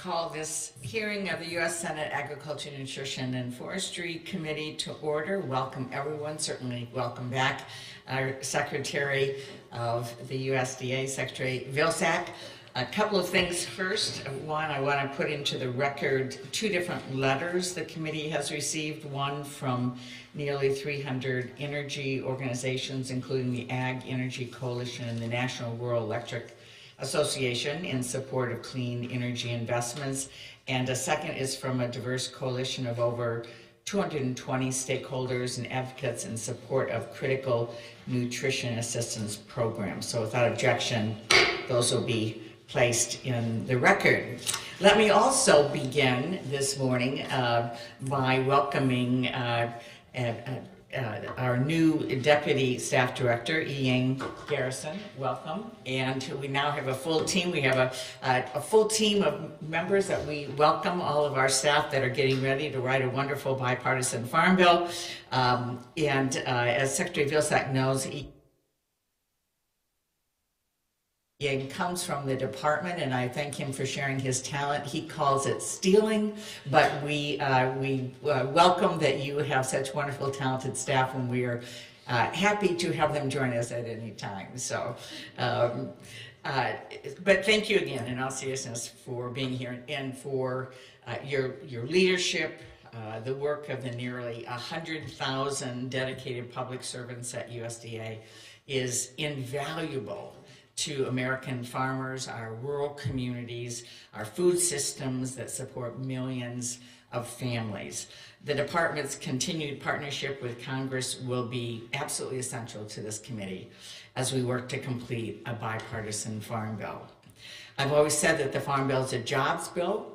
call this hearing of the U.S. Senate Agriculture, Nutrition, and Forestry Committee to order. Welcome everyone, certainly welcome back our Secretary of the USDA, Secretary Vilsack. A couple of things first. One, I want to put into the record two different letters the committee has received, one from nearly 300 energy organizations, including the Ag Energy Coalition and the National Rural Electric Association in support of clean energy investments, and a second is from a diverse coalition of over 220 stakeholders and advocates in support of critical nutrition assistance programs. So without objection, those will be placed in the record. Let me also begin this morning by welcoming our new Deputy Staff Director, Ian Garrison. Welcome. And we now have a full team. We have a full team of members that we welcome, all of our staff that are getting ready to write a wonderful bipartisan farm bill. As Secretary Vilsack knows, Ian comes from the department, and I thank him for sharing his talent. He calls it stealing, but we welcome that you have such wonderful, talented staff, and we are happy to have them join us at any time. So, but thank you again, in all seriousness, for being here and for your leadership, the work of the nearly 100,000 dedicated public servants at USDA is invaluable to American farmers, our rural communities, our food systems that support millions of families. The department's continued partnership with Congress will be absolutely essential to this committee as we work to complete a bipartisan farm bill. I've always said that the farm bill is a jobs bill.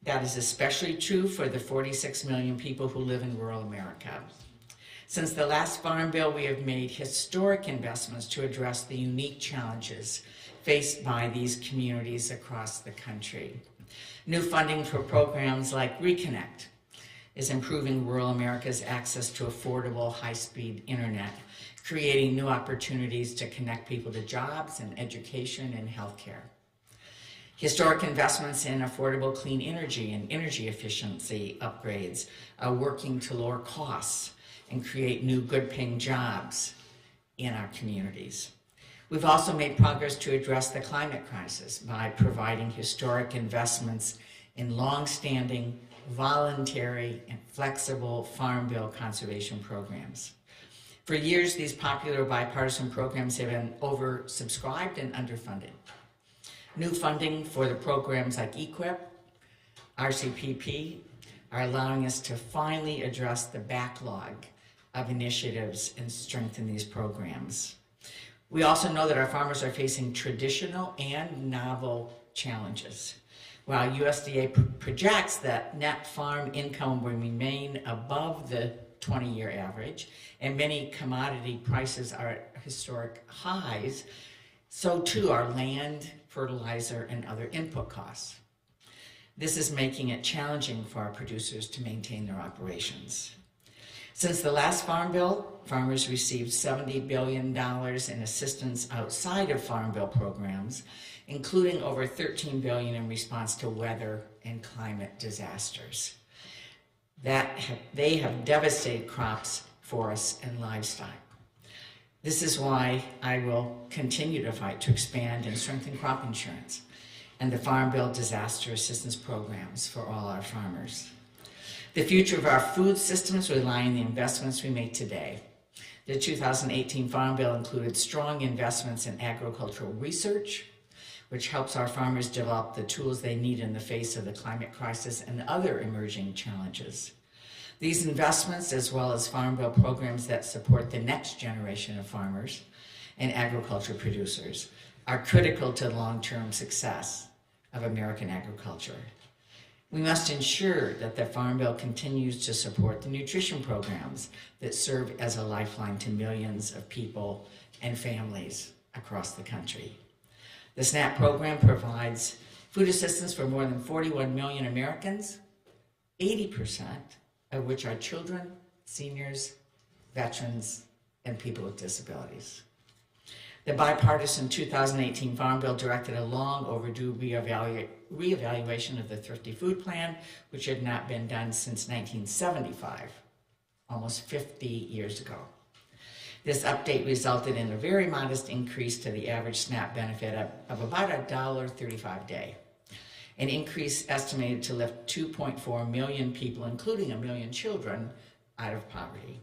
That is especially true for the 46 million people who live in rural America. Since the last farm bill, we have made historic investments to address the unique challenges faced by these communities across the country. New funding for programs like Reconnect is improving rural America's access to affordable, high-speed internet, creating new opportunities to connect people to jobs and education and healthcare. Historic investments in affordable clean energy and energy efficiency upgrades are working to lower costs and create new good-paying jobs in our communities. We've also made progress to address the climate crisis by providing historic investments in long-standing, voluntary, and flexible Farm Bill conservation programs. For years, these popular bipartisan programs have been oversubscribed and underfunded. New funding for the programs like EQIP, RCPP, are allowing us to finally address the backlog of initiatives and strengthen these programs. We also know that our farmers are facing traditional and novel challenges. While USDA projects that net farm income will remain above the 20-year average, and many commodity prices are at historic highs, so too are land, fertilizer, and other input costs. This is making it challenging for our producers to maintain their operations. Since the last Farm Bill, farmers received $70 billion in assistance outside of Farm Bill programs, including over $13 billion in response to weather and climate disasters. They have devastated crops, forests, and livestock. This is why I will continue to fight to expand and strengthen crop insurance and the Farm Bill disaster assistance programs for all our farmers. The future of our food systems rely on the investments we make today. The 2018 Farm Bill included strong investments in agricultural research, which helps our farmers develop the tools they need in the face of the climate crisis and other emerging challenges. These investments, as well as Farm Bill programs that support the next generation of farmers and agriculture producers, are critical to the long-term success of American agriculture. We must ensure that the Farm Bill continues to support the nutrition programs that serve as a lifeline to millions of people and families across the country. The SNAP program provides food assistance for more than 41 million Americans, 80% of which are children, seniors, veterans, and people with disabilities. The bipartisan 2018 Farm Bill directed a long overdue reevaluation of the Thrifty Food Plan, which had not been done since 1975, almost 50 years ago. This update resulted in a very modest increase to the average SNAP benefit of about $1.35 a day, an increase estimated to lift 2.4 million people, including 1 million children, out of poverty.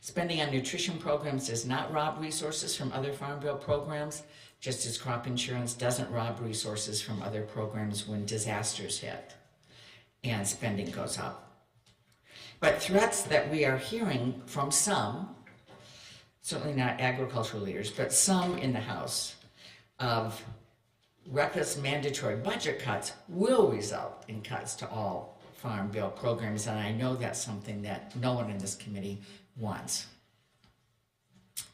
Spending on nutrition programs does not rob resources from other Farm Bill programs, just as crop insurance doesn't rob resources from other programs when disasters hit and spending goes up. But threats that we are hearing from some, certainly not agricultural leaders, but some in the House, of reckless mandatory budget cuts will result in cuts to all Farm Bill programs, and I know that's something that no one in this committee wants.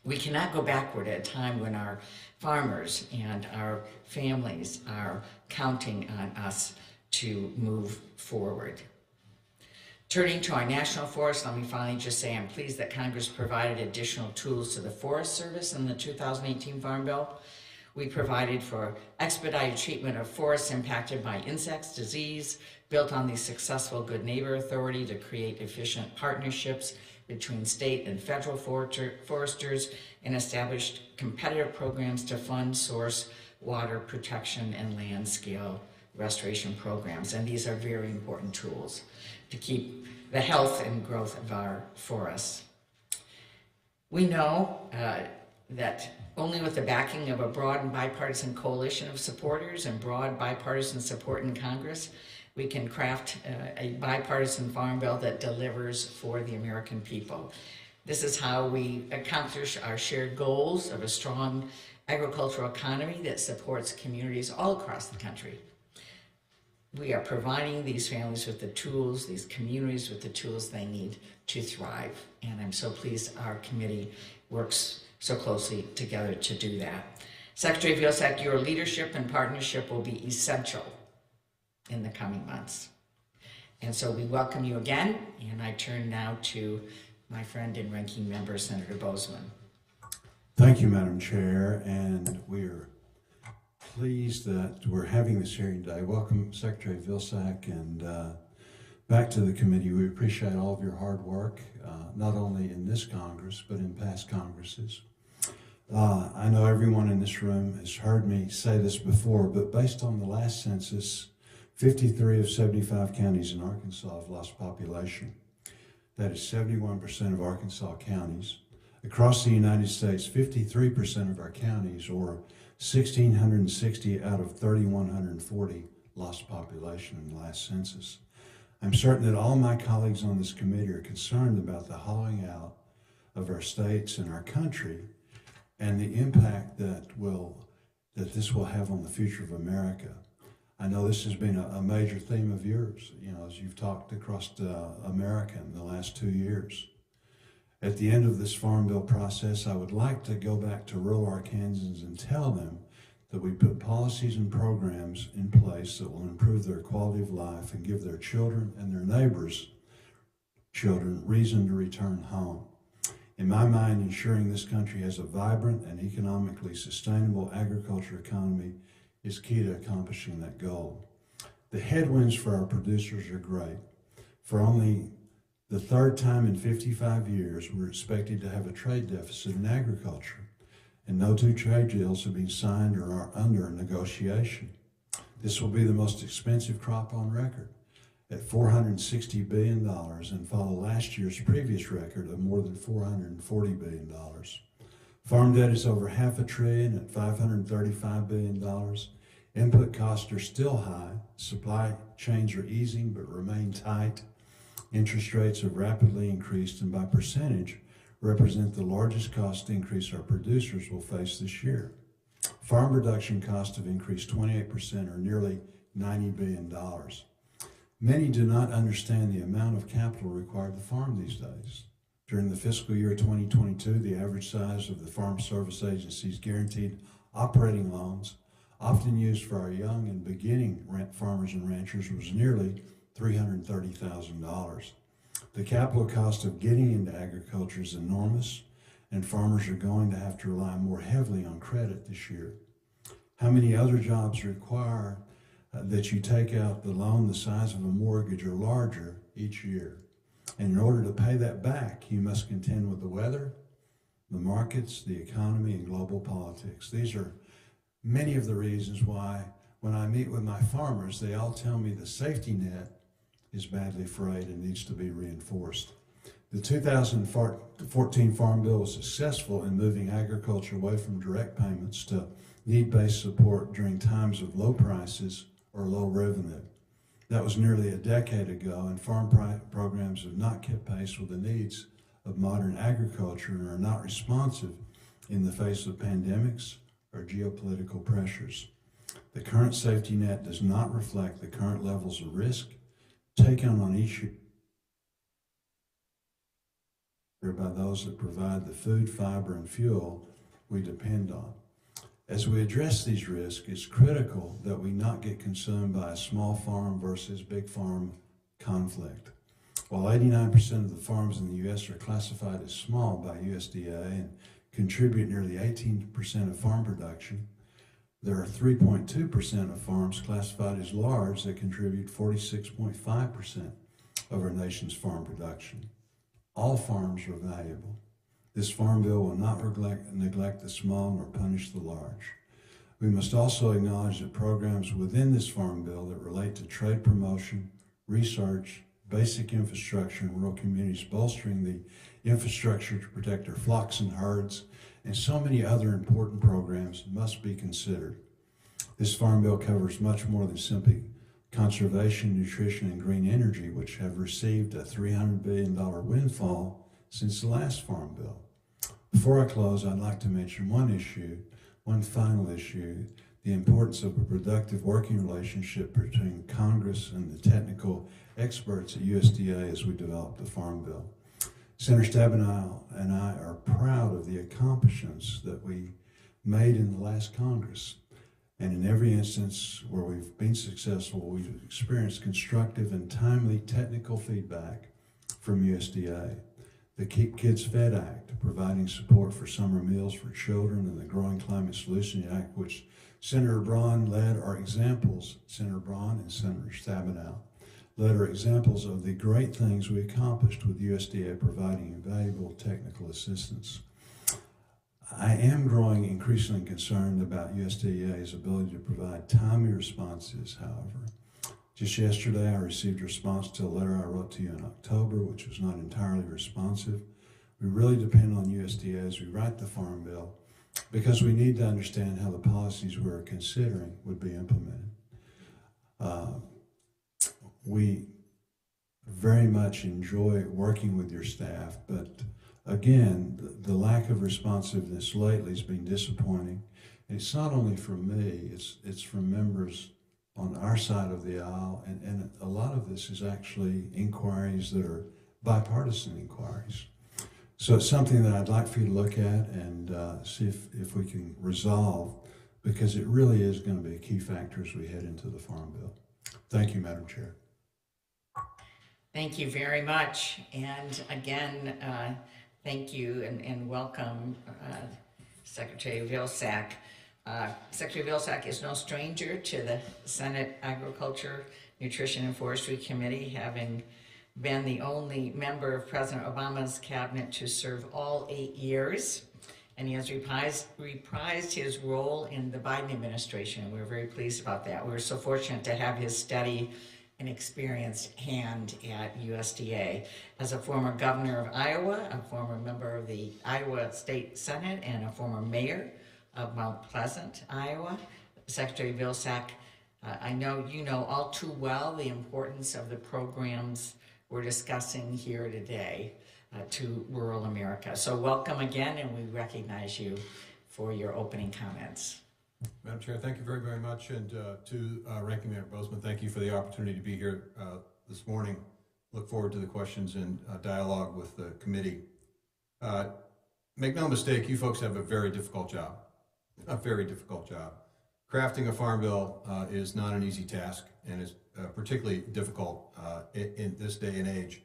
We cannot go backward at a time when our farmers and our families are counting on us to move forward. Turning to our national forest, let me finally just say I'm pleased that Congress provided additional tools to the Forest Service in the 2018 Farm Bill. We provided for expedited treatment of forests impacted by insects, disease, built on the successful Good Neighbor Authority to create efficient partnerships between state and federal foresters, and established competitive programs to fund source water protection and land scale restoration programs. And these are very important tools to keep the health and growth of our forests. We know that only with the backing of a broad and bipartisan coalition of supporters and broad bipartisan support in Congress, we can craft a bipartisan farm bill that delivers for the American people. This is how we accomplish our shared goals of a strong agricultural economy that supports communities all across the country. We are providing these families with the tools, these communities with the tools they need to thrive. And I'm so pleased our committee works so closely together to do that. Secretary Vilsack, your leadership and partnership will be essential in the coming months. And so we welcome you again, and I turn now to my friend and ranking member, Senator Bozeman. Thank you, Madam Chair, and we're pleased that we're having this hearing today. Welcome, Secretary Vilsack, and back to the committee. We appreciate all of your hard work, not only in this Congress, but in past Congresses. I know everyone in this room has heard me say this before, but based on the last census, 53 of 75 counties in Arkansas have lost population. That is 71% of Arkansas counties. Across the United States, 53% of our counties, or 1,660 out of 3,140, lost population in the last census. I'm certain that all my colleagues on this committee are concerned about the hollowing out of our states and our country and the impact that this will have on the future of America. I know this has been a major theme of yours, as you've talked across America in the last 2 years. At the end of this Farm Bill process, I would like to go back to rural Arkansans and tell them that we put policies and programs in place that will improve their quality of life and give their children and their neighbors' children reason to return home. In my mind, ensuring this country has a vibrant and economically sustainable agriculture economy is key to accomplishing that goal. The headwinds for our producers are great. For only the third time in 55 years, we're expected to have a trade deficit in agriculture, and no two trade deals have been signed or are under negotiation. This will be the most expensive crop on record, at $460 billion, and follow last year's previous record of more than $440 billion. Farm debt is over $500 billion at $535 billion. Input costs are still high. Supply chains are easing but remain tight. Interest rates have rapidly increased and by percentage represent the largest cost increase our producers will face this year. Farm production costs have increased 28% or nearly $90 billion. Many do not understand the amount of capital required to farm these days. During the fiscal year 2022, the average size of the Farm Service Agency's guaranteed operating loans, often used for our young and beginning farmers and ranchers, was nearly $330,000. The capital cost of getting into agriculture is enormous, and farmers are going to have to rely more heavily on credit this year. How many other jobs require that you take out the loan the size of a mortgage or larger each year? And in order to pay that back, you must contend with the weather, the markets, the economy, and global politics. These are many of the reasons why when I meet with my farmers, they all tell me the safety net is badly frayed and needs to be reinforced. The 2014 Farm Bill was successful in moving agriculture away from direct payments to need-based support during times of low prices or low revenue. That was nearly a decade ago, and farm programs have not kept pace with the needs of modern agriculture and are not responsive in the face of pandemics or geopolitical pressures. The current safety net does not reflect the current levels of risk taken on each year by those that provide the food, fiber, and fuel we depend on. As we address these risks, it's critical that we not get consumed by a small farm versus big farm conflict. While 89% of the farms in the U.S. are classified as small by USDA and contribute nearly 18% of farm production, there are 3.2% of farms classified as large that contribute 46.5% of our nation's farm production. All farms are valuable. This farm bill will not neglect the small nor punish the large. We must also acknowledge that programs within this farm bill that relate to trade promotion, research, basic infrastructure in rural communities, bolstering the infrastructure to protect our flocks and herds, and so many other important programs must be considered. This farm bill covers much more than simply conservation, nutrition, and green energy, which have received a $300 billion windfall since the last farm bill. Before I close, I'd like to mention one final issue, the importance of a productive working relationship between Congress and the technical experts at USDA as we develop the farm bill. Senator Stabenow and I are proud of the accomplishments that we made in the last Congress. And in every instance where we've been successful, we've experienced constructive and timely technical feedback from USDA. The Keep Kids Fed Act, providing support for summer meals for children, and the Growing Climate Solution Act, which Senator Braun led, are examples. Senator Braun and Senator Stabenow led are examples of the great things we accomplished with USDA providing invaluable technical assistance. I am growing increasingly concerned about USDA's ability to provide timely responses, however. Just yesterday, I received a response to a letter I wrote to you in October, which was not entirely responsive. We really depend on USDA as we write the Farm Bill because we need to understand how the policies we're considering would be implemented. We very much enjoy working with your staff, but again, the lack of responsiveness lately has been disappointing. And it's not only from me, it's from members on our side of the aisle, and a lot of this is actually inquiries that are bipartisan inquiries. So it's something that I'd like for you to look at and see if we can resolve, because it really is going to be a key factor as we head into the Farm Bill. Thank you, Madam Chair. Thank you very much. And again, thank you and welcome, Secretary Vilsack. Secretary Vilsack is no stranger to the Senate Agriculture, Nutrition, and Forestry Committee, having been the only member of President Obama's cabinet to serve all 8 years. And he has reprised his role in the Biden administration. We're very pleased about that. We're so fortunate to have his steady and experienced hand at USDA. As a former governor of Iowa, a former member of the Iowa State Senate, and a former mayor of Mount Pleasant, Iowa, Secretary Vilsack, I know you know all too well the importance of the programs we're discussing here today to rural America. So welcome again, and we recognize you for your opening comments. Madam Chair, thank you very, very much. And to Ranking Member Bozeman, thank you for the opportunity to be here this morning. Look forward to the questions and dialogue with the committee. Make no mistake, you folks have a very difficult job. A very difficult job. Crafting a farm bill is not an easy task, and is particularly difficult in this day and age.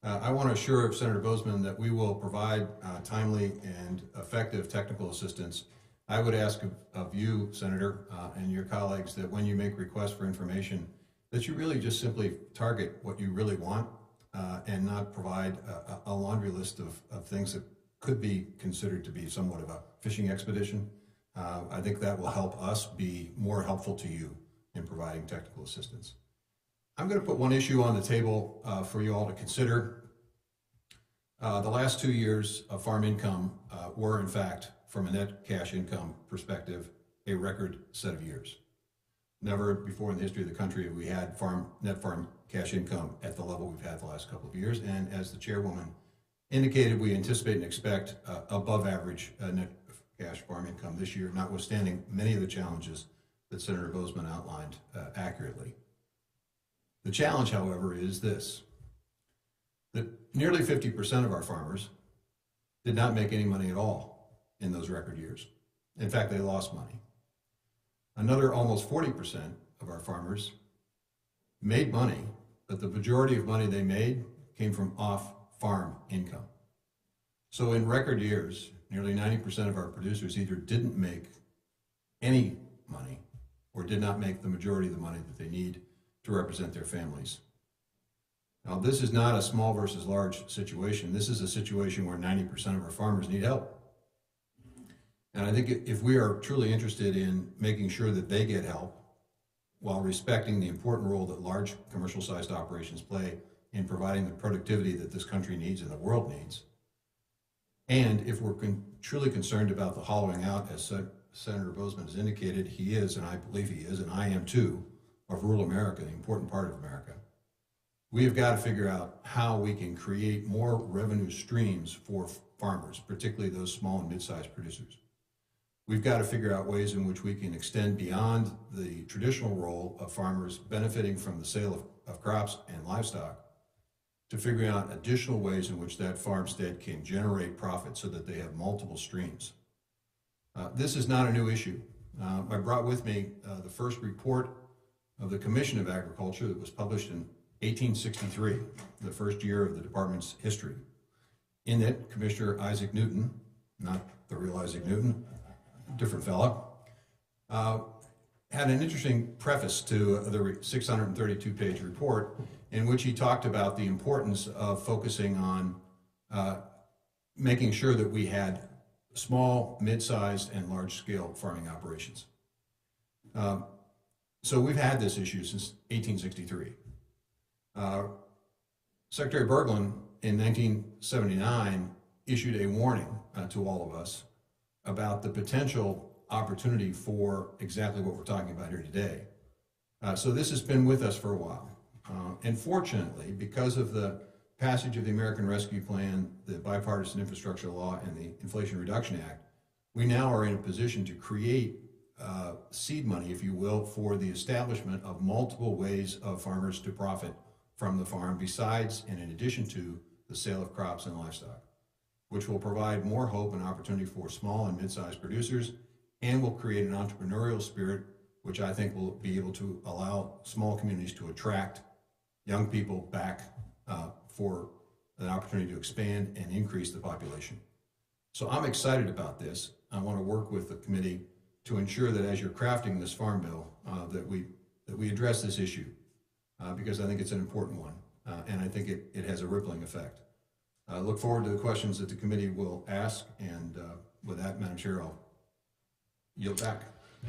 I want to assure Senator Bozeman that we will provide timely and effective technical assistance. I would ask of you, Senator, and your colleagues, that when you make requests for information, that you really just simply target what you really want and not provide a laundry list of things that could be considered to be somewhat of a fishing expedition. I think that will help us be more helpful to you in providing technical assistance. I'm going to put one issue on the table for you all to consider. The last 2 years of farm income were, in fact, from a net cash income perspective, a record set of years. Never before in the history of the country have we had net farm cash income at the level we've had the last couple of years. And as the chairwoman indicated, we anticipate and expect above average net cash farm income this year, notwithstanding many of the challenges that Senator Bozeman outlined accurately. The challenge, however, is this, that nearly 50% of our farmers did not make any money at all in those record years. In fact, they lost money. Another almost 40% of our farmers made money, but the majority of money they made came from off-farm income. So in record years, nearly 90% of our producers either didn't make any money or did not make the majority of the money that they need to represent their families. Now, this is not a small versus large situation. This is a situation where 90% of our farmers need help. And I think if we are truly interested in making sure that they get help while respecting the important role that large commercial-sized operations play in providing the productivity that this country needs and the world needs, and if we're truly concerned about the hollowing out, as Senator Bozeman has indicated, he is, and I believe he is, and I am too, of rural America, the important part of America, we have got to figure out how we can create more revenue streams for farmers, particularly those small and mid-sized producers. We've got to figure out ways in which we can extend beyond the traditional role of farmers benefiting from the sale of crops and livestock to figuring out additional ways in which that farmstead can generate profit so that they have multiple streams. This is not a new issue. I brought with me the first report of the Commission of Agriculture that was published in 1863, the first year of the department's history. In it, Commissioner Isaac Newton, not the real Isaac Newton, different fellow, had an interesting preface to the 632-page report in which he talked about the importance of focusing on making sure that we had small, mid-sized, and large-scale farming operations. So we've had this issue since 1863. Secretary Berglund in 1979 issued a warning to all of us about the potential opportunity for exactly what we're talking about here today. So this has been with us for a while. And fortunately, because of the passage of the American Rescue Plan, the Bipartisan Infrastructure Law, and the Inflation Reduction Act, we now are in a position to create seed money, if you will, for the establishment of multiple ways of farmers to profit from the farm, besides and in addition to the sale of crops and livestock, which will provide more hope and opportunity for small and mid-sized producers and will create an entrepreneurial spirit, which I think will be able to allow small communities to attract young people back for an opportunity to expand and increase the population. So I'm excited about this. I want to work with the committee to ensure that as you're crafting this farm bill, that we address this issue, because I think it's an important one, and I think it has a rippling effect. I look forward to the questions that the committee will ask, and with that, Madam Chair, I'll yield back.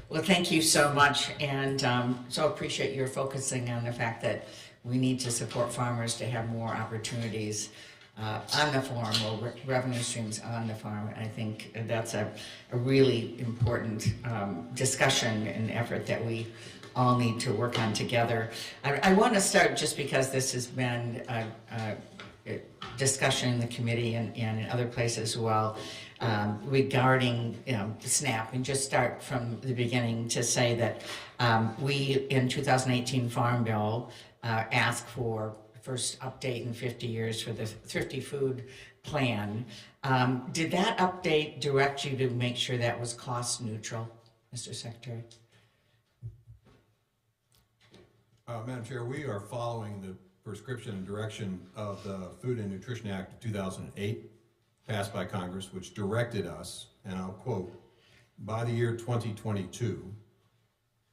Well, thank you so much, and so appreciate your focusing on the fact that we need to support farmers to have more opportunities on the farm, or revenue streams on the farm. I think that's a really important discussion and effort that we all need to work on together. I want to start just because this has been a discussion in the committee and in other places as well, regarding SNAP, and just start from the beginning to say that we, in 2018 Farm Bill, asked for first update in 50 years for the Thrifty Food Plan. Did that update direct you to make sure that was cost neutral, Mr. Secretary? Madam Chair, we are following prescription and direction of the Food and Nutrition Act of 2008, passed by Congress, which directed us, and I'll quote, by the year 2022,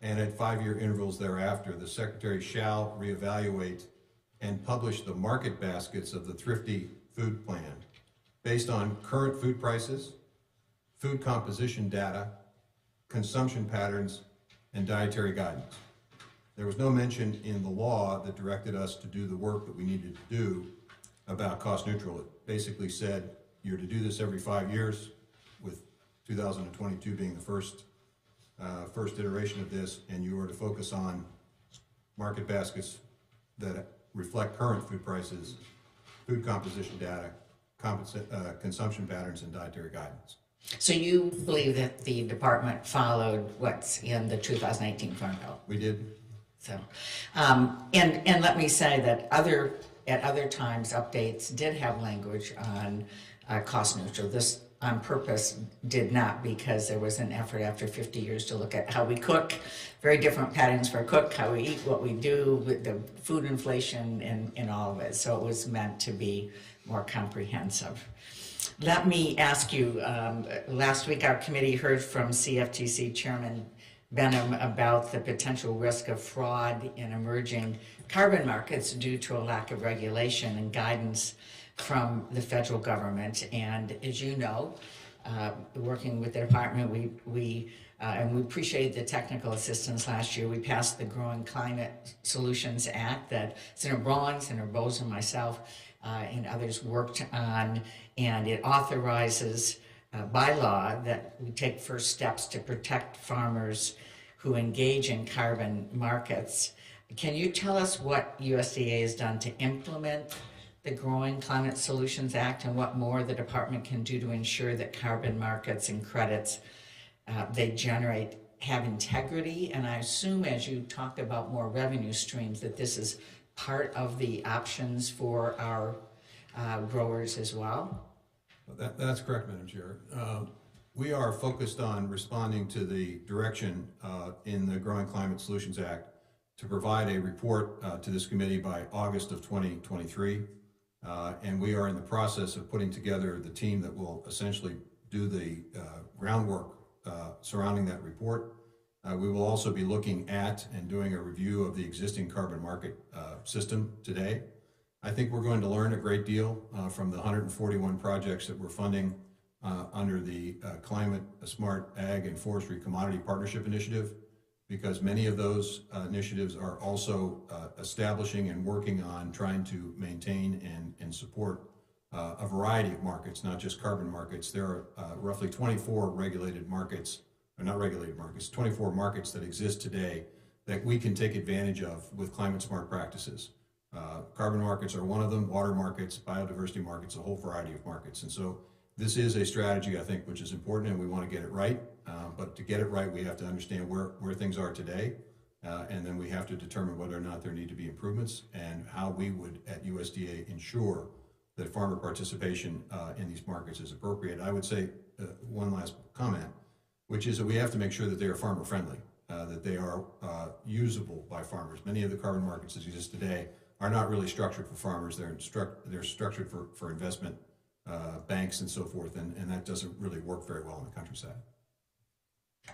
and at 5-year intervals thereafter, the Secretary shall reevaluate and publish the market baskets of the Thrifty Food Plan based on current food prices, food composition data, consumption patterns, and dietary guidance. There was no mention in the law that directed us to do the work that we needed to do about cost neutral. It basically said you're to do this every 5 years, with 2022 being the first iteration of this, and you are to focus on market baskets that reflect current food prices, food composition data, consumption patterns, and dietary guidance. So you believe that the department followed what's in the 2018 Farm Bill? We did. So, and let me say that at other times, updates did have language on cost neutral. This on purpose did not, because there was an effort after 50 years to look at how we cook, very different patterns for cook, how we eat, what we do, with the food inflation and all of it. So it was meant to be more comprehensive. Let me ask you, last week our committee heard from CFTC Chairman Benham about the potential risk of fraud in emerging carbon markets due to a lack of regulation and guidance from the federal government. And as you know, working with the department, we appreciate the technical assistance last year. We passed the Growing Climate Solutions Act that Senator Braun, Senator Bose, and myself and others worked on, and it authorizes by law that we take first steps to protect farmers who engage in carbon markets. Can you tell us what USDA has done to implement the Growing Climate Solutions Act, and what more the department can do to ensure that carbon markets and credits they generate have integrity? And I assume, as you talked about more revenue streams, that this is part of the options for our growers as well? That's correct, Madam Chair. We are focused on responding to the direction in the Growing Climate Solutions Act to provide a report to this committee by August of 2023. And we are in the process of putting together the team that will essentially do the groundwork surrounding that report. We will also be looking at and doing a review of the existing carbon market system today. I think we're going to learn a great deal from the 141 projects that we're funding under the Climate Smart Ag and Forestry Commodity Partnership Initiative, because many of those initiatives are also establishing and working on trying to maintain and support a variety of markets, not just carbon markets. There are roughly 24 regulated markets, or not regulated markets, 24 markets that exist today that we can take advantage of with climate smart practices. Carbon markets are one of them, water markets, biodiversity markets, a whole variety of markets. And so this is a strategy, I think, which is important, and we want to get it right. But to get it right, we have to understand where things are today, and then we have to determine whether or not there need to be improvements, and how we would, at USDA, ensure that farmer participation in these markets is appropriate. I would say one last comment, which is that we have to make sure that they are farmer friendly, that they are usable by farmers. Many of the carbon markets that exist today are not really structured for farmers. They're structured for investment banks and so forth, and that doesn't really work very well in the countryside.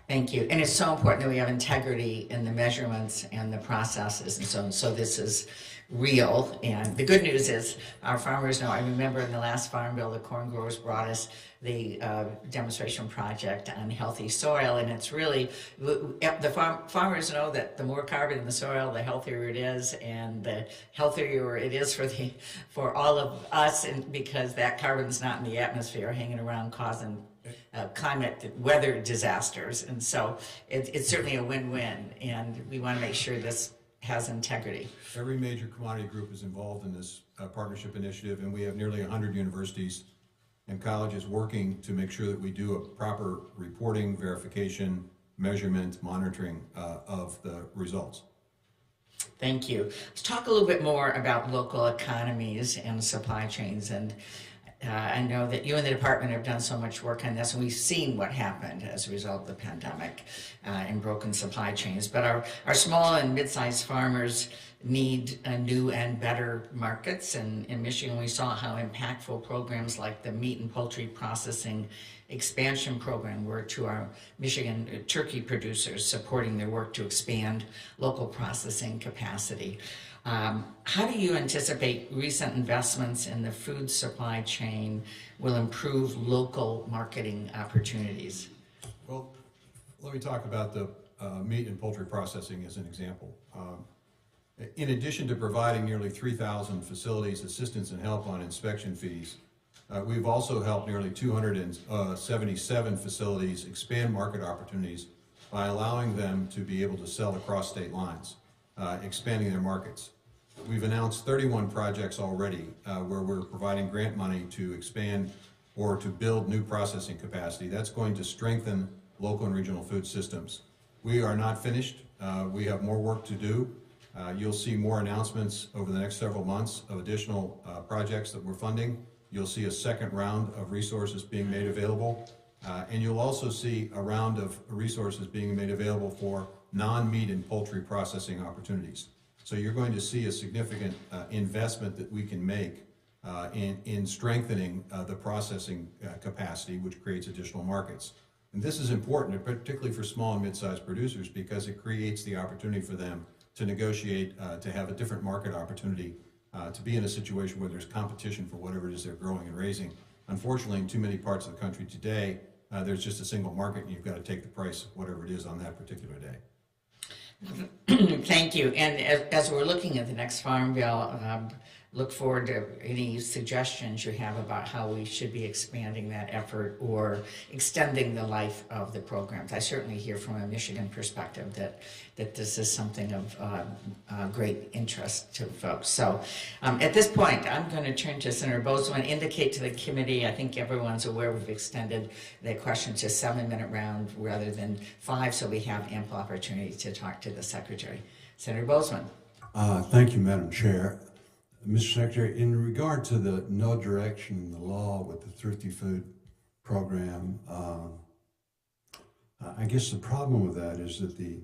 Thank you. And it's so important that we have integrity in the measurements and the processes, and so this is real. And the good news is our farmers know. I remember in the last Farm Bill, the corn growers brought us the demonstration project on healthy soil, and it's really, the farmers know that the more carbon in the soil, the healthier it is, and the healthier it is for all of us, and because that carbon's not in the atmosphere hanging around causing climate weather disasters. And so it's certainly a win-win, and we want to make sure this has integrity. Every major commodity group is involved in this partnership initiative, and we have nearly 100 universities and colleges working to make sure that we do a proper reporting, verification, measurement, monitoring of the results. Thank you. Let's talk a little bit more about local economies and supply chains. And I know that you and the department have done so much work on this, and we've seen what happened as a result of the pandemic and broken supply chains. But our small and mid-sized farmers, need new and better markets. And in Michigan, we saw how impactful programs like the meat and poultry processing expansion program were to our Michigan turkey producers, supporting their work to expand local processing capacity. How do you anticipate recent investments in the food supply chain will improve local marketing opportunities? Well, let me talk about the meat and poultry processing as an example. In addition to providing nearly 3,000 facilities assistance and help on inspection fees, we've also helped nearly 277 facilities expand market opportunities by allowing them to be able to sell across state lines, expanding their markets. We've announced 31 projects already where we're providing grant money to expand or to build new processing capacity. That's going to strengthen local and regional food systems. We are not finished. We have more work to do. You'll see more announcements over the next several months of additional projects that we're funding. You'll see a second round of resources being made available. And you'll also see a round of resources being made available for non-meat and poultry processing opportunities. So you're going to see a significant investment that we can make in strengthening the processing capacity, which creates additional markets. And this is important, particularly for small and mid-sized producers, because it creates the opportunity for them to negotiate, to have a different market opportunity, to be in a situation where there's competition for whatever it is they're growing and raising. Unfortunately, in too many parts of the country today, there's just a single market, and you've got to take the price of whatever it is on that particular day. Thank you. And as we're looking at the next Farm Bill, look forward to any suggestions you have about how we should be expanding that effort or extending the life of the programs. I certainly hear from a Michigan perspective that this is something of great interest to folks. So at this point, I'm going to turn to Senator Bozeman, indicate to the committee, I think everyone's aware we've extended the question to a 7-minute round rather than 5, so we have ample opportunity to talk to the Secretary. Senator Bozeman. Thank you, Madam Chair. Mr. Secretary, in regard to the no direction in the law with the Thrifty Food Program, I guess the problem with that is that the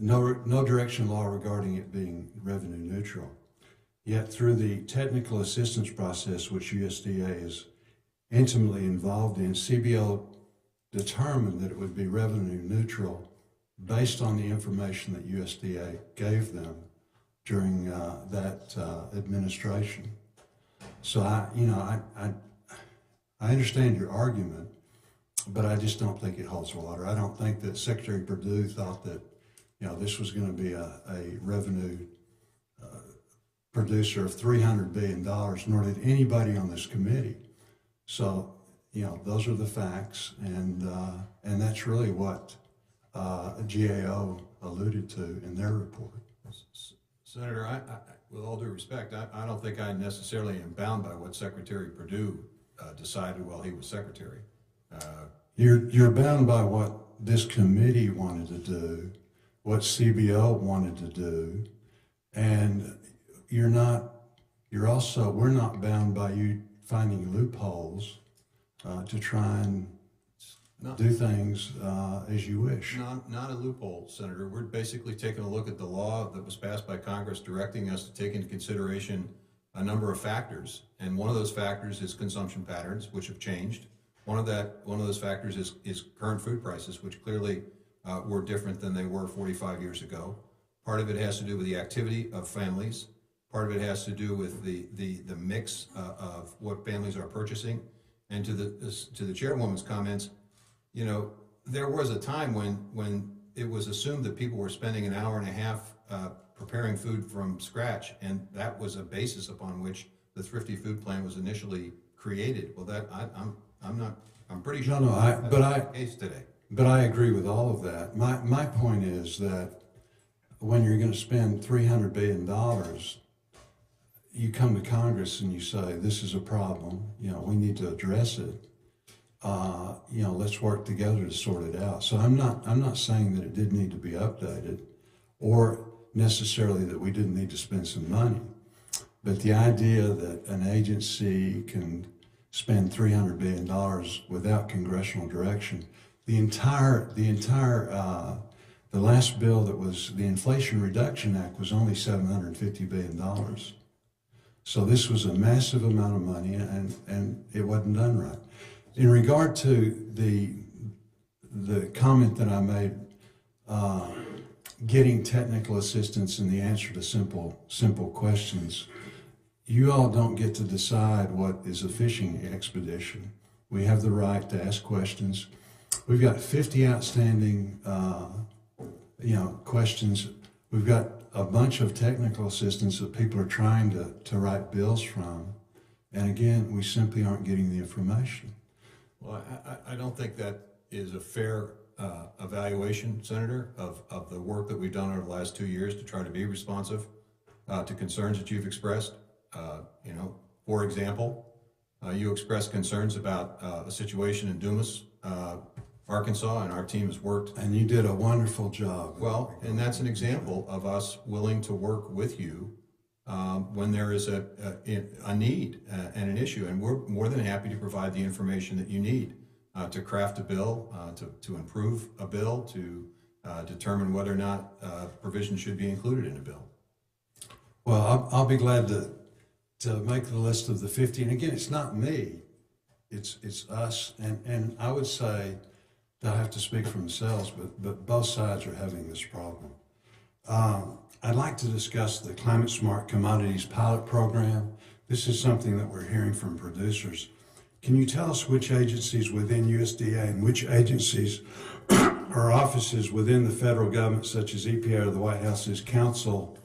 no direction law regarding it being revenue neutral. Yet through the technical assistance process, which USDA is intimately involved in, CBO determined that it would be revenue neutral based on the information that USDA gave them during that administration. So I understand your argument, but I just don't think it holds water. I don't think that Secretary Perdue thought that this was going to be a revenue producer of $300 billion, nor did anybody on this committee. So those are the facts, and that's really what GAO alluded to in their report. Senator, I, with all due respect, I don't think I necessarily am bound by what Secretary Perdue decided while he was Secretary. You're bound by what this committee wanted to do, what CBO wanted to do, and we're not bound by you finding loopholes to try and do things as you wish. Not a loophole, Senator. We're basically taking a look at the law that was passed by Congress directing us to take into consideration a number of factors. And one of those factors is consumption patterns, which have changed. One of those factors is current food prices, which clearly were different than they were 45 years ago. Part of it has to do with the activity of families. Part of it has to do with the mix of what families are purchasing. And to the chairwoman's comments, there was a time when it was assumed that people were spending an hour and a half preparing food from scratch, and that was a basis upon which the Thrifty Food Plan was initially created. Well, I'm pretty sure that's the case today. But I agree with all of that. My point is that when you're going to spend $300 billion, you come to Congress and you say, this is a problem, we need to address it. Let's work together to sort it out. So I'm not saying that it did need to be updated or necessarily that we didn't need to spend some money. But the idea that an agency can spend $300 billion without congressional direction, the entire The last bill that was the Inflation Reduction Act was only $750 billion. So this was a massive amount of money, and it wasn't done right. In regard to the comment that I made, getting technical assistance in the answer to simple questions, you all don't get to decide what is a fishing expedition. We have the right to ask questions. We've got 50 outstanding questions. We've got a bunch of technical assistance that people are trying to write bills from. And again, we simply aren't getting the information. Well, I don't think that is a fair evaluation, Senator, of the work that we've done over the last 2 years to try to be responsive to concerns that you've expressed. For example, you expressed concerns about a situation in Dumas, Arkansas, and our team has worked. And you did a wonderful job. Well, and that's an example of us willing to work with you when there is a need and an issue, and we're more than happy to provide the information that you need to craft a bill, to improve a bill, to determine whether or not provisions should be included in a bill. Well, I'll be glad to make the list of the 50. And again, it's not me, it's us. And I would say, I have to speak for themselves, but both sides are having this problem. I'd like to discuss the Climate Smart Commodities pilot program. This is something that we're hearing from producers. Can you tell us which agencies within USDA and which agencies or offices within the federal government, such as EPA or the White House's Council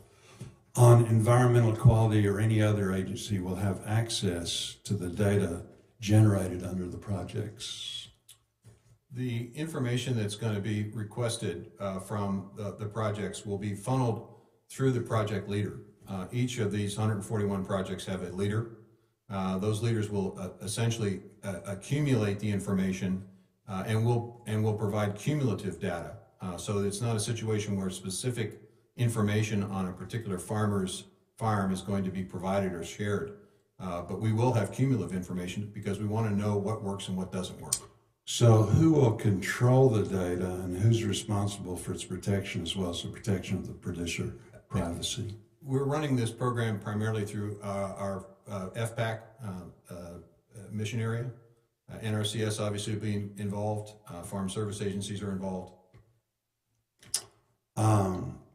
on Environmental Quality or any other agency, will have access to the data generated under the projects? The information that's going to be requested from the projects will be funneled through the project leader. Each of these 141 projects have a leader. Those leaders will essentially accumulate the information and will provide cumulative data. So it's not a situation where specific information on a particular farmer's farm is going to be provided or shared. But we will have cumulative information because we want to know what works and what doesn't work. So who will control the data and who's responsible for its protection as well as the protection of the producer privacy? We're running this program primarily through our FPAC mission area. NRCS obviously being involved. Farm service agencies are involved.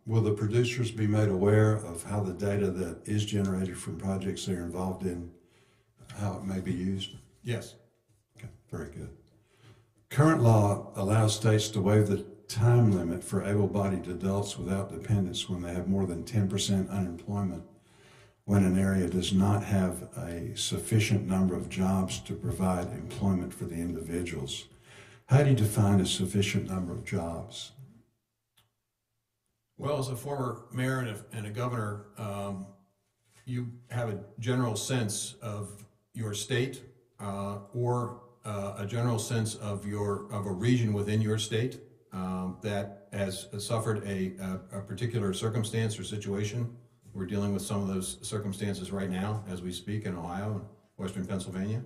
Will the producers be made aware of how the data that is generated from projects they're involved in, how it may be used? Yes. Okay, very good. Current law allows states to waive the time limit for able-bodied adults without dependents when they have more than 10% unemployment, when an area does not have a sufficient number of jobs to provide employment for the individuals. How do you define a sufficient number of jobs? Well, as a former mayor and a governor, you have a general sense of your state or a general sense of a region within your state that has suffered a particular circumstance or situation. We're dealing with some of those circumstances right now as we speak in Ohio and Western Pennsylvania.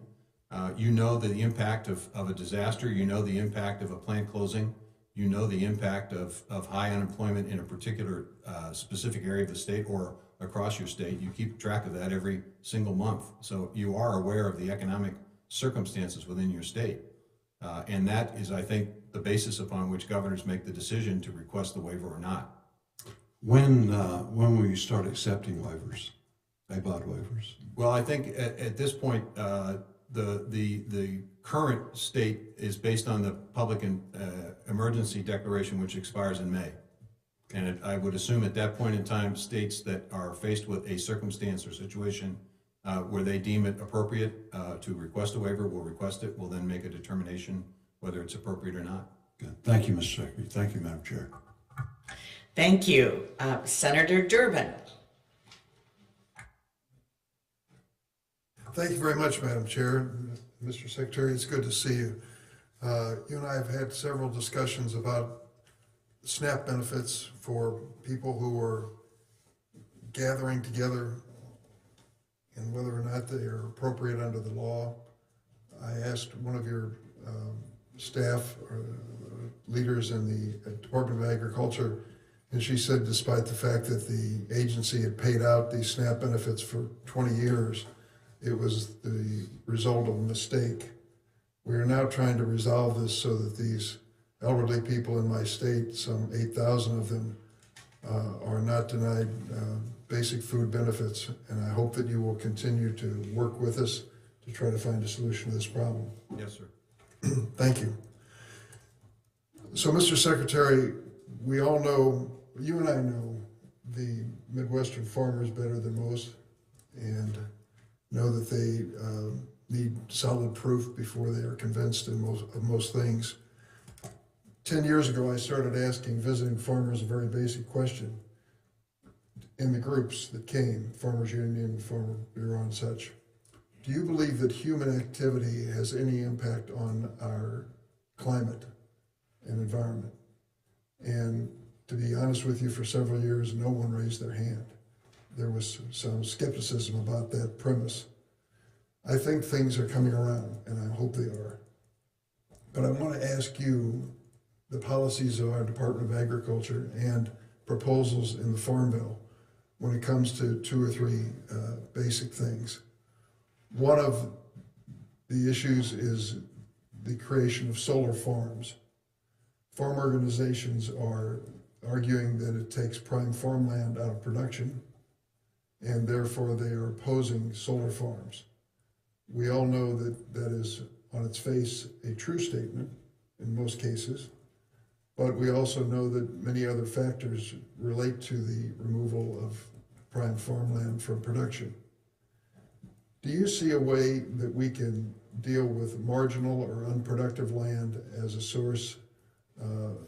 You know the impact of a disaster. You know the impact of a plant closing. You know the impact of high unemployment in a particular specific area of the state or across your state. You keep track of that every single month. So you are aware of the economic circumstances within your state. And that is, I think, the basis upon which governors make the decision to request the waiver or not. When will you start accepting waivers, ABOD waivers? Well, I think at this point, the current state is based on the public emergency declaration, which expires in May. And I would assume at that point in time, states that are faced with a circumstance or situation where they deem it appropriate to request a waiver will request it, will then make a determination whether it's appropriate or not. Good. Thank you, Mr. Secretary. Thank you, Madam Chair. Thank you. Senator Durbin. Thank you very much, Madam Chair. Mr. Secretary, it's good to see you. You and I have had several discussions about SNAP benefits for people who are gathering together and whether or not they are appropriate under the law. I asked one of your staff, leaders in the Department of Agriculture, and she said despite the fact that the agency had paid out these SNAP benefits for 20 years, it was the result of a mistake. We are now trying to resolve this so that these elderly people in my state, some 8,000 of them, are not denied basic food benefits, and I hope that you will continue to work with us to try to find a solution to this problem. Yes, sir. Thank you. So, Mr. Secretary, we all know, you and I know the Midwestern farmers better than most, and know that they need solid proof before they are convinced of most things. 10 years ago, I started asking visiting farmers a very basic question in the groups that came, Farmers Union, Farmer Bureau and such. Do you believe that human activity has any impact on our climate and environment? And to be honest with you, for several years, no one raised their hand. There was some skepticism about that premise. I think things are coming around, and I hope they are. But I want to ask you the policies of our Department of Agriculture and proposals in the Farm Bill when it comes to 2 or 3 basic things. One of the issues is the creation of solar farms. Farm organizations are arguing that it takes prime farmland out of production, and therefore they are opposing solar farms. We all know that that is on its face a true statement in most cases, but we also know that many other factors relate to the removal of prime farmland from production. Do you see a way that we can deal with marginal or unproductive land as a source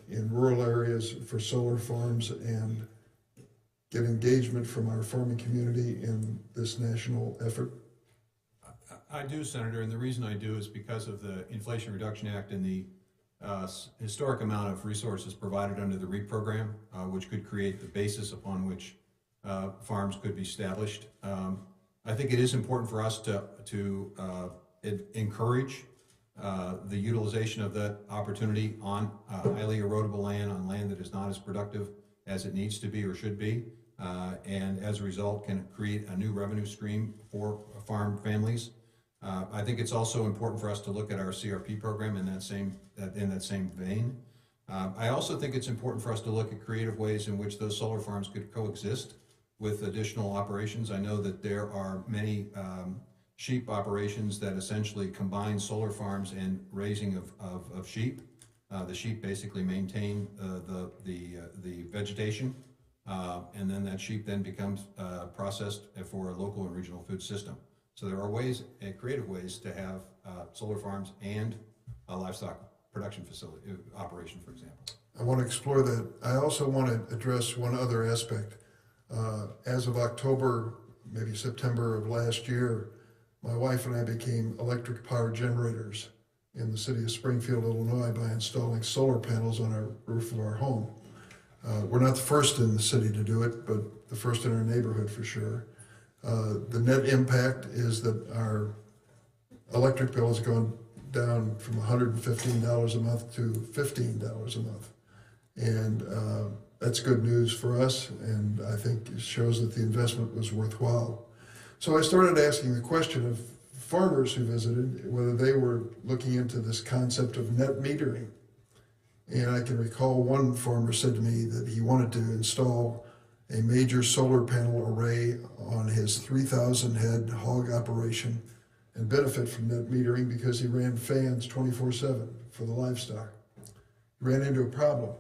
in rural areas for solar farms and get engagement from our farming community in this national effort? I do, Senator, and the reason I do is because of the Inflation Reduction Act and the historic amount of resources provided under the REAP program, which could create the basis upon which farms could be established. I think it is important for us to encourage the utilization of that opportunity on highly erodible land, on land that is not as productive as it needs to be or should be, and as a result can create a new revenue stream for farm families. I think it's also important for us to look at our CRP program in that same vein. I also think it's important for us to look at creative ways in which those solar farms could coexist with additional operations. I know that there are many sheep operations that essentially combine solar farms and raising of sheep. The sheep basically maintain the vegetation, and then that sheep then becomes processed for a local and regional food system. So there are ways, creative ways, to have solar farms and a livestock production facility operation, for example. I want to explore that. I also want to address one other aspect. As of October, maybe September of last year, my wife and I became electric power generators in the city of Springfield, Illinois, by installing solar panels on our roof of our home. We're not the first in the city to do it, but the first in our neighborhood for sure. The net impact is that our electric bill has gone down from $115 a month to $15 a month. And that's good news for us, and I think it shows that the investment was worthwhile. So I started asking the question of farmers who visited whether they were looking into this concept of net metering. And I can recall one farmer said to me that he wanted to install a major solar panel array on his 3,000 head hog operation and benefit from net metering because he ran fans 24/7 for the livestock. He ran into a problem.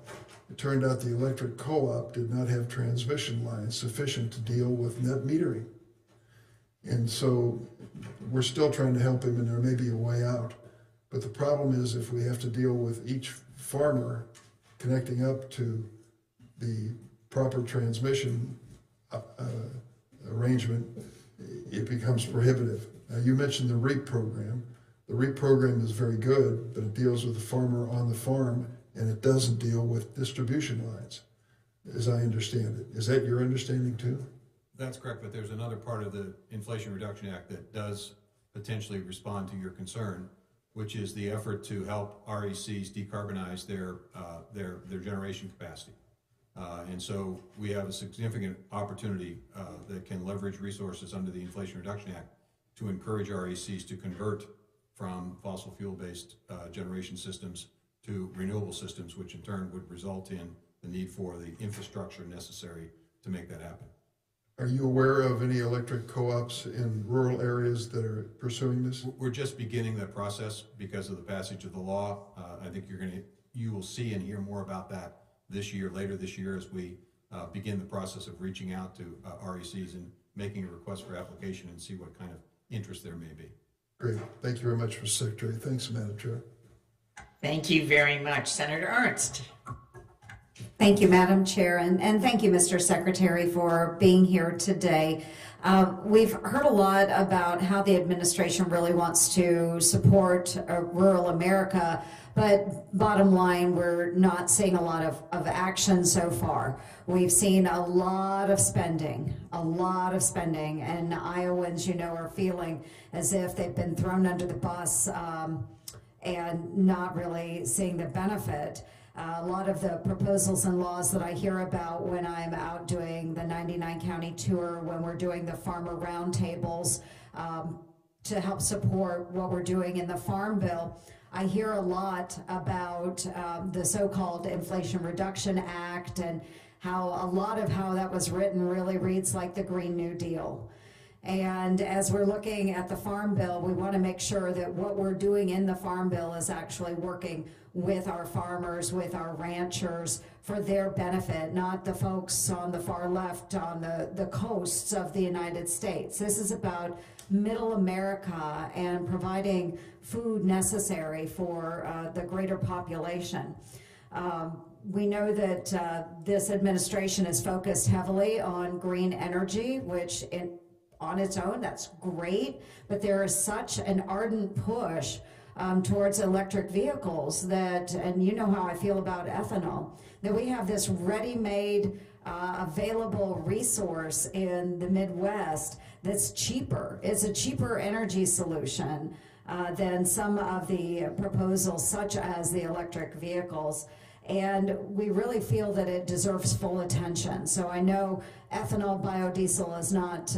It turned out the electric co-op did not have transmission lines sufficient to deal with net metering. And so we're still trying to help him, and there may be a way out. But the problem is if we have to deal with each farmer connecting up to the proper transmission arrangement, it becomes prohibitive. Now, you mentioned the REAP program. The REAP program is very good, but it deals with the farmer on the farm, and it doesn't deal with distribution lines, as I understand it. Is that your understanding too? That's correct, but there's another part of the Inflation Reduction Act that does potentially respond to your concern, which is the effort to help RECs decarbonize their generation capacity. And so we have a significant opportunity that can leverage resources under the Inflation Reduction Act to encourage RECs to convert from fossil fuel-based generation systems to renewable systems, which in turn would result in the need for the infrastructure necessary to make that happen. Are you aware of any electric co-ops in rural areas that are pursuing this? We're just beginning that process because of the passage of the law. I think you will see and hear more about that later this year, as we begin the process of reaching out to RECs and making a request for application and see what kind of interest there may be. Great. Thank you very much, Mr. Secretary. Thanks, Madam Chair. Thank you very much. Senator Ernst. Thank you, Madam Chair, and thank you, Mr. Secretary, for being here today. We've heard a lot about how the administration really wants to support rural America, but bottom line, we're not seeing a lot of action so far. We've seen a lot of spending, and Iowans, are feeling as if they've been thrown under the bus and not really seeing the benefit. A lot of the proposals and laws that I hear about when I'm out doing the 99 county tour, when we're doing the farmer roundtables to help support what we're doing in the Farm Bill, I hear a lot about the so-called Inflation Reduction Act and how a lot of how that was written really reads like the Green New Deal. And as we're looking at the Farm Bill, we want to make sure that what we're doing in the Farm Bill is actually working with our farmers, with our ranchers, for their benefit, not the folks on the far left on the coasts of the United States. This is about middle America and providing food necessary for the greater population. We know that this administration is focused heavily on green energy, which on its own, that's great, but there is such an ardent push towards electric vehicles that, and you know how I feel about ethanol, that we have this ready-made available resource in the Midwest that's cheaper. It's a cheaper energy solution than some of the proposals such as the electric vehicles. And we really feel that it deserves full attention. So I know ethanol biodiesel is not,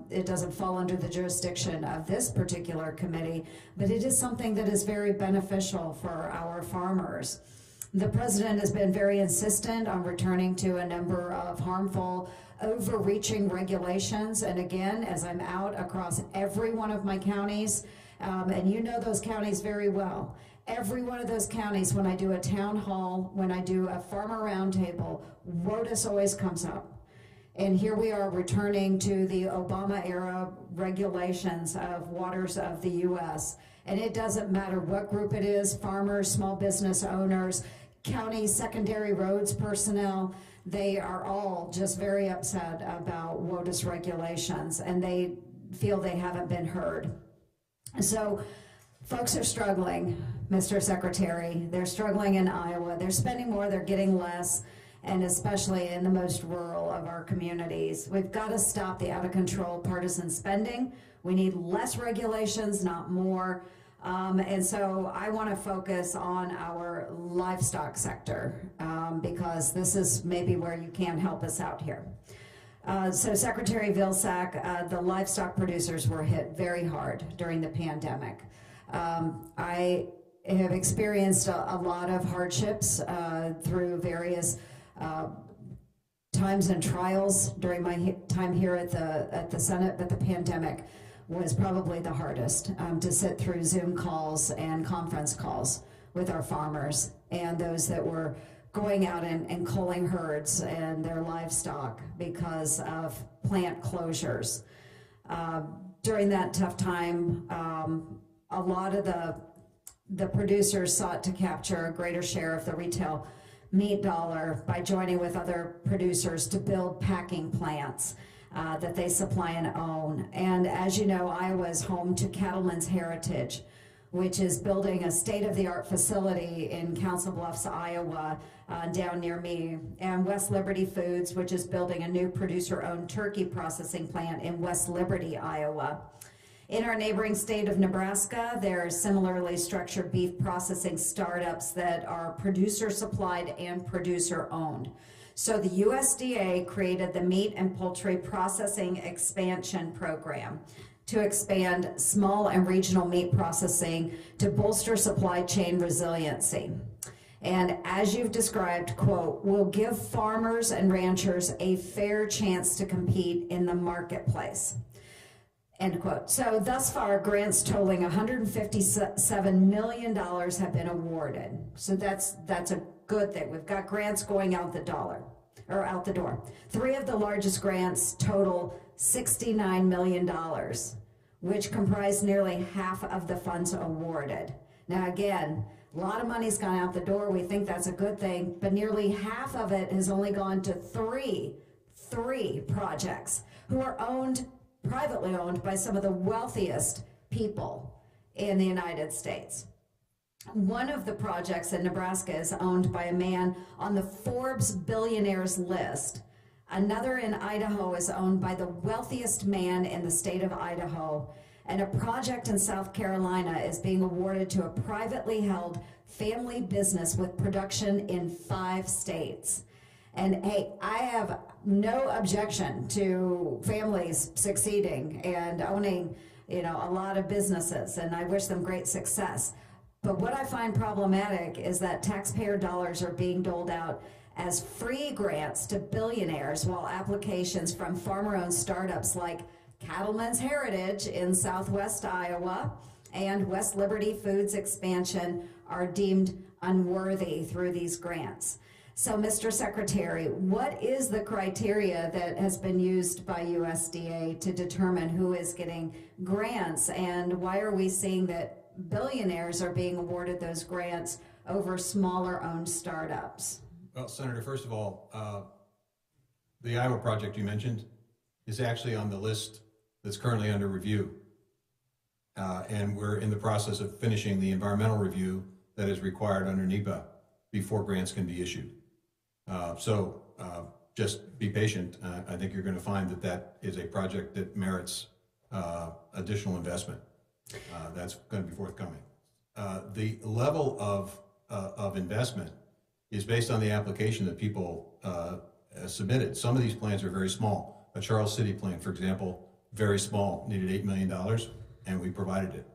it doesn't fall under the jurisdiction of this particular committee, but it is something that is very beneficial for our farmers. The president has been very insistent on returning to a number of harmful, overreaching regulations. And again, as I'm out across every one of my counties, and you know those counties very well, every one of those counties, when I do a town hall, when I do a farmer roundtable, WOTUS always comes up. And here we are returning to the Obama era regulations of waters of the U.S. And it doesn't matter what group it is, farmers, small business owners, county secondary roads personnel, they are all just very upset about WOTUS regulations, and they feel they haven't been heard. So folks are struggling, Mr. Secretary. They're struggling in Iowa. They're spending more, they're getting less, and especially in the most rural of our communities. We've got to stop the out-of-control partisan spending. We need less regulations, not more. And so I want to focus on our livestock sector because this is maybe where you can help us out here. So Secretary Vilsack, the livestock producers were hit very hard during the pandemic. I have experienced a lot of hardships through various times and trials during my time here at the Senate, but the pandemic was probably the hardest to sit through Zoom calls and conference calls with our farmers and those that were going out and culling herds and their livestock because of plant closures. During that tough time, a lot of the producers sought to capture a greater share of the retail meat dollar by joining with other producers to build packing plants that they supply and own. And as you know, Iowa is home to Cattlemen's Heritage, which is building a state-of-the-art facility in Council Bluffs, Iowa, down near me, and West Liberty Foods, which is building a new producer-owned turkey processing plant in West Liberty, Iowa. In our neighboring state of Nebraska, there are similarly structured beef processing startups that are producer supplied and producer owned. So the USDA created the Meat and Poultry Processing Expansion Program to expand small and regional meat processing to bolster supply chain resiliency. And as you've described, quote, will give farmers and ranchers a fair chance to compete in the marketplace. End quote. So thus far, grants totaling $157 million have been awarded. So that's a good thing. We've got grants going out the door. 3 of the largest grants total $69 million, which comprise nearly half of the funds awarded. Now again, a lot of money's gone out the door. We think that's a good thing, but nearly half of it has only gone to three projects who are privately owned by some of the wealthiest people in the United States. One of the projects in Nebraska is owned by a man on the Forbes billionaires list. Another in Idaho is owned by the wealthiest man in the state of Idaho. And a project in South Carolina is being awarded to a privately held family business with production in 5 states. And hey, I have no objection to families succeeding and owning, a lot of businesses, and I wish them great success. But what I find problematic is that taxpayer dollars are being doled out as free grants to billionaires, while applications from farmer-owned startups like Cattlemen's Heritage in southwest Iowa and West Liberty Foods Expansion are deemed unworthy through these grants. So, Mr. Secretary, what is the criteria that has been used by USDA to determine who is getting grants, and why are we seeing that billionaires are being awarded those grants over smaller owned startups? Well, Senator, first of all, the Iowa project you mentioned is actually on the list that's currently under review. And we're in the process of finishing the environmental review that is required under NEPA before grants can be issued. So just be patient. I think you're going to find that is a project that merits additional investment. That's going to be forthcoming. The level of investment is based on the application that people submitted. Some of these plans are very small. A Charles City plan, for example, very small, needed $8 million, and we provided it.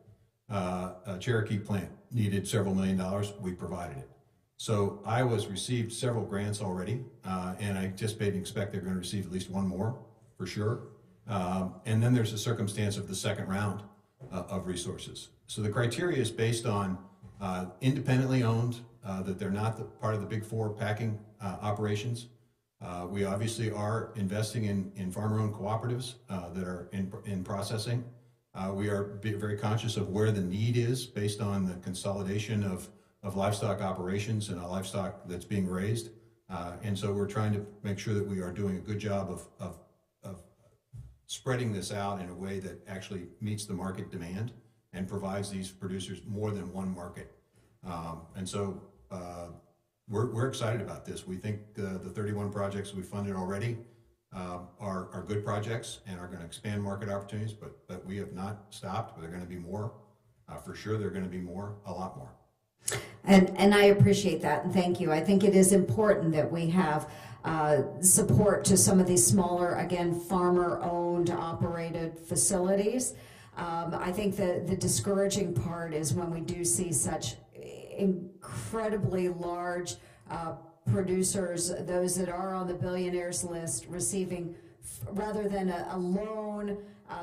A Cherokee plant needed several $1 million, we provided it. So Iowa's received several grants already, and I anticipate and expect they're going to receive at least one more, for sure. And then there's the circumstance of the second round of resources. So the criteria is based on independently owned, that they're not part of the big 4 packing operations. We obviously are investing in farmer-owned cooperatives that are in processing. We are very conscious of where the need is based on the consolidation of livestock operations and livestock that's being raised. And so we're trying to make sure that we are doing a good job of spreading this out in a way that actually meets the market demand and provides these producers more than one market. And so we're excited about this. We think the 31 projects we funded already are good projects and are going to expand market opportunities, but we have not stopped. But there are going to be more. For sure, there are going to be more, a lot more. And I appreciate that, and thank you. I think it is important that we have support to some of these smaller, again, farmer-owned, operated facilities. I think the discouraging part is when we do see such incredibly large producers, those that are on the billionaires list, receiving, rather than a loan,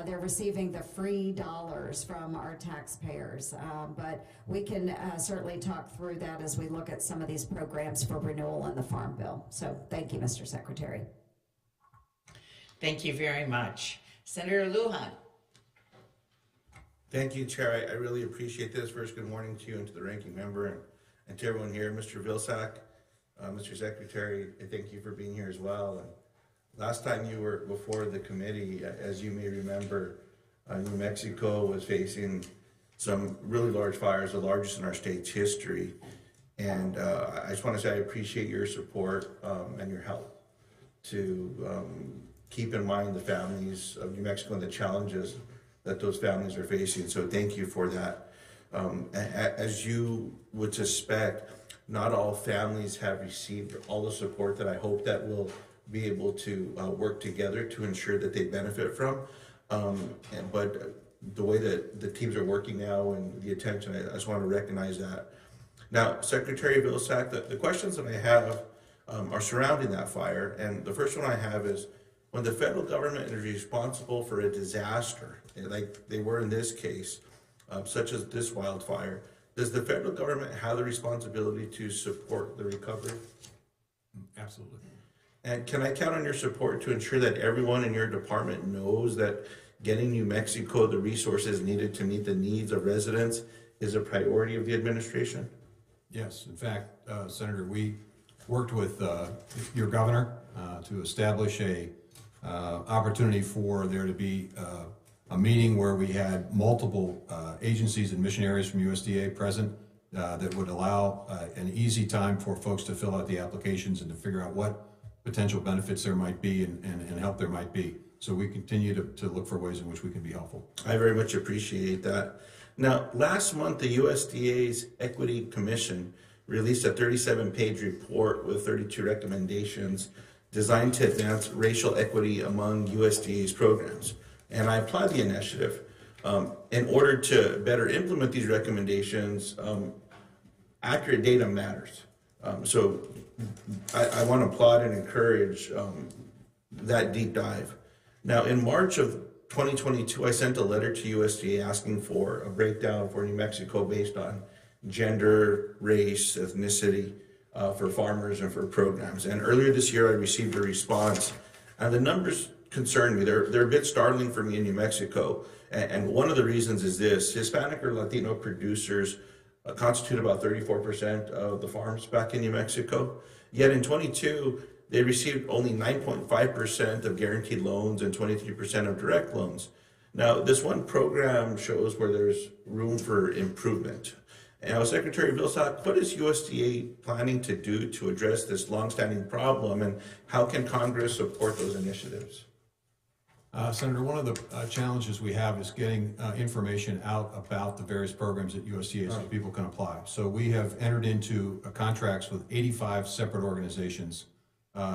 they're receiving the free dollars from our taxpayers. But we can certainly talk through that as we look at some of these programs for renewal in the Farm Bill. So thank you, Mr. Secretary. Thank you very much. Senator Lujan. Thank you, Chair. I really appreciate this. First, good morning to you and to the ranking member and to everyone here. Mr. Vilsack, Mr. Secretary, I thank you for being here as well. And last time you were before the committee, as you may remember, New Mexico was facing some really large fires, the largest in our state's history. And I just want to say I appreciate your support and your help to keep in mind the families of New Mexico and the challenges that those families are facing. So thank you for that. As you would suspect, not all families have received all the support that I hope that we'll be able to work together to ensure that they benefit from. But the way that the teams are working now and the attention, I just want to recognize that. Now, Secretary Vilsack, the questions that I have are surrounding that fire. And the first one I have is, when the federal government is responsible for a disaster, like they were in this case, such as this wildfire, does the federal government have the responsibility to support the recovery? Absolutely. And can I count on your support to ensure that everyone in your department knows that getting New Mexico the resources needed to meet the needs of residents is a priority of the administration? Yes, in fact, Senator, we worked with your governor to establish a opportunity for there to be a meeting where we had multiple agencies and missionaries from USDA present that would allow an easy time for folks to fill out the applications and to figure out what potential benefits there might be and help there might be. So we continue to look for ways in which we can be helpful. I very much appreciate that. Now, last month, the USDA's Equity Commission released a 37-page report with 32 recommendations designed to advance racial equity among USDA's programs. And I applaud the initiative. In order to better implement these recommendations, accurate data matters. So I want to applaud and encourage that deep dive. Now, in March of 2022, I sent a letter to USDA asking for a breakdown for New Mexico based on gender, race, ethnicity for farmers and for programs. And earlier this year, I received a response, and the numbers concern me. They're a bit startling for me in New Mexico. And one of the reasons is this: Hispanic or Latino producers constitute about 34% of the farms back in New Mexico. Yet in 22, they received only 9.5% of guaranteed loans and 23% of direct loans. Now, this one program shows where there's room for improvement. Now, Secretary Vilsack, what is USDA planning to do to address this longstanding problem, and how can Congress support those initiatives? Senator, one of the challenges we have is getting information out about the various programs at USDA so people can apply. So we have entered into contracts with 85 separate organizations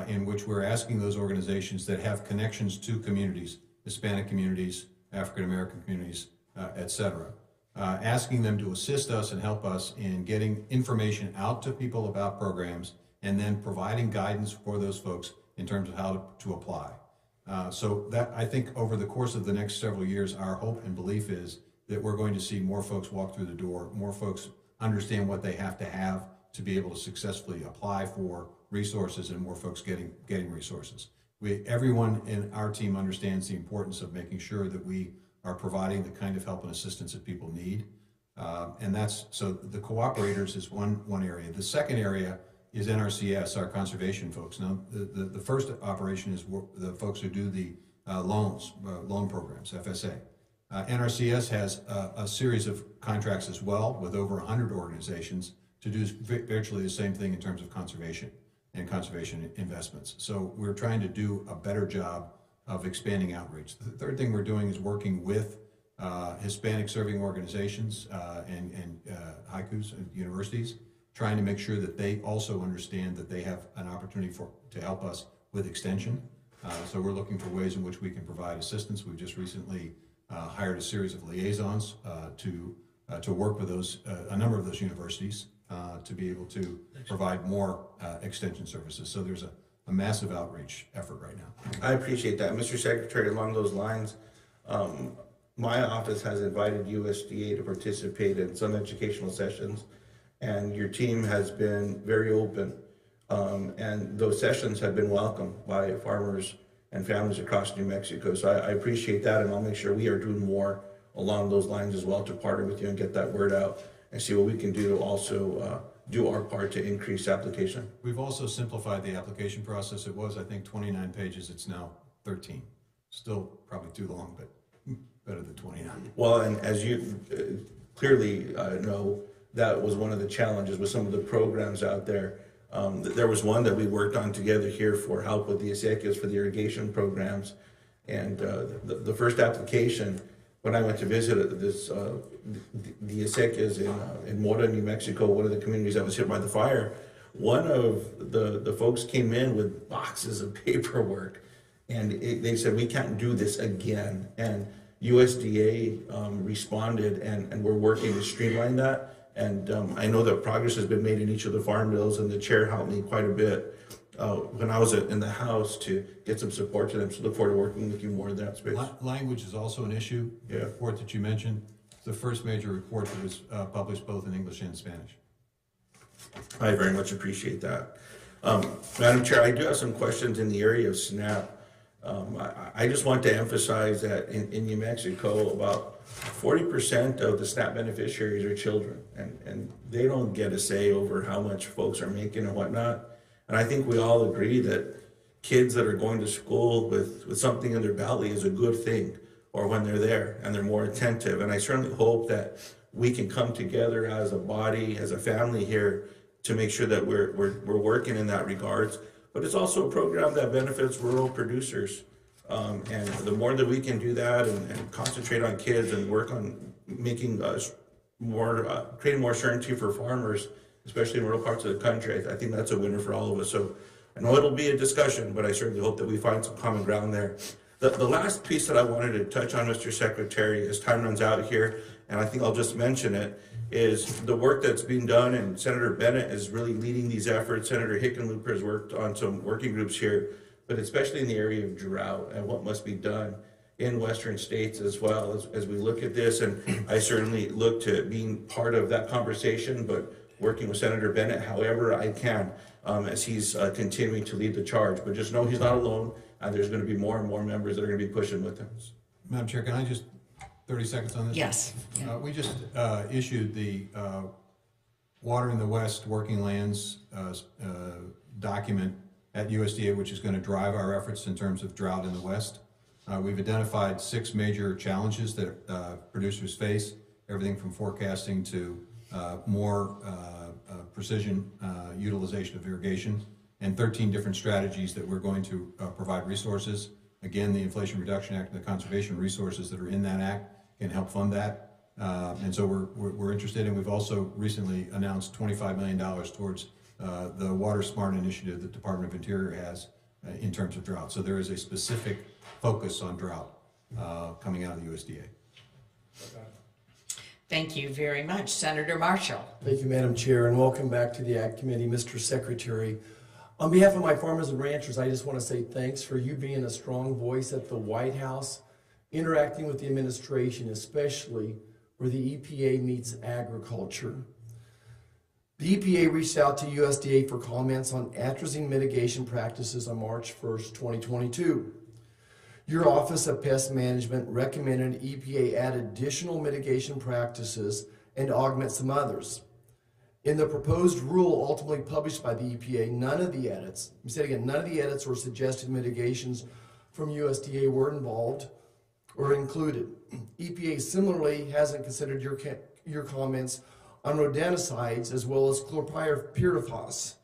in which we're asking those organizations that have connections to communities, Hispanic communities, African American communities, et cetera, asking them to assist us and help us in getting information out to people about programs and then providing guidance for those folks in terms of how to apply. So that, I think, over the course of the next several years, our hope and belief is that we're going to see more folks walk through the door, more folks understand what they have to be able to successfully apply for resources, and more folks getting resources. Everyone in our team understands the importance of making sure that we are providing the kind of help and assistance that people need. And that's, so the cooperators is one area. The second area is NRCS, our conservation folks. Now, the first operation is the folks who do the loan programs, FSA. NRCS has a series of contracts as well with over 100 organizations to do virtually the same thing in terms of conservation and conservation investments. So we're trying to do a better job of expanding outreach. The third thing we're doing is working with Hispanic serving organizations and haikus and universities, trying to make sure that they also understand that they have an opportunity to help us with extension. So we're looking for ways in which we can provide assistance. We've just recently hired a series of liaisons to work with a number of those universities to be able to provide more extension services. So there's a massive outreach effort right now. I appreciate that. Mr. Secretary, along those lines, my office has invited USDA to participate in some educational sessions, and your team has been very open, and those sessions have been welcomed by farmers and families across New Mexico. So I appreciate that, and I'll make sure we are doing more along those lines as well to partner with you and get that word out and see what we can do to also do our part to increase application. We've also simplified the application process. It was, I think, 29 pages. It's now 13. Still probably too long, but better than 29. Well, and as you clearly know, that was one of the challenges with some of the programs out there. There was one that we worked on together here for help with the acequias for the irrigation programs. And the first application, when I went to visit this, the Acequias in Mora, New Mexico, one of the communities that was hit by the fire, one of the folks came in with boxes of paperwork, and they said, we can't do this again. And USDA responded, and we're working to streamline that. And I know that progress has been made in each of the farm bills, and the chair helped me quite a bit when I was in the House to get some support to them. So look forward to working with you more in that space. Language is also an issue. Yeah. The report that you mentioned, it's the first major report that was published both in English and Spanish. I very much appreciate that. Madam Chair, I do have some questions in the area of SNAP. I just want to emphasize that in New Mexico, about 40% of the SNAP beneficiaries are children, and they don't get a say over how much folks are making and whatnot. And I think we all agree that kids that are going to school with something in their belly is a good thing, or when they're there and they're more attentive. And I certainly hope that we can come together as a body, as a family here, to make sure that we're working in that regards. But it's also a program that benefits rural producers. And the more that we can do that and concentrate on kids and work on making us more, creating more certainty for farmers, especially in rural parts of the country, I think that's a winner for all of us. So I know it'll be a discussion, but I certainly hope that we find some common ground there. The last piece that I wanted to touch on, Mr. Secretary, as time runs out here, and I think I'll just mention it, is the work that's being done, and Senator Bennett is really leading these efforts. Senator Hickenlooper has worked on some working groups here, but especially in the area of drought and what must be done in Western states as well as we look at this. And I certainly look to being part of that conversation, but working with Senator Bennett however I can as he's continuing to lead the charge. But just know he's not alone, and there's going to be more and more members that are going to be pushing with him. Madam Chair, can I just 30 seconds on this? Yes. Yeah. We just issued the Water in the West Working Lands document at USDA, which is going to drive our efforts in terms of drought in the West. We've identified 6 major challenges that producers face, everything from forecasting to more precision utilization of irrigation, and 13 different strategies that we're going to provide resources. Again, the Inflation Reduction Act and the conservation resources that are in that act can help fund that. And so we're interested, and we've also recently announced $25 million towards the Water Smart initiative that the Department of Interior has in terms of drought. So there is a specific focus on drought coming out of the USDA. Thank you very much. Senator Marshall. Thank you, Madam Chair, and welcome back to the Ag Committee, Mr. Secretary. On behalf of my farmers and ranchers, I just want to say thanks for you being a strong voice at the White House, interacting with the administration, especially where the EPA meets agriculture. The EPA reached out to USDA for comments on atrazine mitigation practices on March 1st, 2022. Your Office of Pest Management recommended EPA add additional mitigation practices and augment some others. In the proposed rule ultimately published by the EPA, none of the edits, let me say it again, none of the edits or suggested mitigations from USDA were involved or included. EPA similarly hasn't considered your comments on rodenticides as well as chlorpyrifos.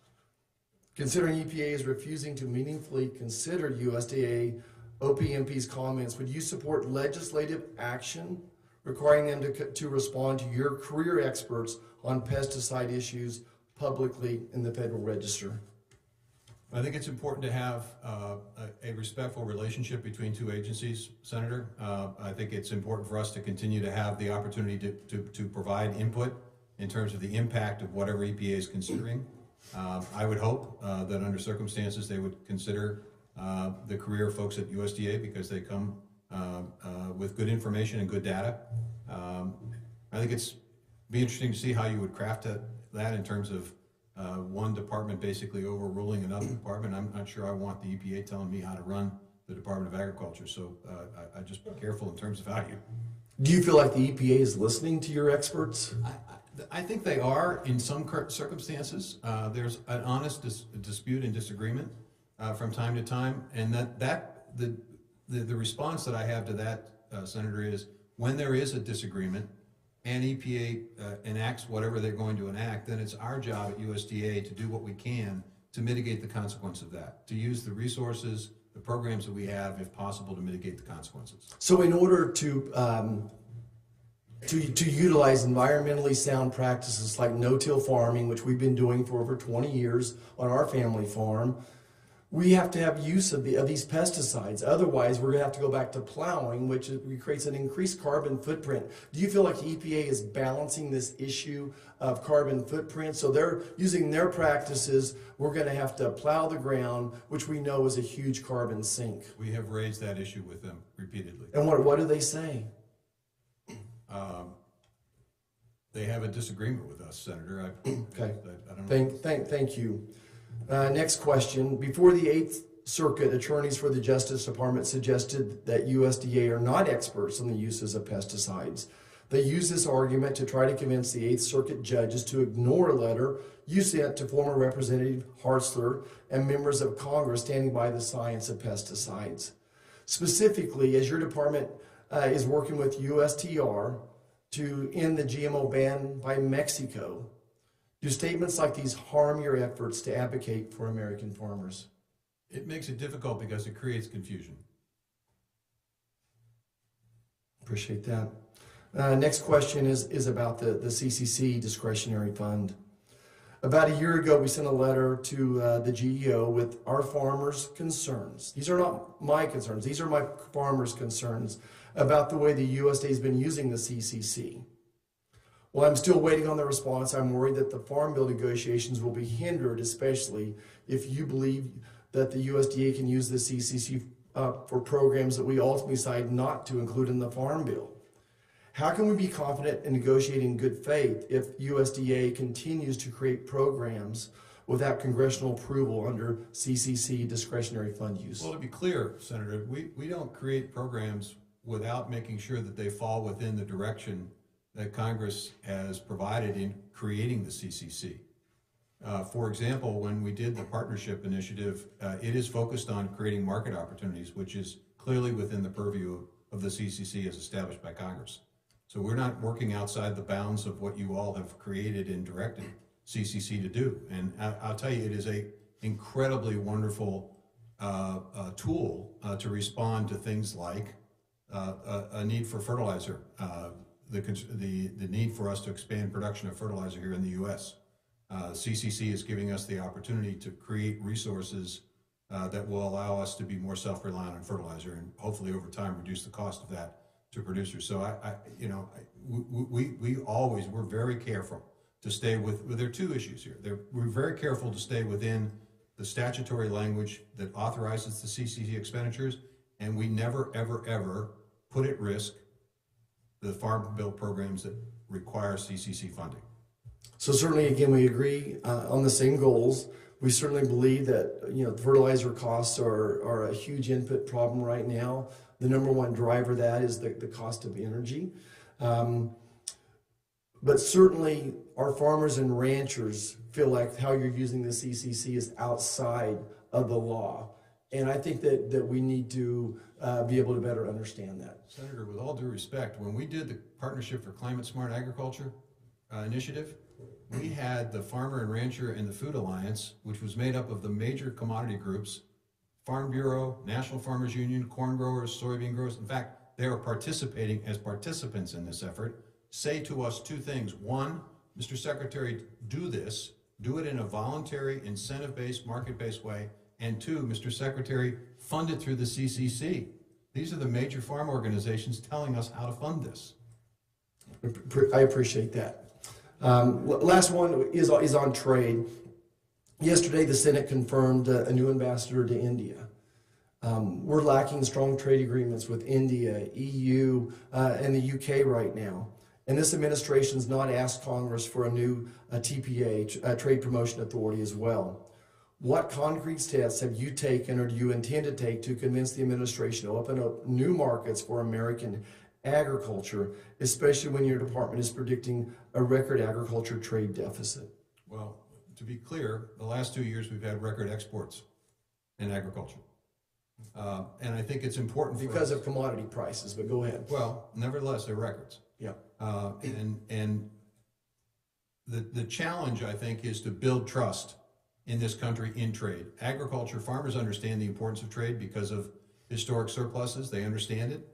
Considering EPA is refusing to meaningfully consider USDA OPMP's comments, would you support legislative action requiring them to respond to your career experts on pesticide issues publicly in the Federal Register? I think it's important to have a respectful relationship between two agencies, Senator. I think it's important for us to continue to have the opportunity to provide input in terms of the impact of whatever EPA is considering. I would hope that under circumstances they would consider the career folks at USDA because they come with good information and good data. I think it's be interesting to see how you would craft that in terms of one department basically overruling another department. I'm not sure I want the EPA telling me how to run the Department of Agriculture, so I just be careful in terms of how you. Do you feel like the EPA is listening to your experts? I think they are in some circumstances. There's an honest dispute and disagreement from time to time, and the response that I have to that, Senator, is when there is a disagreement and EPA enacts whatever they're going to enact, then it's our job at USDA to do what we can to mitigate the consequence of that, to use the resources the programs that we have, if possible, to mitigate the consequences. So in order to utilize environmentally sound practices like no-till farming, which we've been doing for over 20 years on our family farm, we have to have use of these pesticides. Otherwise, we're going to have to go back to plowing, which creates an increased carbon footprint. Do you feel like the EPA is balancing this issue of carbon footprint? So they're using their practices. We're going to have to plow the ground, which we know is a huge carbon sink. We have raised that issue with them repeatedly. And what do they say? They have a disagreement with us, Senator. Okay. I don't know. Thank you. Next question. Before the 8th Circuit, attorneys for the Justice Department suggested that USDA are not experts on the uses of pesticides. They use this argument to try to convince the 8th Circuit judges to ignore a letter you sent to former Representative Hartzler and members of Congress standing by the science of pesticides. Specifically, as your department is working with USTR to end the GMO ban by Mexico, do statements like these harm your efforts to advocate for American farmers? It makes it difficult because it creates confusion. Appreciate that. Next question is about the CCC discretionary fund. About a year ago, we sent a letter to the GEO with our farmers' concerns. These are not my concerns. These are my farmers' concerns about the way the USDA has been using the CCC. Well, I'm still waiting on the response. I'm worried that the Farm Bill negotiations will be hindered, especially if you believe that the USDA can use the CCC for programs that we ultimately decide not to include in the Farm Bill. How can we be confident in negotiating in good faith if USDA continues to create programs without congressional approval under CCC discretionary fund use? Well, to be clear, Senator, we don't create programs without making sure that they fall within the direction that Congress has provided in creating the CCC. For example, when we did the partnership initiative, it is focused on creating market opportunities, which is clearly within the purview of the CCC as established by Congress. So we're not working outside the bounds of what you all have created and directed CCC to do. And I'll tell you, it is a incredibly wonderful tool to respond to things like a need for fertilizer, the need for us to expand production of fertilizer here in the U.S. CCC is giving us the opportunity to create resources that will allow us to be more self-reliant on fertilizer and hopefully over time reduce the cost of that to producers. So we're very careful to stay with, there are two issues here. We're very careful to stay within the statutory language that authorizes the CCC expenditures, and we never, ever, ever put at risk the Farm Bill programs that require CCC funding. So certainly, again, we agree on the same goals. We certainly believe that fertilizer costs are a huge input problem right now. The number one driver of that is the cost of energy. But certainly, our farmers and ranchers feel like how you're using the CCC is outside of the law. And I think that we need to be able to better understand that. Senator, with all due respect, when we did the Partnership for Climate Smart Agriculture initiative, we had the Farmer and Rancher and the Food Alliance, which was made up of the major commodity groups, Farm Bureau, National Farmers Union, corn growers, soybean growers. In fact, they are participating as participants in this effort. Say to us two things. One, Mr. Secretary, do this. Do it in a voluntary, incentive-based, market-based way. And two, Mr. Secretary, fund it through the CCC. These are the major farm organizations telling us how to fund this. I appreciate that. Last one is on trade. Yesterday, the Senate confirmed a new ambassador to India. We're lacking strong trade agreements with India, EU, and the UK right now. And this administration's not asked Congress for a new TPA, Trade Promotion Authority, as well. What concrete steps have you taken or do you intend to take to convince the administration to open up new markets for American agriculture, especially when your department is predicting a record agriculture trade deficit? Well, to be clear, the last 2 years we've had record exports in agriculture. And I think it's important because of commodity prices, but go ahead. Well, nevertheless, they're records. Yeah. And the challenge, I think, is to build trust in this country in trade. Agriculture, farmers understand the importance of trade because of historic surpluses. They understand it,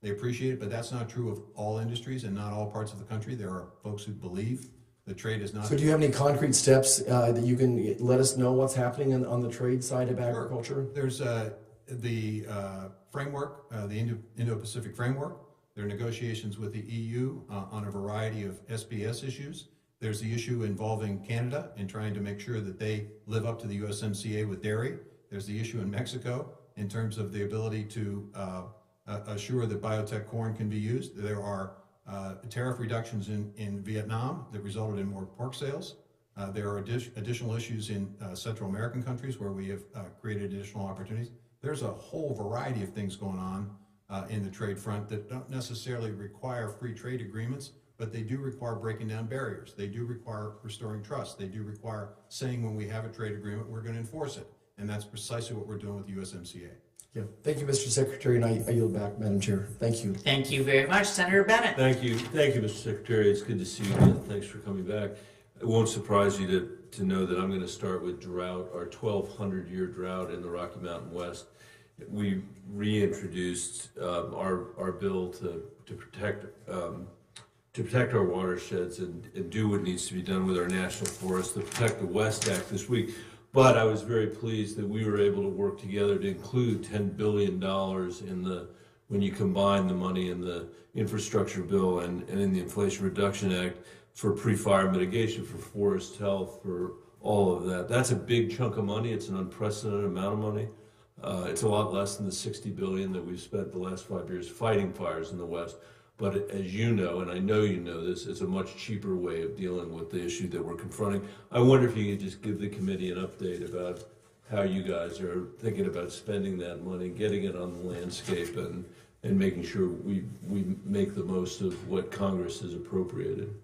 they appreciate it, but that's not true of all industries and not all parts of the country. There are folks who believe that trade is not. So do you have any concrete steps that you can let us know what's happening on the trade side of agriculture? There's the framework, the Indo-Pacific framework. There are negotiations with the EU on a variety of SBS issues. There's the issue involving Canada and trying to make sure that they live up to the USMCA with dairy. There's the issue in Mexico in terms of the ability to assure that biotech corn can be used. There are tariff reductions in Vietnam that resulted in more pork sales. There are additional issues in Central American countries where we have created additional opportunities. There's a whole variety of things going on in the trade front that don't necessarily require free trade agreements, but they do require breaking down barriers. They do require restoring trust. They do require saying when we have a trade agreement, we're going to enforce it. And that's precisely what we're doing with the USMCA. Yeah. Thank you, Mr. Secretary, and I yield back, Madam Chair. Thank you. Thank you very much, Senator Bennett. Thank you, Mr. Secretary. It's good to see you again. Thanks for coming back. It won't surprise you to know that I'm going to start with drought, our 1,200-year drought in the Rocky Mountain West. We reintroduced our bill to protect our watersheds and do what needs to be done with our national forests, the Protect the West Act this week. But I was very pleased that we were able to work together to include $10 billion when you combine the money in the infrastructure bill and in the Inflation Reduction Act for pre-fire mitigation, for forest health, for all of that. That's a big chunk of money. It's an unprecedented amount of money. It's a lot less than the $60 billion that we've spent the last 5 years fighting fires in the West. But as you know, and I know you know this, it's a much cheaper way of dealing with the issue that we're confronting. I wonder if you could just give the committee an update about how you guys are thinking about spending that money, getting it on the landscape, and making sure we make the most of what Congress has appropriated.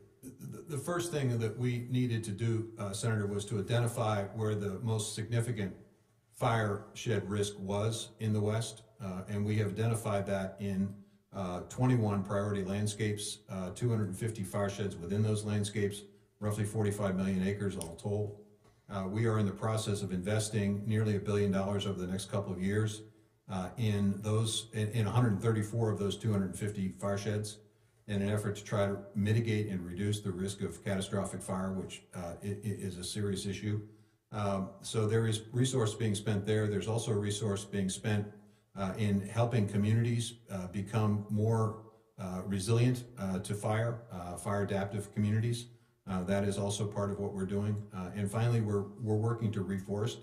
The first thing that we needed to do, Senator, was to identify where the most significant fire shed risk was in the West, and we have identified that in 21 priority landscapes, 250 fire sheds within those landscapes, roughly 45 million acres all told. We are in the process of investing nearly $1 billion over the next couple of years in 134 of those 250 fire sheds in an effort to try to mitigate and reduce the risk of catastrophic fire, which is a serious issue. So there is resource being spent there. There's also a resource being spent in helping communities become more resilient to fire adaptive communities. That is also part of what we're doing. And finally, we're working to reforest.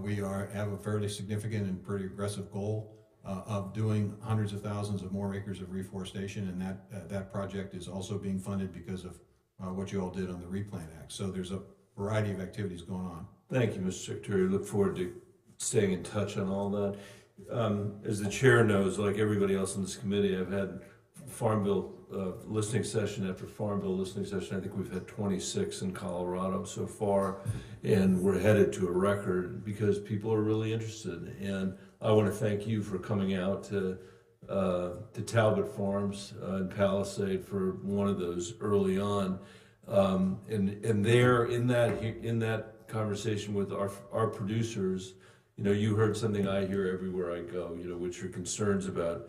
We have a fairly significant and pretty aggressive goal of doing hundreds of thousands of more acres of reforestation, and that project is also being funded because of what you all did on the Replant Act. So there's a variety of activities going on. Thank you, Mr. Secretary. Look forward to staying in touch on all that. As the chair knows, like everybody else in this committee, I've had Farm Bill listening session after Farm Bill listening session. I think we've had 26 in Colorado so far, and we're headed to a record because people are really interested. And I want to thank you for coming out to Talbot Farms in Palisade for one of those early on. And there in that conversation with our producers, you know, you heard something I hear everywhere I go, you know, which are concerns about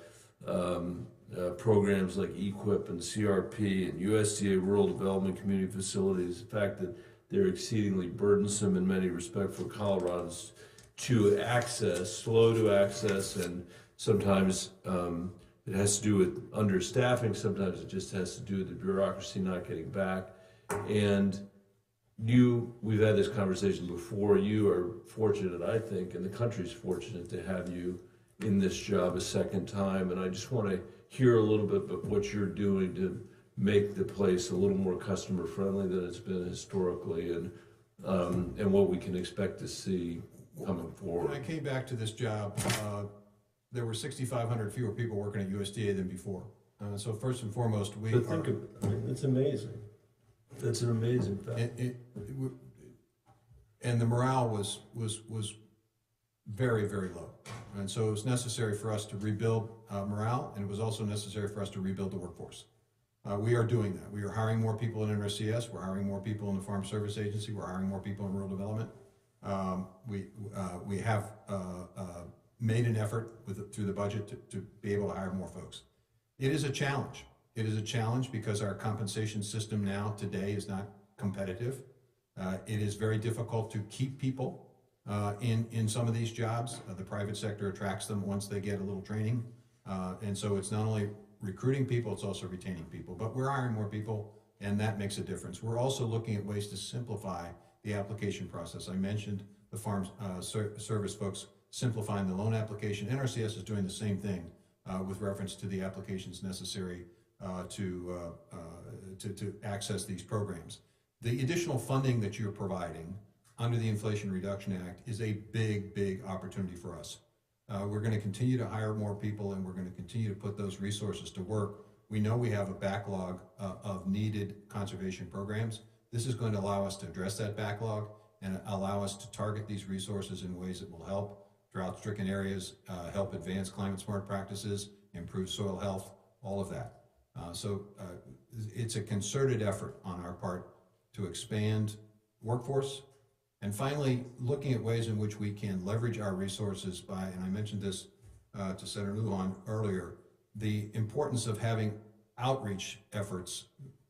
programs like EQIP and CRP and USDA Rural Development Community Facilities, the fact that they're exceedingly burdensome in many respects for Coloradans to access, slow to access, and sometimes it has to do with understaffing, sometimes it just has to do with the bureaucracy not getting back. And we've had this conversation before. You are fortunate, I think, and the country's fortunate to have you in this job a second time. And I just want to hear a little bit about what you're doing to make the place a little more customer friendly than it's been historically, and what we can expect to see coming forward. When I came back to this job, there were 6,500 fewer people working at USDA than before. So first and foremost, it's amazing. That's an amazing fact. And the morale was very, very low. And so it was necessary for us to rebuild morale, and it was also necessary for us to rebuild the workforce. We are doing that. We are hiring more people in NRCS. We're hiring more people in the Farm Service Agency. We're hiring more people in rural development. we have made an effort through the budget to be able to hire more folks. It is a challenge. It is a challenge because our compensation system now today is not competitive. It is very difficult to keep people in some of these jobs. The private sector attracts them once they get a little training. And so it's not only recruiting people, it's also retaining people. But we're hiring more people, and that makes a difference. We're also looking at ways to simplify the application process. I mentioned the farm service folks simplifying the loan application. NRCS is doing the same thing with reference to the applications necessary to access these programs. The additional funding that you're providing under the Inflation Reduction Act is a big, big opportunity for us. We're going to continue to hire more people, and we're going to continue to put those resources to work. We know we have a backlog of needed conservation programs. This is going to allow us to address that backlog and allow us to target these resources in ways that will help drought-stricken areas, help advance climate-smart practices, improve soil health, all of that. So it's a concerted effort on our part to expand workforce. And finally, looking at ways in which we can leverage our resources by, and I mentioned this to Senator Lujan earlier, the importance of having outreach efforts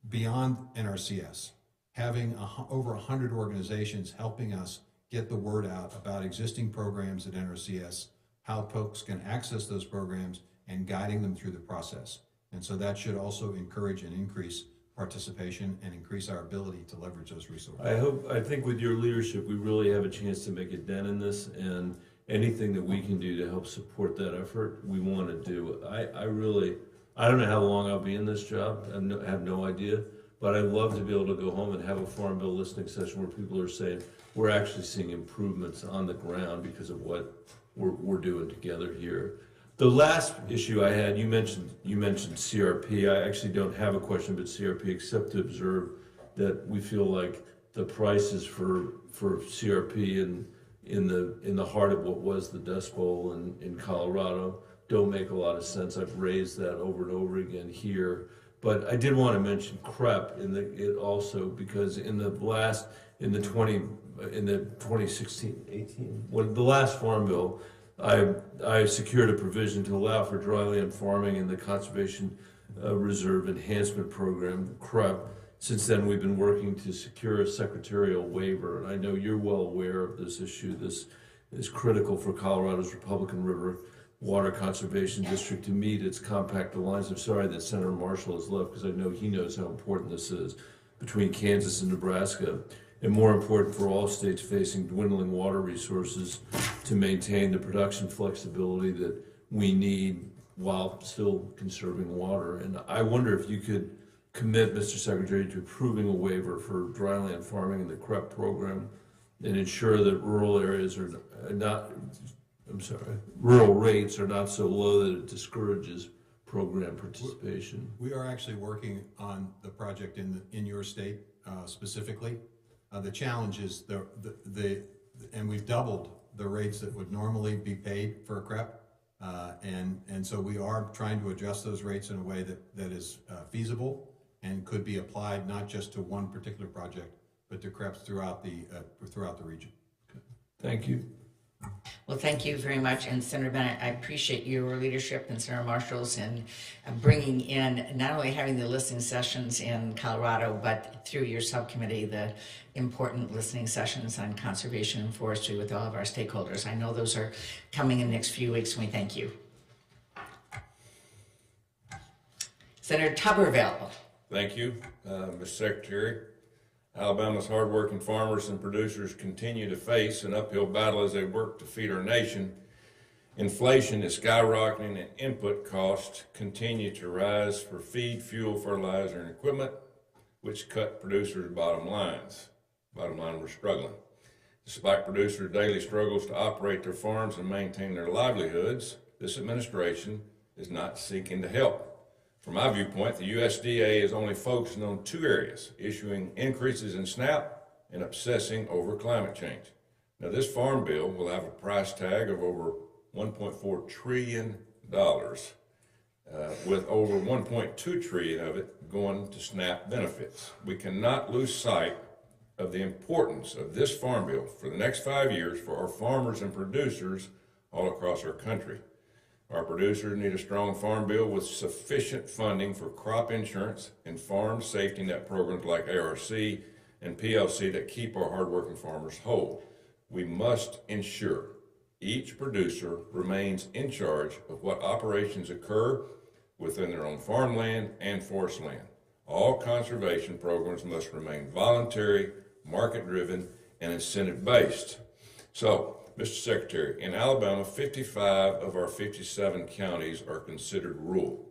beyond NRCS, having over 100 organizations helping us get the word out about existing programs at NRCS, how folks can access those programs, and guiding them through the process. And so that should also encourage and increase participation and increase our ability to leverage those resources. I think with your leadership, we really have a chance to make a dent in this, and anything that we can do to help support that effort, we want to do. I don't know how long I'll be in this job. I have no idea, but I'd love to be able to go home and have a Farm Bill listening session where people are saying, we're actually seeing improvements on the ground because of what we're doing together here. The last issue I had, you mentioned CRP. I actually don't have a question about CRP except to observe that we feel like the prices for CRP in the heart of what was the Dust Bowl in Colorado don't make a lot of sense. I've raised that over and over again here, but I did want to mention CREP it also, because in the 2016-18, when the last Farm Bill, I secured a provision to allow for dryland farming in the Conservation Reserve Enhancement Program, CREP. Since then, we've been working to secure a secretarial waiver, and I know you're well aware of this issue. This is critical for Colorado's Republican River Water Conservation District to meet its compact alliance. I'm sorry that Senator Marshall has left, because I know he knows how important this is between Kansas and Nebraska, and more important for all states facing dwindling water resources to maintain the production flexibility that we need while still conserving water. And I wonder if you could commit, Mr. Secretary, to approving a waiver for dryland farming in the CREP program and ensure that rural rates are not so low that it discourages program participation. We are actually working on the project in your state specifically. The challenge is and we've doubled the rates that would normally be paid for a CREP, and so we are trying to adjust those rates in a way that is feasible and could be applied not just to one particular project, but to CREPs throughout the region. Okay. Thank you. Well, thank you very much. And Senator Bennett, I appreciate your leadership and Senator Marshall's in bringing in, not only having the listening sessions in Colorado, but through your subcommittee, the important listening sessions on conservation and forestry with all of our stakeholders. I know those are coming in the next few weeks, and we thank you. Senator Tuberville. Thank you, Mr. Secretary. Alabama's hardworking farmers and producers continue to face an uphill battle as they work to feed our nation. Inflation is skyrocketing and input costs continue to rise for feed, fuel, fertilizer, and equipment, which cut producers' bottom lines. Bottom line, we're struggling. Despite producers' daily struggles to operate their farms and maintain their livelihoods, this administration is not seeking to help. From my viewpoint, the USDA is only focusing on two areas: issuing increases in SNAP and obsessing over climate change. Now, this farm bill will have a price tag of over $1.4 trillion, with over $1.2 trillion of it going to SNAP benefits. We cannot lose sight of the importance of this farm bill for the next 5 years for our farmers and producers all across our country. Our producers need a strong farm bill with sufficient funding for crop insurance and farm safety net programs like ARC and PLC that keep our hardworking farmers whole. We must ensure each producer remains in charge of what operations occur within their own farmland and forest land. All conservation programs must remain voluntary, market-driven, and incentive-based. So, Mr. Secretary, in Alabama, 55 of our 57 counties are considered rural,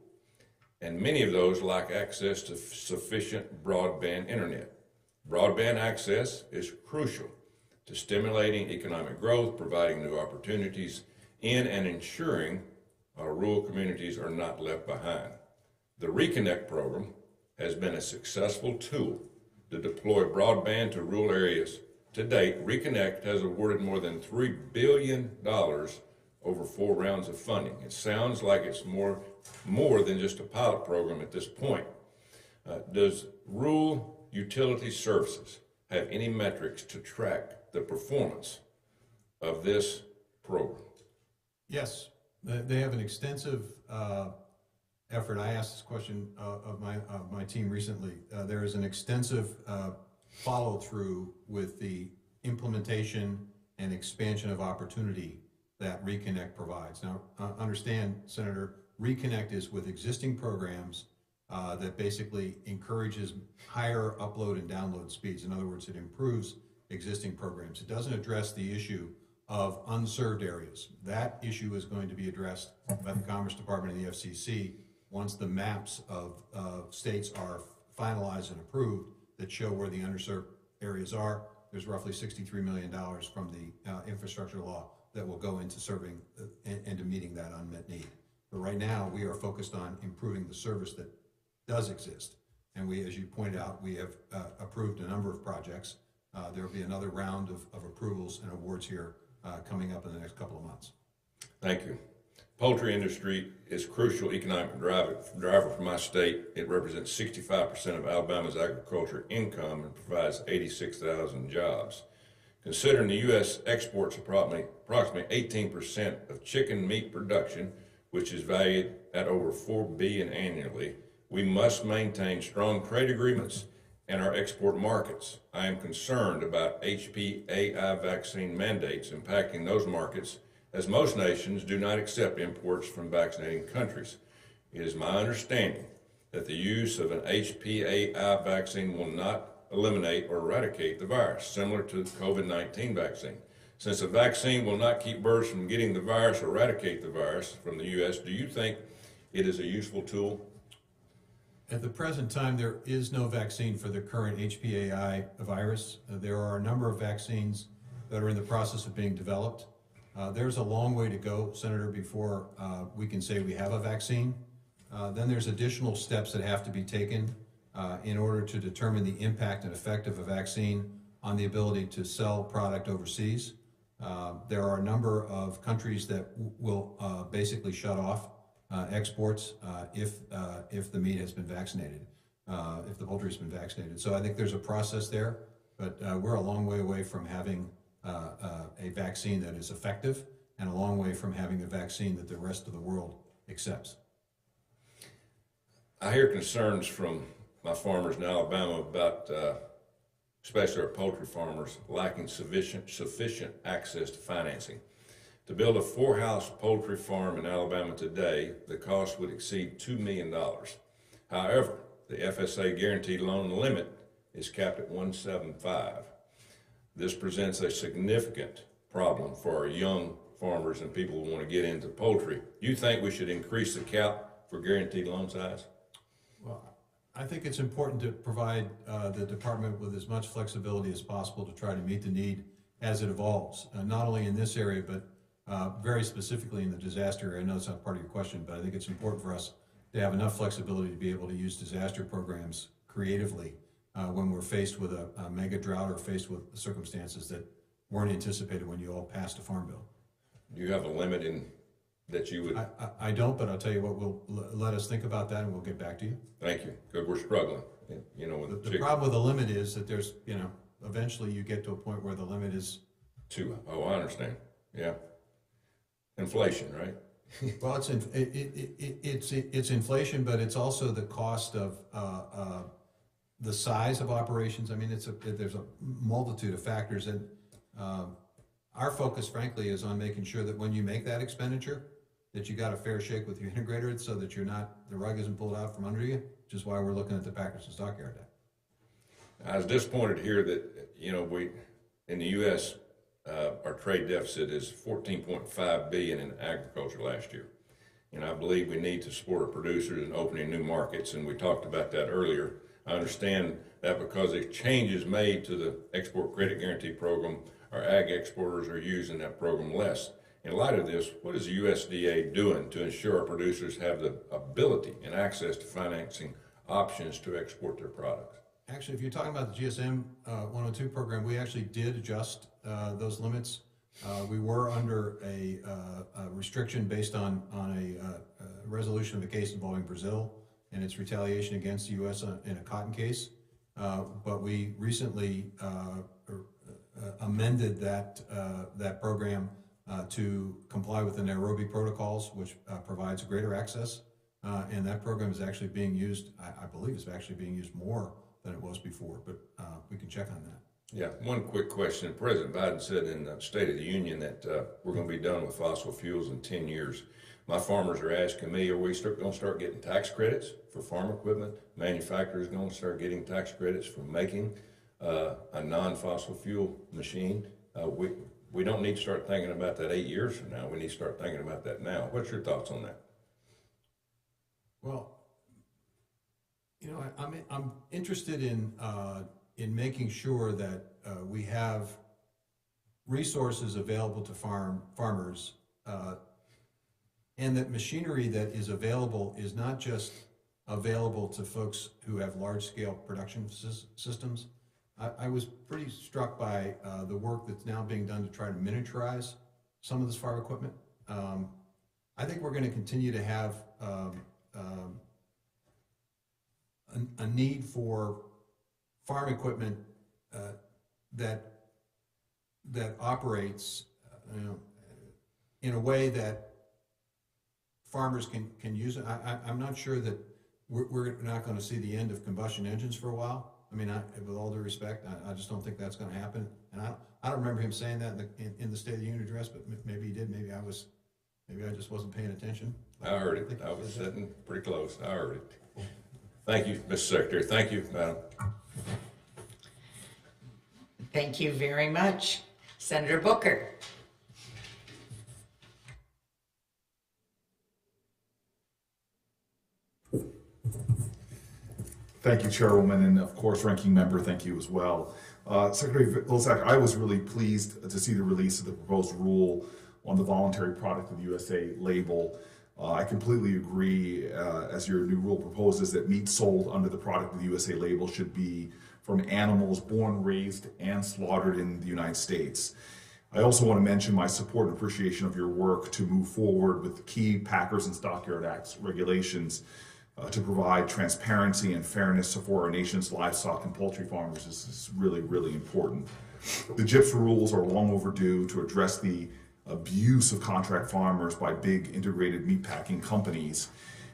and many of those lack access to sufficient broadband internet. Broadband access is crucial to stimulating economic growth, providing new opportunities in and ensuring our rural communities are not left behind. The Reconnect program has been a successful tool to deploy broadband to rural areas. To date, Reconnect has awarded more than $3 billion over 4 rounds of funding. It sounds like it's more than just a pilot program at this point. Does Rural Utility Services have any metrics to track the performance of this program? Yes, they have an extensive effort. I asked this question of my team recently. There is an extensive follow-through with the implementation and expansion of opportunity that Reconnect provides. Now, understand, Senator, Reconnect is with existing programs that basically encourages higher upload and download speeds. In other words, it improves existing programs. It doesn't address the issue of unserved areas. That issue is going to be addressed by the Commerce Department and the FCC once the maps of states are finalized and approved that show where the underserved areas are. There's roughly $63 million from the infrastructure law that will go into serving and to meeting that unmet need. But right now, we are focused on improving the service that does exist. And we, as you pointed out, we have approved a number of projects. There will be another round of approvals and awards here coming up in the next couple of months. Thank you. Poultry industry is crucial economic driver for my state. It represents 65% of Alabama's agriculture income and provides 86,000 jobs. Considering the U.S. exports approximately 18% of chicken meat production, which is valued at over $4 billion annually, we must maintain strong trade agreements in our export markets. I am concerned about HPAI vaccine mandates impacting those markets, as most nations do not accept imports from vaccinating countries. It is my understanding that the use of an HPAI vaccine will not eliminate or eradicate the virus, similar to the COVID-19 vaccine. Since a vaccine will not keep birds from getting the virus or eradicate the virus from the U.S., do you think it is a useful tool? At the present time, there is no vaccine for the current HPAI virus. There are a number of vaccines that are in the process of being developed. There's a long way to go, Senator, before we can say we have a vaccine. Then there's additional steps that have to be taken in order to determine the impact and effect of a vaccine on the ability to sell product overseas. There are a number of countries that will basically shut off exports if the meat has been vaccinated, if the poultry has been vaccinated. So I think there's a process there, but we're a long way away from having a vaccine that is effective and a long way from having a vaccine that the rest of the world accepts. I hear concerns from my farmers in Alabama about, especially our poultry farmers, lacking sufficient access to financing. To build a 4-house poultry farm in Alabama today, the cost would exceed $2 million. However, the FSA guaranteed loan limit is capped at $175. This presents a significant problem for our young farmers and people who want to get into poultry. Do you think we should increase the cap for guaranteed loan size? Well, I think it's important to provide the department with as much flexibility as possible to try to meet the need as it evolves, not only in this area, but very specifically in the disaster area. I know it's not part of your question, but I think it's important for us to have enough flexibility to be able to use disaster programs creatively when we're faced with a mega drought or faced with circumstances that weren't anticipated when you all passed a farm bill. Do you have a limit in that you would? I don't, but I'll tell you what, we'll let us think about that and we'll get back to you. Thank you, because we're struggling. You know, with The problem with the limit is that there's, eventually you get to a point where the limit is, Oh, I understand. Yeah. Inflation, right? well, it's inflation, but it's also the cost of the size of operations. I mean, there's a multitude of factors, and our focus, frankly, is on making sure that when you make that expenditure, that you got a fair shake with your integrator, so that the rug isn't pulled out from under you, which is why we're looking at the Packers and Stockyard Act. I was disappointed here that, we, in the U.S., our trade deficit is $14.5 billion in agriculture last year. And I believe we need to support our producers in opening new markets, and we talked about that earlier. I understand that because of changes made to the Export Credit Guarantee Program, our ag exporters are using that program less. In light of this, what is the USDA doing to ensure our producers have the ability and access to financing options to export their products? Actually, if you're talking about the GSM 102 program, we actually did adjust those limits. We were under a restriction based on a resolution of a case involving Brazil and its retaliation against the U.S. in a cotton case. But we recently amended that program to comply with the Nairobi protocols, which provides greater access. And that program is actually being used, I believe it's actually being used more than it was before, but we can check on that. Yeah, one quick question. President Biden said in the State of the Union that we're going to be done with fossil fuels in 10 years. My farmers are asking me, are we going to start getting tax credits for farm equipment? Manufacturers going to start getting tax credits for making a non-fossil fuel machine? We don't need to start thinking about that 8 years from now. We need to start thinking about that now. What's your thoughts on that? Well, I'm interested in making sure that we have resources available to farmers, and that machinery that is available is not just available to folks who have large-scale production systems. I was pretty struck by the work that's now being done to try to miniaturize some of this farm equipment. I think we're going to continue to have a need for farm equipment that operates in a way that farmers can use it. I'm not sure that we're not going to see the end of combustion engines for a while. I mean, with all due respect, I just don't think that's going to happen. And I don't remember him saying that in the State of the Union address, but maybe he did. Maybe I just wasn't paying attention. I heard it. I was sitting pretty close. I heard it. Thank you, Mr. Secretary. Thank you, Madam. Thank you very much. Senator Booker. Thank you, Chairwoman, and of course, Ranking Member, thank you as well. Secretary Vilsack, I was really pleased to see the release of the proposed rule on the voluntary product of the USA label. I completely agree, as your new rule proposes, that meat sold under the product of the USA label should be from animals born, raised, and slaughtered in the United States. I also want to mention my support and appreciation of your work to move forward with key Packers and Stockyard Acts regulations to provide transparency and fairness for our nation's livestock and poultry farmers. This is really, really important. The GIPS rules are long overdue to address the abuse of contract farmers by big integrated meatpacking companies.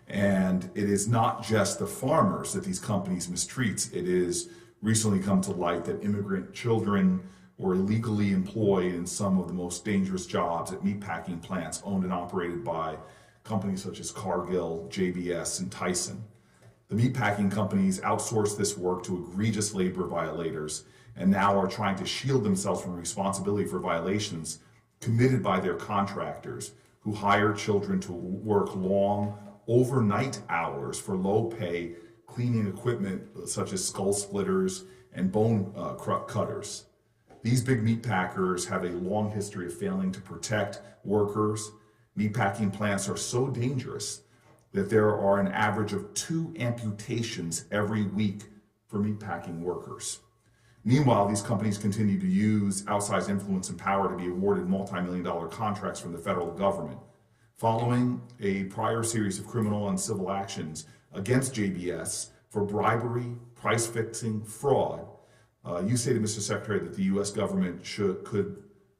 And it is not just the farmers that these companies mistreat. It is recently come to light that immigrant children were illegally employed in some of the most dangerous jobs at meatpacking plants owned and operated by companies such as Cargill, JBS, and Tyson. The meatpacking companies outsourced this work to egregious labor violators and now are trying to shield themselves from responsibility for violations committed by their contractors who hire children to work long overnight hours for low pay cleaning equipment such as skull splitters and bone cutters. These big meat packers have a long history of failing to protect workers. Meatpacking plants are so dangerous that there are an average of 2 amputations every week for meatpacking workers. Meanwhile, these companies continue to use outsized influence and power to be awarded multi-million-dollar contracts from the federal government. Following a prior series of criminal and civil actions against JBS for bribery, price fixing, fraud, You stated, Mr. Secretary, that the U.S. government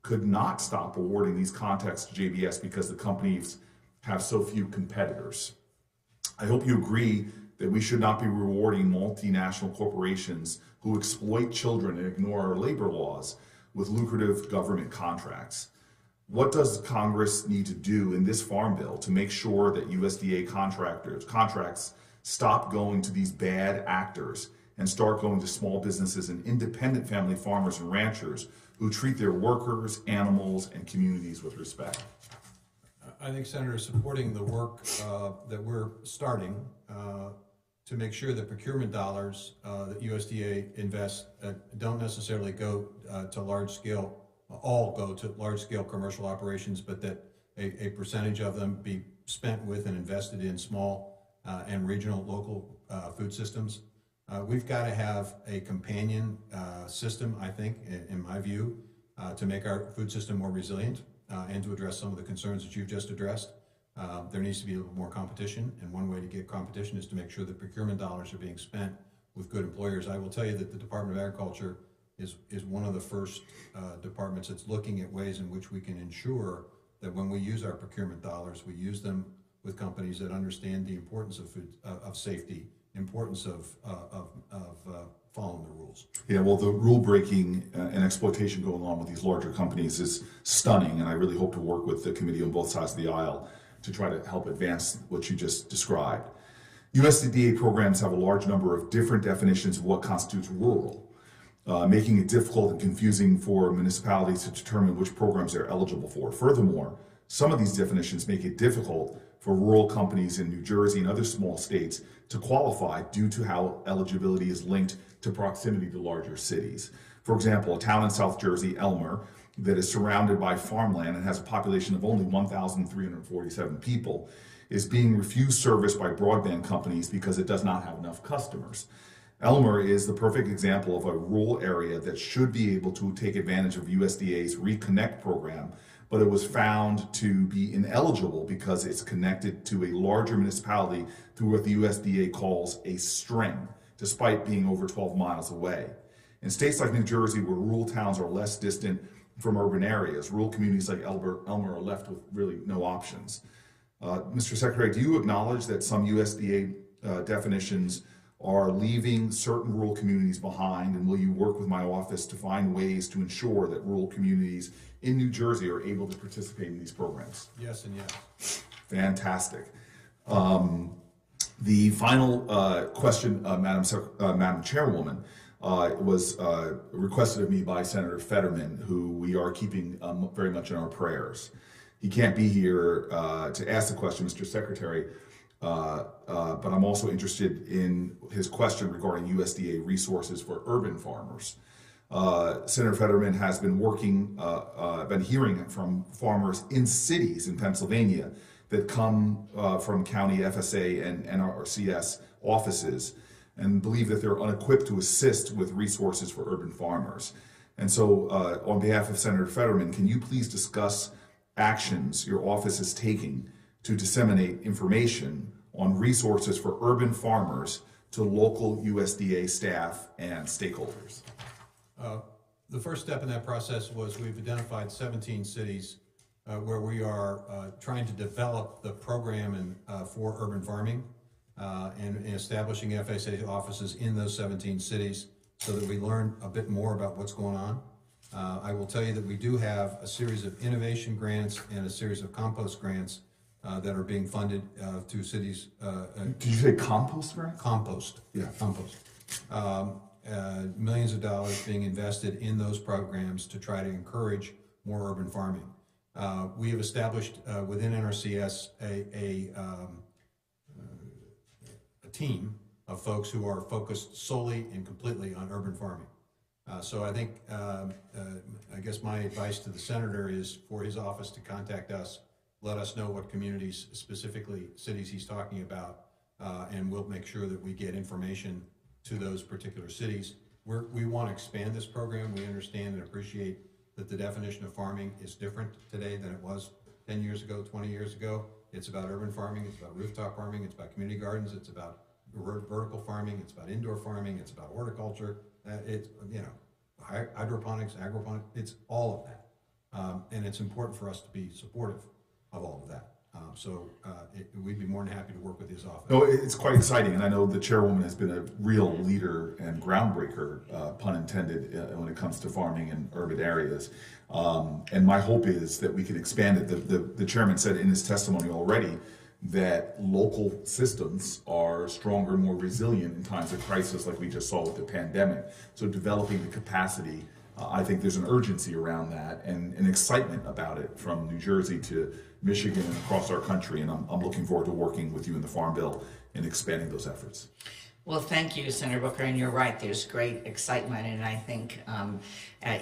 could not stop awarding these contracts to JBS because the companies have so few competitors. I hope you agree that we should not be rewarding multinational corporations who exploit children and ignore our labor laws with lucrative government contracts. What does Congress need to do in this farm bill to make sure that USDA contracts stop going to these bad actors and start going to small businesses and independent family farmers and ranchers who treat their workers, animals, and communities with respect? I think, Senator, supporting the work that we're starting to make sure that procurement dollars that USDA invests don't necessarily go to large-scale, all go to large-scale commercial operations, but that a percentage of them be spent with and invested in small and regional local food systems. We've got to have a companion system, I think, in my view, to make our food system more resilient and to address some of the concerns that you've just addressed. There needs to be a little more competition, and one way to get competition is to make sure that procurement dollars are being spent with good employers. I will tell you that the Department of Agriculture is one of the first departments that's looking at ways in which we can ensure that when we use our procurement dollars, we use them with companies that understand the importance of food, of safety, importance of following the rules. Yeah, well, the rule breaking and exploitation going on with these larger companies is stunning, and I really hope to work with the committee on both sides of the aisle to try to help advance what you just described. USDA programs have a large number of different definitions of what constitutes rural, making it difficult and confusing for municipalities to determine which programs they're eligible for. Furthermore, some of these definitions make it difficult for rural companies in New Jersey and other small states to qualify due to how eligibility is linked to proximity to larger cities. For example, a town in South Jersey, Elmer, that is surrounded by farmland and has a population of only 1,347 people, is being refused service by broadband companies because it does not have enough customers. Elmer is the perfect example of a rural area that should be able to take advantage of USDA's Reconnect program, but it was found to be ineligible because it's connected to a larger municipality through what the USDA calls a string, despite being over 12 miles away. In states like New Jersey, where rural towns are less distant from urban areas, rural communities like Elmer are left with really no options. Mr. Secretary, do you acknowledge that some USDA definitions are leaving certain rural communities behind, and will you work with my office to find ways to ensure that rural communities in New Jersey are able to participate in these programs? Yes and yes. Fantastic. The final question, Madam Chairwoman, was requested of me by Senator Fetterman, who we are keeping very much in our prayers. He can't be here to ask the question, Mr. Secretary, but I'm also interested in his question regarding USDA resources for urban farmers. Senator Fetterman has been been hearing from farmers in cities in Pennsylvania that come from county FSA and NRCS offices and believe that they're unequipped to assist with resources for urban farmers. And so on behalf of Senator Fetterman, can you please discuss actions your office is taking to disseminate information on resources for urban farmers to local USDA staff and stakeholders? The first step in that process was we've identified 17 cities where we are trying to develop the program for urban farming and establishing FSA offices in those 17 cities so that we learn a bit more about what's going on. I will tell you that we do have a series of innovation grants and a series of compost grants that are being funded through cities. Did you say compost grant? Compost. Yeah. Compost. Millions of dollars being invested in those programs to try to encourage more urban farming. We have established within NRCS a team of folks who are focused solely and completely on urban farming. So I think, I guess my advice to the senator is for his office to contact us, let us know what communities, specifically cities he's talking about, and we'll make sure that we get information to those particular cities. We want to expand this program. We understand and appreciate that the definition of farming is different today than it was 10 years ago, 20 years ago. It's about urban farming, it's about rooftop farming, it's about community gardens, it's about vertical farming, it's about indoor farming, it's about horticulture, It's, you know, hydroponics, agroponics, it's all of that. And it's important for us to be supportive of all of that. We'd be more than happy to work with his office. No, it's quite exciting, and I know the chairwoman has been a real leader and groundbreaker, pun intended, when it comes to farming in urban areas. And my hope is that we can expand it. The chairman said in his testimony already that local systems are stronger, more resilient in times of crisis like we just saw with the pandemic. So developing the capacity, I think there's an urgency around that and an excitement about it from New Jersey to Michigan and across our country. And I'm looking forward to working with you in the Farm Bill and expanding those efforts. Well, thank you, Senator Booker, and you're right, there's great excitement, and I think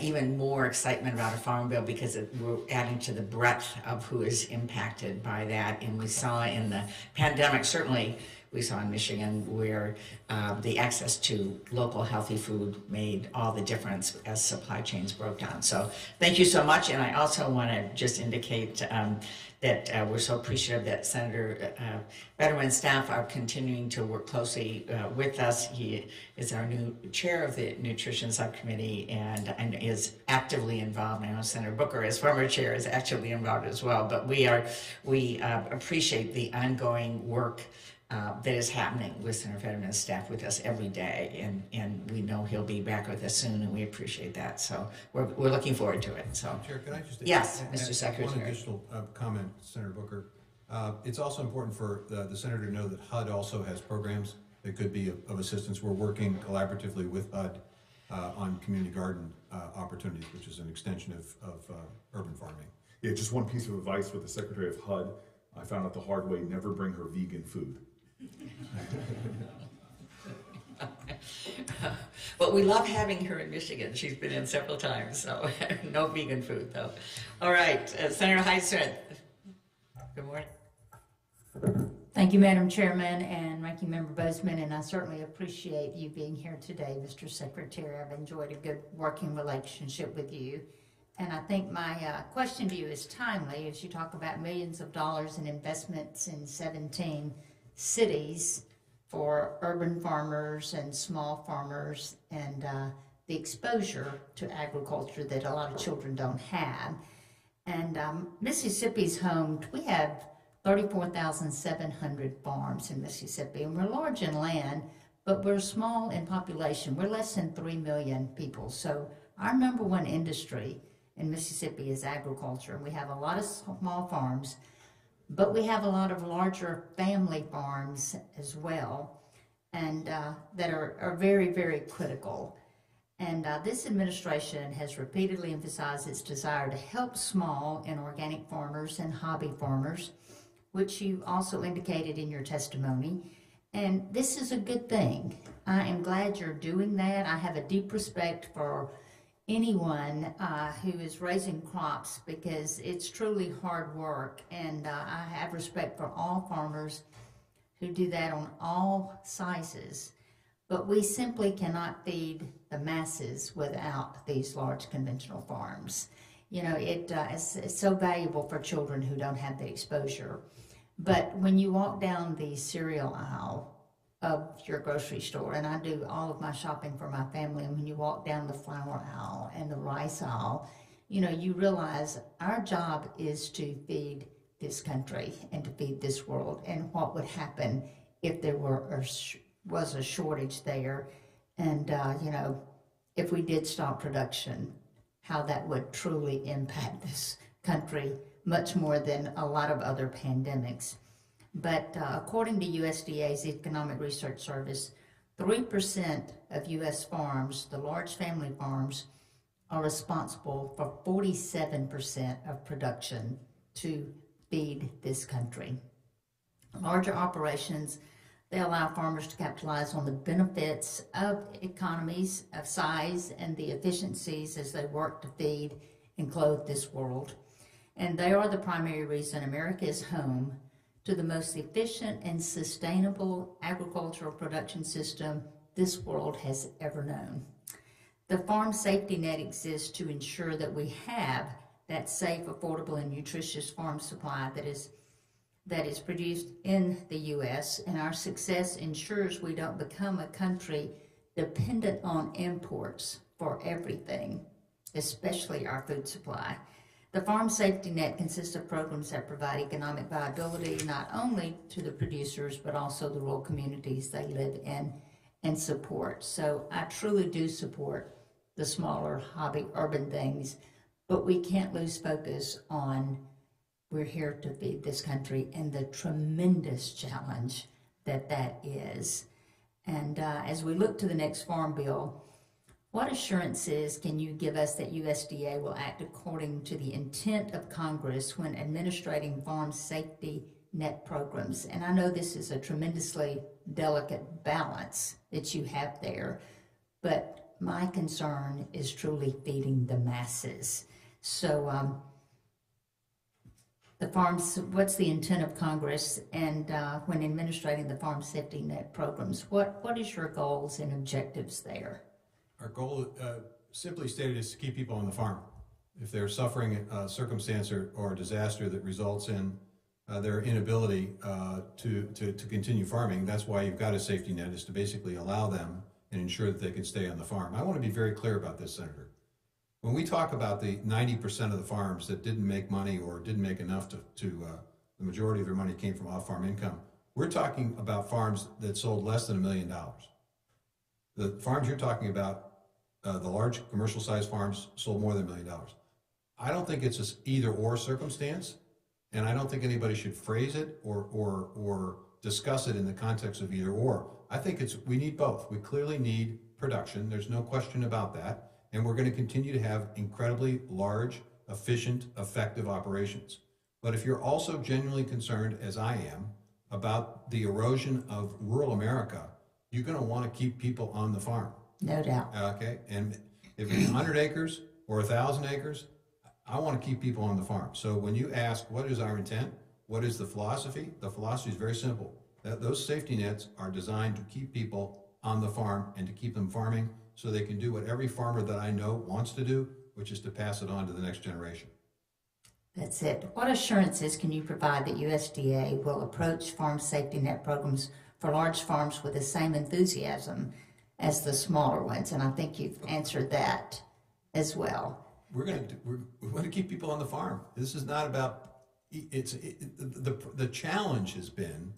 even more excitement about a farm bill because we're adding to the breadth of who is impacted by that, and we saw in the pandemic, certainly we saw in Michigan where the access to local healthy food made all the difference as supply chains broke down. So thank you so much, and I also want to just indicate that we're so appreciative that Senator Fetterman and staff are continuing to work closely with us. He is our new chair of the Nutrition Subcommittee and is actively involved. I know Senator Booker, as former chair, is actively involved as well. But we appreciate the ongoing work that is happening with Senator Fetterman's staff with us every day, and we know he'll be back with us soon, and we appreciate that. So we're looking forward to it. So, Chair, can I just yes, add Mr. Secretary. one additional comment, Senator Booker? It's also important for the senator to know that HUD also has programs that could be of assistance. We're working collaboratively with HUD on community garden opportunities, which is an extension of urban farming. Yeah, just one piece of advice with the Secretary of HUD. I found out the hard way, never bring her vegan food. Well, we love having her in Michigan. She's been in several times, so no vegan food, though. All right, Senator Highsmith. Good morning. Thank you, Madam Chairman and Ranking Member Bozeman, and I certainly appreciate you being here today, Mr. Secretary. I've enjoyed a good working relationship with you. And I think my question to you is timely as you talk about millions of dollars in investments in 17 cities for urban farmers and small farmers and the exposure to agriculture that a lot of children don't have. And Mississippi's home, we have 34,700 farms in Mississippi, and we're large in land, but we're small in population. We're less than 3 million people. So our number one industry in Mississippi is agriculture. We have a lot of small farms, but we have a lot of larger family farms as well, and that are very, very critical. And this administration has repeatedly emphasized its desire to help small and organic farmers and hobby farmers, which you also indicated in your testimony. And this is a good thing. I am glad you're doing that. I have a deep respect for anyone who is raising crops because it's truly hard work. And I have respect for all farmers who do that on all sizes. But we simply cannot feed the masses without these large conventional farms. You know, it's so valuable for children who don't have the exposure. But when you walk down the cereal aisle of your grocery store, and I do all of my shopping for my family, and when you walk down the flour aisle and the rice aisle, you know, you realize our job is to feed this country and to feed this world, and what would happen if there was a shortage there, and you know, if we did stop production, how that would truly impact this country much more than a lot of other pandemics. But according to USDA's Economic Research Service, 3% of U.S. farms, the large family farms, are responsible for 47% of production to feed this country. Larger operations, they allow farmers to capitalize on the benefits of economies of size and the efficiencies as they work to feed and clothe this world. And they are the primary reason America is home to the most efficient and sustainable agricultural production system this world has ever known. The farm safety net exists to ensure that we have that safe, affordable, and nutritious farm supply that is produced in the U.S., and our success ensures we don't become a country dependent on imports for everything, especially our food supply. The Farm Safety Net consists of programs that provide economic viability not only to the producers, but also the rural communities they live in and support. So I truly do support the smaller hobby urban things, but we can't lose focus on we're here to feed this country and the tremendous challenge that is. And as we look to the next farm bill, what assurances can you give us that USDA will act according to the intent of Congress when administrating farm safety net programs? And I know this is a tremendously delicate balance that you have there, but my concern is truly feeding the masses. So the farms, what's the intent of Congress, and when administrating the farm safety net programs, what is your goals and objectives there? Our goal, simply stated, is to keep people on the farm. If they're suffering a circumstance or a disaster that results in their inability to continue farming, that's why you've got a safety net, is to basically allow them and ensure that they can stay on the farm. I want to be very clear about this, Senator. When we talk about the 90% of the farms that didn't make money or didn't make enough to the majority of their money came from off-farm income, we're talking about farms that sold less than $1 million. The farms you're talking about, the large commercial-sized farms, sold more than $1 million. I don't think it's an either-or circumstance, and I don't think anybody should phrase it or discuss it in the context of either-or. I think we need both. We clearly need production. There's no question about that, and we're going to continue to have incredibly large, efficient, effective operations. But if you're also genuinely concerned, as I am, about the erosion of rural America, you're going to want to keep people on the farm. No doubt. Okay, and if it's 100 acres or 1,000 acres, I want to keep people on the farm. So when you ask, what is our intent? What is the philosophy? The philosophy is very simple. That those safety nets are designed to keep people on the farm and to keep them farming so they can do what every farmer that I know wants to do, which is to pass it on to the next generation. That's it. What assurances can you provide that USDA will approach farm safety net programs for large farms with the same enthusiasm as the smaller ones? And I think you've answered that as well. We want to keep people on the farm. This is not about, the challenge has been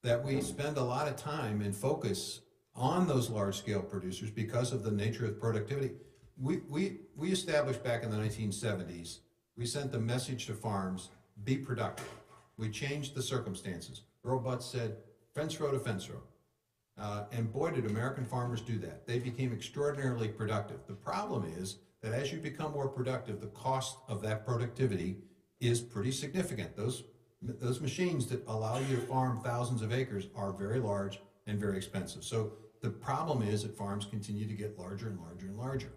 that we spend a lot of time and focus on those large-scale producers because of the nature of productivity. We established back in the 1970s, we sent the message to farms, be productive. We changed the circumstances. Earl Butz said, fence row to fence row. And boy, did American farmers do that. They became extraordinarily productive. The problem is that as you become more productive, the cost of that productivity is pretty significant. Those machines that allow you to farm thousands of acres are very large and very expensive. So the problem is that farms continue to get larger and larger and larger,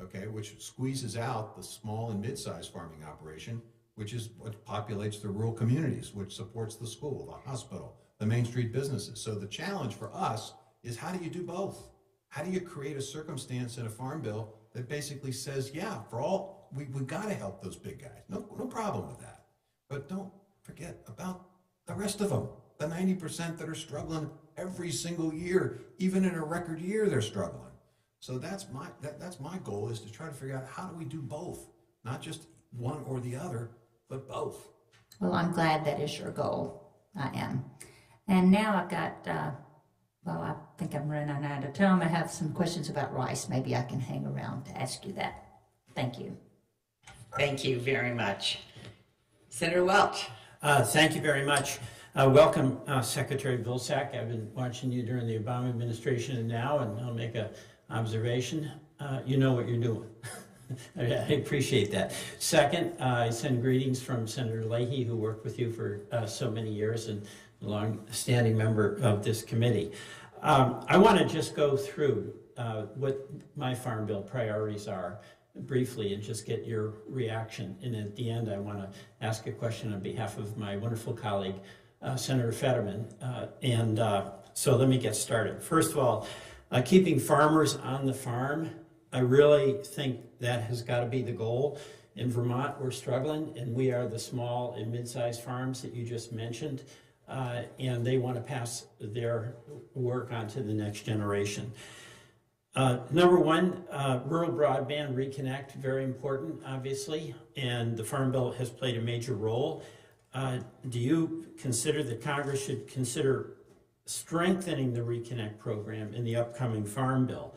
okay, which squeezes out the small and mid-sized farming operation, which is what populates the rural communities, which supports the school, the hospital, the Main Street businesses. So the challenge for us is, how do you do both? How do you create a circumstance in a farm bill that basically says, yeah, we've got to help those big guys. No problem with that. But don't forget about the rest of them, the 90% that are struggling every single year. Even in a record year, they're struggling. So that's my goal, is to try to figure out, how do we do both? Not just one or the other, but both. Well, I'm glad that is your goal. I am. And now I've got, I think I'm running out of time. I have some questions about rice. Maybe I can hang around to ask you that. Thank you. Thank you very much. Senator Welch. Thank you very much. Welcome, Secretary Vilsack. I've been watching you during the Obama administration and now, and I'll make an observation. You know what you're doing. I appreciate that. Second, I send greetings from Senator Leahy, who worked with you for so many years and a long-standing member of this committee. I want to just go through what my Farm Bill priorities are briefly and just get your reaction. And at the end, I want to ask a question on behalf of my wonderful colleague, Senator Fetterman. So let me get started. First of all, keeping farmers on the farm, I really think that has got to be the goal. In Vermont, we're struggling, and we are the small and mid-sized farms that you just mentioned, and they want to pass their work on to the next generation. Number one, rural broadband reconnect, very important, obviously, and the Farm Bill has played a major role. Do you consider that Congress should consider strengthening the reconnect program in the upcoming Farm Bill?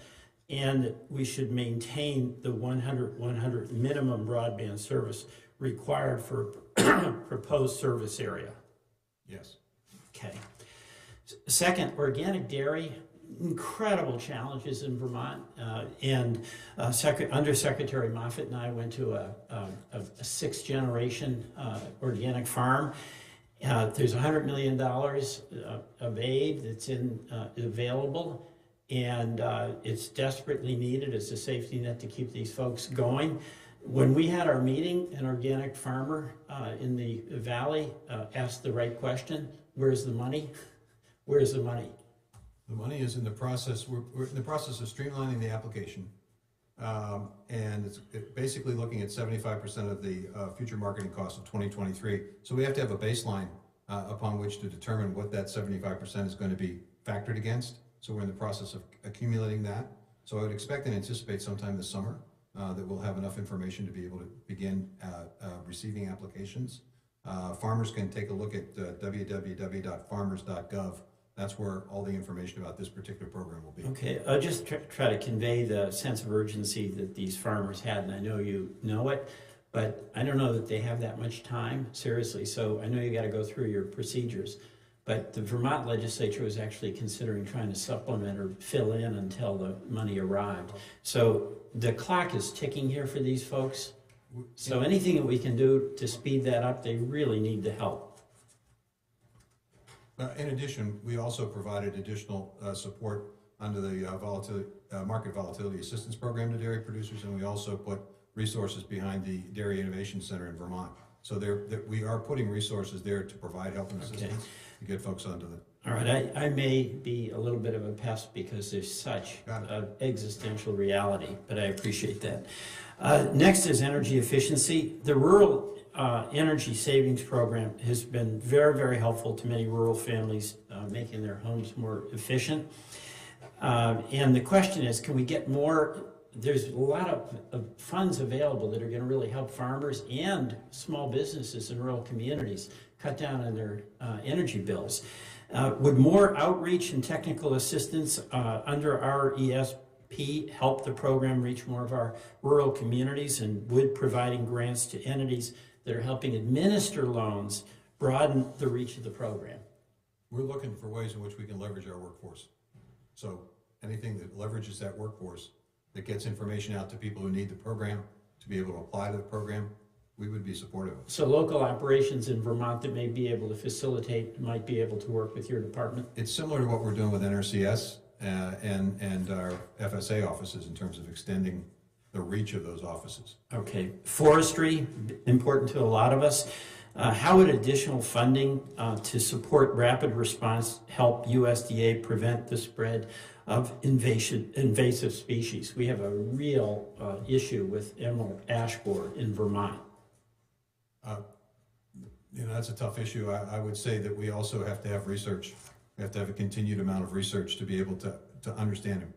And we should maintain the 100 minimum broadband service required for proposed service area? Yes. Okay. Second, organic dairy, incredible challenges in Vermont. Undersecretary Moffitt and I went to a sixth generation organic farm. There's $100 million of aid that's available, and it's desperately needed as a safety net to keep these folks going. When we had our meeting, an organic farmer in the valley asked the right question: where's the money? Where's the money? The money is in the process, we're in the process of streamlining the application. And it's basically looking at 75% of the future marketing costs of 2023. So we have to have a baseline upon which to determine what that 75% is going to be factored against. So we're in the process of accumulating that. So I would expect and anticipate sometime this summer that we'll have enough information to be able to begin receiving applications. Farmers can take a look at www.farmers.gov. That's where all the information about this particular program will be. Okay, I'll just try to convey the sense of urgency that these farmers had, and I know you know it, but I don't know that they have that much time, seriously. So I know you got to go through your procedures, but the Vermont legislature was actually considering trying to supplement or fill in until the money arrived. So the clock is ticking here for these folks. So anything that we can do to speed that up, they really need the help. In addition, we also provided additional support under the Market Volatility Assistance Program to dairy producers, and we also put resources behind the Dairy Innovation Center in Vermont. So we are putting resources there to provide help and assistance to get folks onto the... All right, I may be a little bit of a pest because there's such an existential reality, but I appreciate that. Next is energy efficiency. The rural energy savings program has been very, very helpful to many rural families, making their homes more efficient. And the question is, can we get more? There's a lot of funds available that are going to really help farmers and small businesses in rural communities cut down on their energy bills. Would more outreach and technical assistance under our ESP help the program reach more of our rural communities, and would providing grants to entities that are helping administer loans broaden the reach of the program? We're looking for ways in which we can leverage our workforce. So anything that leverages that workforce, that gets information out to people who need the program to be able to apply to the program, we would be supportive of. So local operations in Vermont that may be able to facilitate might be able to work with your department? It's similar to what we're doing with NRCS and our FSA offices in terms of extending the reach of those offices. Okay. Forestry, important to a lot of us. How would additional funding to support rapid response help USDA prevent the spread of invasive species? We have a real issue with emerald ash borer in Vermont. That's a tough issue. I would say that we also have to have research. We have to have a continued amount of research to be able to understand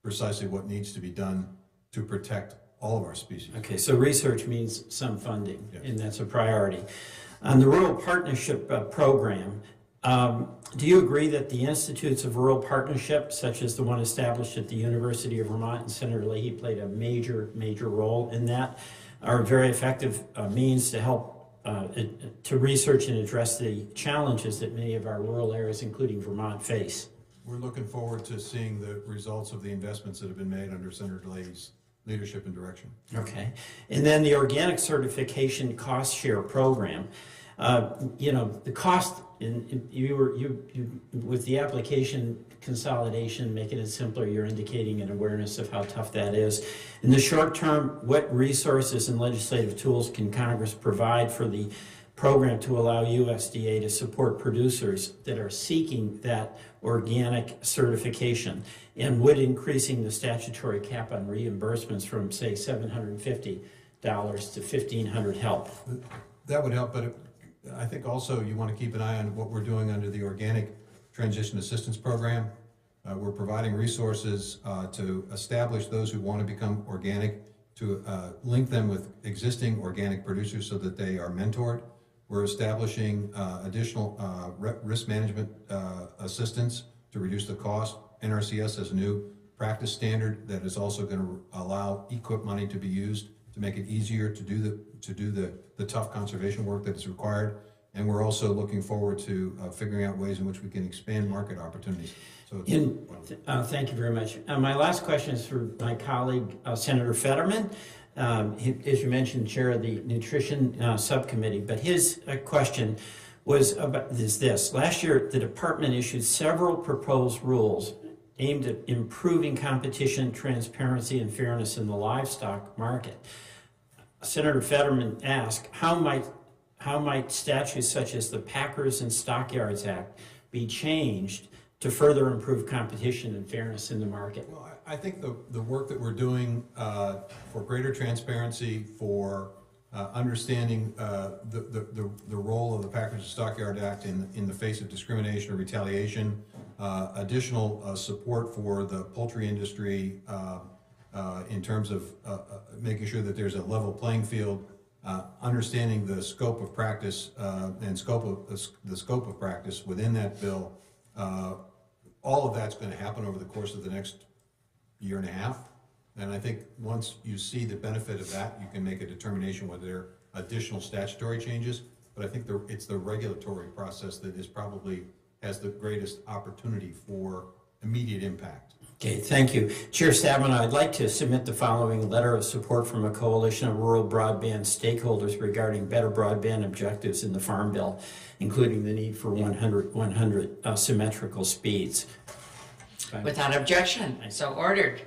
precisely what needs to be done to protect all of our species. Okay, so research means some funding, yes, and that's a priority. On the Rural Partnership Program, do you agree that the Institutes of Rural Partnership, such as the one established at the University of Vermont, and Senator Leahy played a major role in that, are a very effective means to help to research and address the challenges that many of our rural areas, including Vermont, face? We're looking forward to seeing the results of the investments that have been made under Senator Leahy's leadership and direction. Okay. And then the Organic Certification Cost Share Program. The cost, with the application consolidation, making it simpler, you're indicating an awareness of how tough that is. In the short term, what resources and legislative tools can Congress provide for the program to allow USDA to support producers that are seeking that organic certification? And would increasing the statutory cap on reimbursements from, say, $750 to $1,500 help? That would help, but I think also you want to keep an eye on what we're doing under the Organic Transition Assistance Program. We're providing resources to establish those who want to become organic, to link them with existing organic producers so that they are mentored. We're establishing additional risk management assistance to reduce the cost. NRCS has a new practice standard that is also going to allow EQIP money to be used to make it easier to do the tough conservation work that is required. And we're also looking forward to figuring out ways in which we can expand market opportunities. So thank you very much. My last question is for my colleague, Senator Fetterman. As you mentioned, chair of the nutrition subcommittee, but his question was about this. Last year, the department issued several proposed rules aimed at improving competition, transparency, and fairness in the livestock market. Senator Fetterman asked, how might statutes such as the Packers and Stockyards Act be changed to further improve competition and fairness in the market? Well, I think the work that we're doing for greater transparency, for understanding the role of the Packers and Stockyard Act in the face of discrimination or retaliation, additional support for the poultry industry in terms of making sure that there's a level playing field, understanding the scope of practice and the scope of practice within that bill. All of that's going to happen over the course of the next year and a half. And I think once you see the benefit of that, you can make a determination whether there are additional statutory changes. But I think it's the regulatory process that is probably has the greatest opportunity for immediate impact. Okay, thank you. Chair Stavman, I'd like to submit the following letter of support from a coalition of rural broadband stakeholders regarding better broadband objectives in the Farm Bill, including the need for 100 symmetrical speeds. Without objection, so ordered.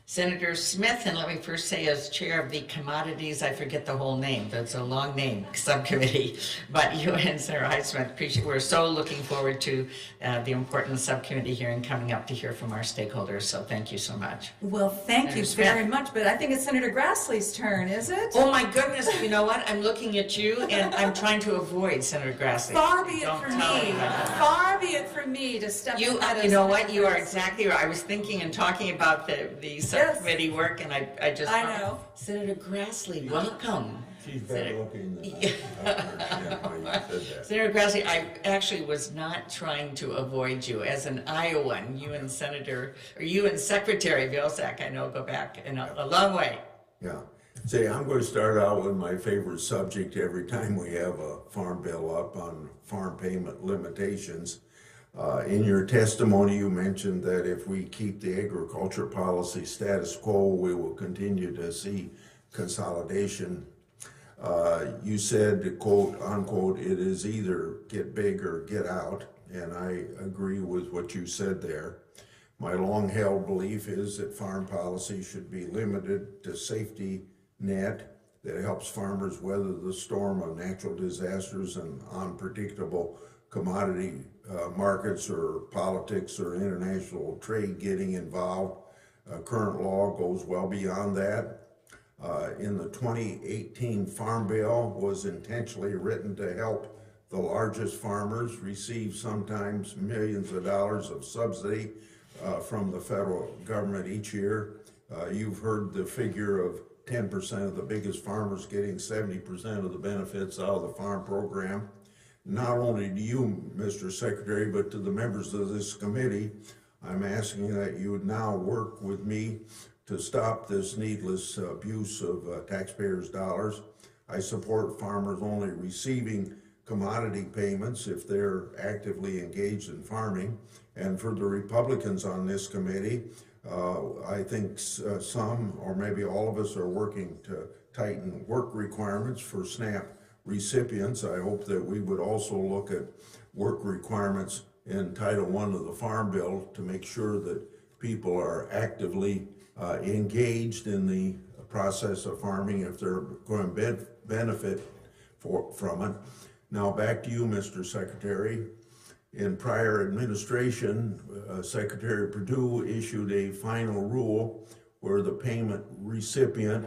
Senator Smith, and let me first say as chair of the commodities, I forget the whole name, that's a long name, subcommittee, but you and Senator Highsmith, we're so looking forward to the important subcommittee hearing coming up to hear from our stakeholders, so thank you so much. Well, thank you very much, but I think it's Senator Grassley's turn, is it? Oh my goodness, you know what, I'm looking at you and I'm trying to avoid Senator Grassley. Far be it from me, far be it from me to step ahead of you know what, you are exactly right. I was thinking and talking about the subcommittee work, and I just know. Senator Grassley, welcome. She's better looking than I understand why you said that. Senator Grassley, I actually was not trying to avoid you. As an Iowan, you and Secretary Vilsack, I know, go back a long way. Yeah. Say, I'm going to start out with my favorite subject every time we have a farm bill up on farm payment limitations. In your testimony, you mentioned that if we keep the agriculture policy status quo, we will continue to see consolidation. You said, quote, unquote, it is either get big or get out, and I agree with what you said there. My long-held belief is that farm policy should be limited to safety net that helps farmers weather the storm of natural disasters and unpredictable commodity markets or politics or international trade getting involved. Current law goes well beyond that. In the 2018 Farm Bill was intentionally written to help the largest farmers receive sometimes millions of dollars of subsidy from the federal government each year. You've heard the figure of 10% of the biggest farmers getting 70% of the benefits out of the farm program. Not only to you, Mr. Secretary, but to the members of this committee, I'm asking that you would now work with me to stop this needless abuse of taxpayers' dollars. I support farmers only receiving commodity payments if they're actively engaged in farming. And for the Republicans on this committee, I think some, or maybe all of us, are working to tighten work requirements for SNAP recipients. I hope that we would also look at work requirements in Title I of the Farm Bill to make sure that people are actively engaged in the process of farming if they're going to benefit from it. Now back to you, Mr. Secretary. In prior administration, Secretary Perdue issued a final rule where the payment recipient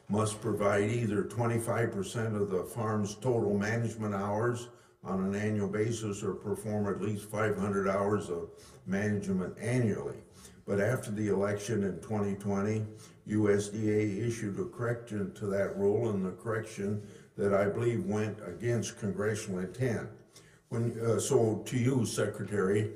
must provide either 25% of the farm's total management hours on an annual basis or perform at least 500 hours of management annually. But after the election in 2020, USDA issued a correction to that rule, and the correction that I believe went against congressional intent. So to you, Secretary,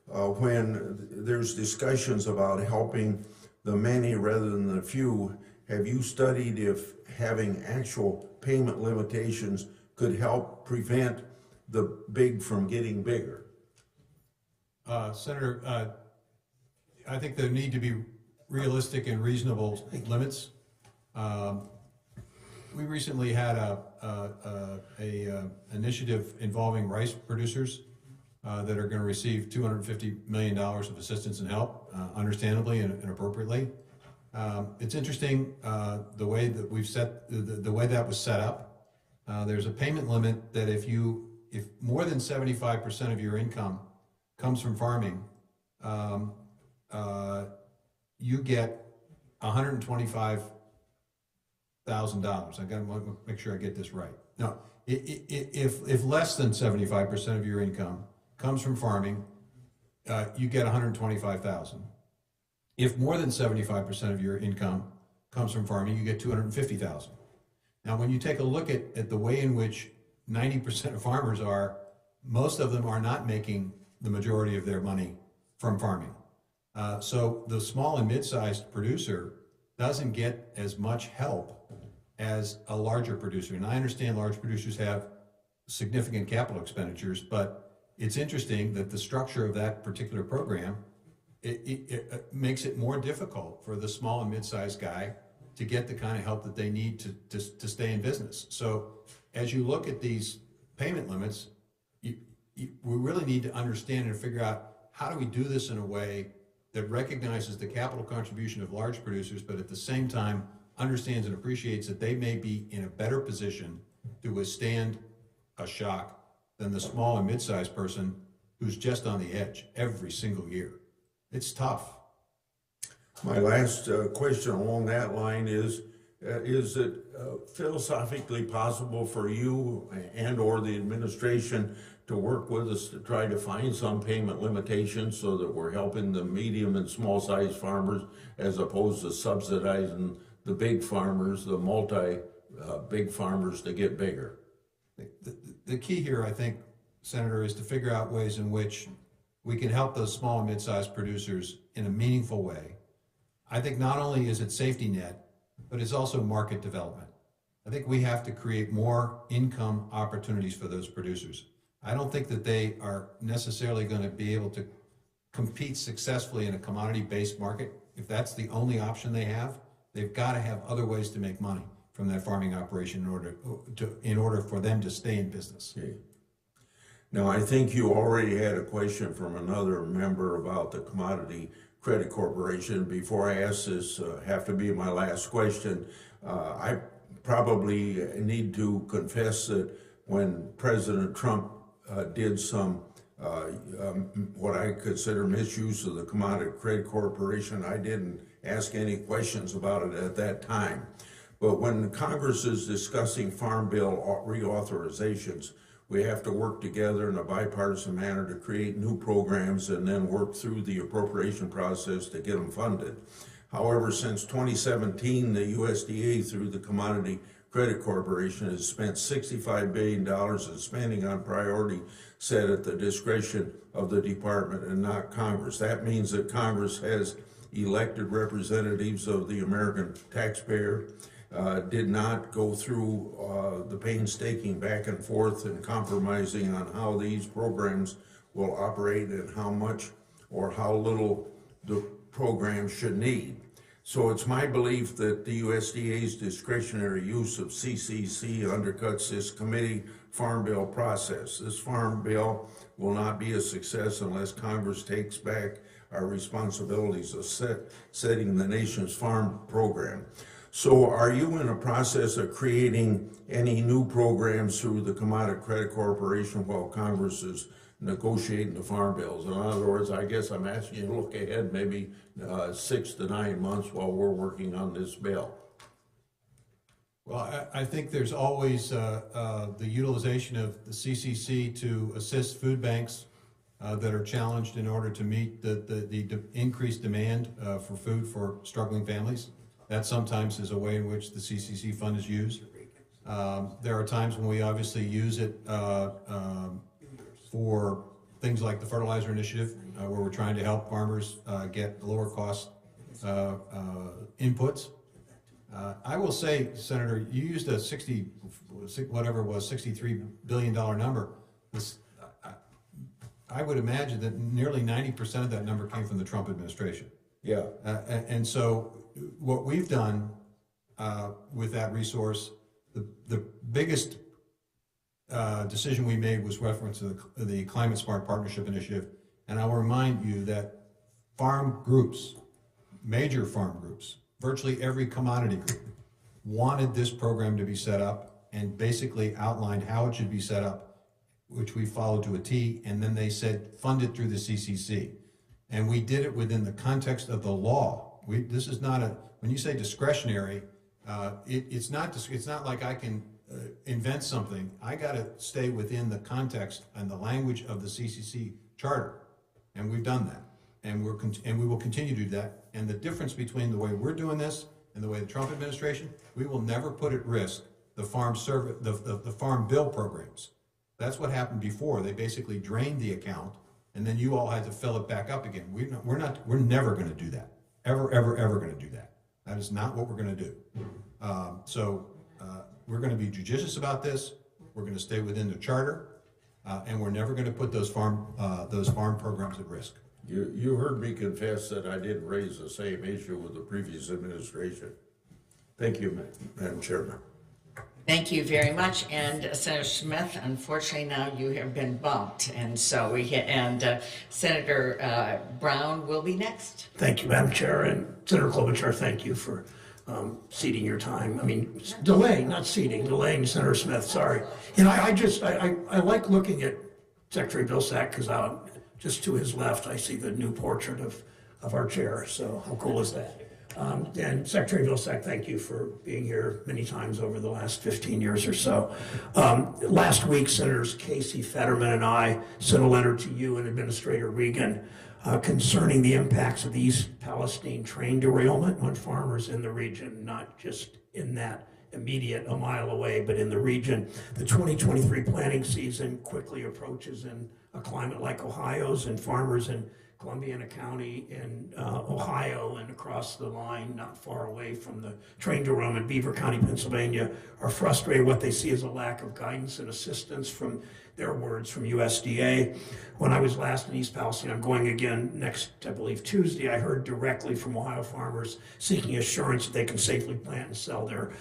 when there's discussions about helping the many rather than the few, have you studied if having actual payment limitations could help prevent the big from getting bigger? Senator, I think there need to be realistic and reasonable limits. We recently had a initiative involving rice producers that are going to receive $250 million of assistance and help, understandably and appropriately. It's interesting the way that we've set the way that was set up. There's a payment limit that if more than 75% of your income comes from farming, you get $125,000. I got to make sure I get this right. No, if less than 75% of your income comes from farming, you get $125,000. If more than 75% of your income comes from farming, you get $250,000. Now, when you take a look at the way in which 90% of farmers are, most of them are not making the majority of their money from farming. So the small and mid-sized producer doesn't get as much help as a larger producer. And I understand large producers have significant capital expenditures, but it's interesting that the structure of that particular program, it makes it more difficult for the small and mid-sized guy to get the kind of help that they need to stay in business. So as you look at these payment limits, we really need to understand and figure out, how do we do this in a way that recognizes the capital contribution of large producers, but at the same time understands and appreciates that they may be in a better position to withstand a shock than the small and mid-sized person who's just on the edge every single year. It's tough. My last question along that line is it philosophically possible for you and or the administration to work with us to try to find some payment limitations so that we're helping the medium and small sized farmers as opposed to subsidizing the big farmers, the big farmers to get bigger? The key here, I think, Senator, is to figure out ways in which we can help those small and mid-sized producers in a meaningful way. I think not only is it safety net, but it's also market development. I think we have to create more income opportunities for those producers. I don't think that they are necessarily going to be able to compete successfully in a commodity-based market. If that's the only option they have, they've got to have other ways to make money from that farming operation in order for them to stay in business. Okay. Now, I think you already had a question from another member about the Commodity Credit Corporation. Before I ask this, have to be my last question. I probably need to confess that when President Trump did some what I consider misuse of the Commodity Credit Corporation, I didn't ask any questions about it at that time. But when Congress is discussing Farm Bill reauthorizations, we have to work together in a bipartisan manner to create new programs and then work through the appropriation process to get them funded. However, since 2017, the USDA, through the Commodity Credit Corporation, has spent $65 billion in spending on priority set at the discretion of the department and not Congress. That means that Congress has elected representatives of the American taxpayer, did not go through the painstaking back and forth and compromising on how these programs will operate and how much or how little the program should need. So it's my belief that the USDA's discretionary use of CCC undercuts this committee Farm Bill process. This Farm Bill will not be a success unless Congress takes back our responsibilities of setting the nation's farm program. So are you in a process of creating any new programs through the Commodity Credit Corporation while Congress is negotiating the farm bills? In other words, I guess I'm asking you to look ahead maybe 6 to 9 months while we're working on this bill. Well, I think there's always the utilization of the CCC to assist food banks that are challenged in order to meet the increased demand for food for struggling families. That sometimes is a way in which the CCC fund is used. There are times when we obviously use it for things like the fertilizer initiative, where we're trying to help farmers get lower cost inputs. I will say, Senator, you used a $63 billion number. I would imagine that nearly 90% of that number came from the Trump administration. Yeah. And so what we've done with that resource, the biggest decision we made was reference to the Climate Smart Partnership Initiative. And I will remind you that farm groups, major farm groups, virtually every commodity group wanted this program to be set up and basically outlined how it should be set up, which we followed to a T, and then they said fund it through the CCC. And we did it within the context of the law. This is not when you say discretionary, it's not like I can invent something. I got to stay within the context and the language of the CCC charter, and we've done that. And we will continue to do that. And the difference between the way we're doing this and the way the Trump administration, we will never put at risk the farm bill programs. That's what happened before. They basically drained the account, and then you all had to fill it back up again. We're never going to do that. Ever going to do that. That is not what we're going to do. We're going to be judicious about this. We're going to stay within the charter, and we're never going to put those farm programs at risk. You heard me confess that I did raise the same issue with the previous administration. Thank you, Madam Chairman. Thank you very much. And Senator Smith, unfortunately now you have been bumped. And so Senator Brown will be next. Thank you, Madam Chair. And Senator Klobuchar, thank you for ceding your time. I mean, delaying, not ceding, delaying Senator Smith, sorry. And I like looking at Secretary Vilsack because just to his left, I see the new portrait of our chair. So how cool is that? And Secretary Vilsack, thank you for being here many times over the last 15 years or so. Last week, Senators Casey, Fetterman, and I sent a letter to you and Administrator Regan concerning the impacts of the East Palestine train derailment on farmers in the region, not just in that immediate a mile away, but in the region. The 2023 planting season quickly approaches in a climate like Ohio's, and farmers in Columbiana County in Ohio and across the line not far away from the train derailment, Beaver County, Pennsylvania, are frustrated. What they see is a lack of guidance and assistance from their words from USDA. When I was last in East Palestine, I'm going again next, I believe, Tuesday, I heard directly from Ohio farmers seeking assurance that they can safely plant and sell their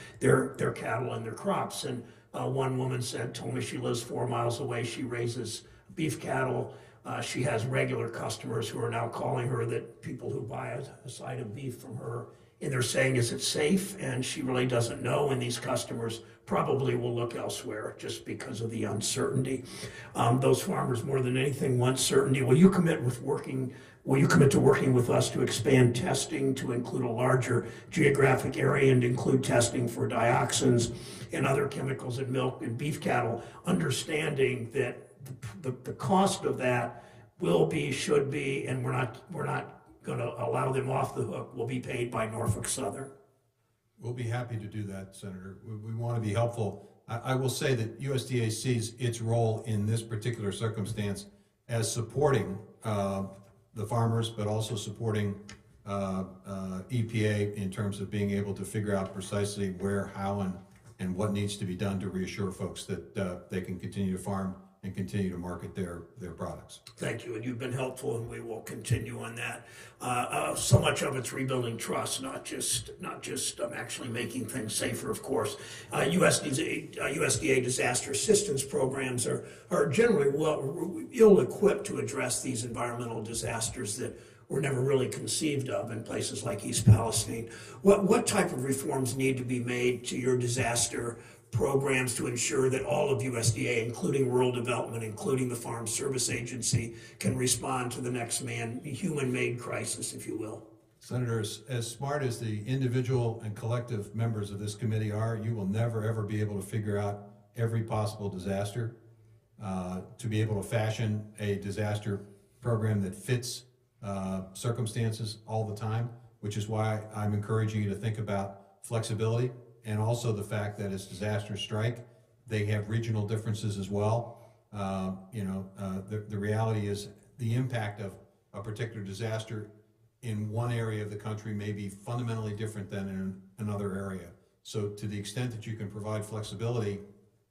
cattle and their crops. And one woman told me she lives 4 miles away. She raises beef cattle. She has regular customers who are now calling her, that people who buy a side of beef from her, and they're saying, is it safe? And she really doesn't know, and these customers probably will look elsewhere just because of the uncertainty. Those farmers, more than anything, want certainty. Will you commit to working with us to expand testing to include a larger geographic area and include testing for dioxins and other chemicals in milk and beef cattle, understanding that the cost of that should be, and we're not going to allow them off the hook, will be paid by Norfolk Southern. We'll be happy to do that, Senator. We want to be helpful. I will say that USDA sees its role in this particular circumstance as supporting the farmers, but also supporting EPA in terms of being able to figure out precisely where, how, and what needs to be done to reassure folks that they can continue to farm and continue to market their products. Thank you, and you've been helpful, and we will continue on that. So much of it's rebuilding trust, not just actually making things safer, of course. USDA disaster assistance programs are generally ill-equipped to address these environmental disasters that were never really conceived of in places like East Palestine. What type of reforms need to be made to your disaster programs to ensure that all of USDA, including rural development, including the Farm Service Agency, can respond to the next human-made crisis, if you will? Senator, as smart as the individual and collective members of this committee are, you will never, ever be able to figure out every possible disaster, to be able to fashion a disaster program that fits circumstances all the time, which is why I'm encouraging you to think about flexibility, and also the fact that as disasters strike, they have regional differences as well. The reality is the impact of a particular disaster in one area of the country may be fundamentally different than in another area. So to the extent that you can provide flexibility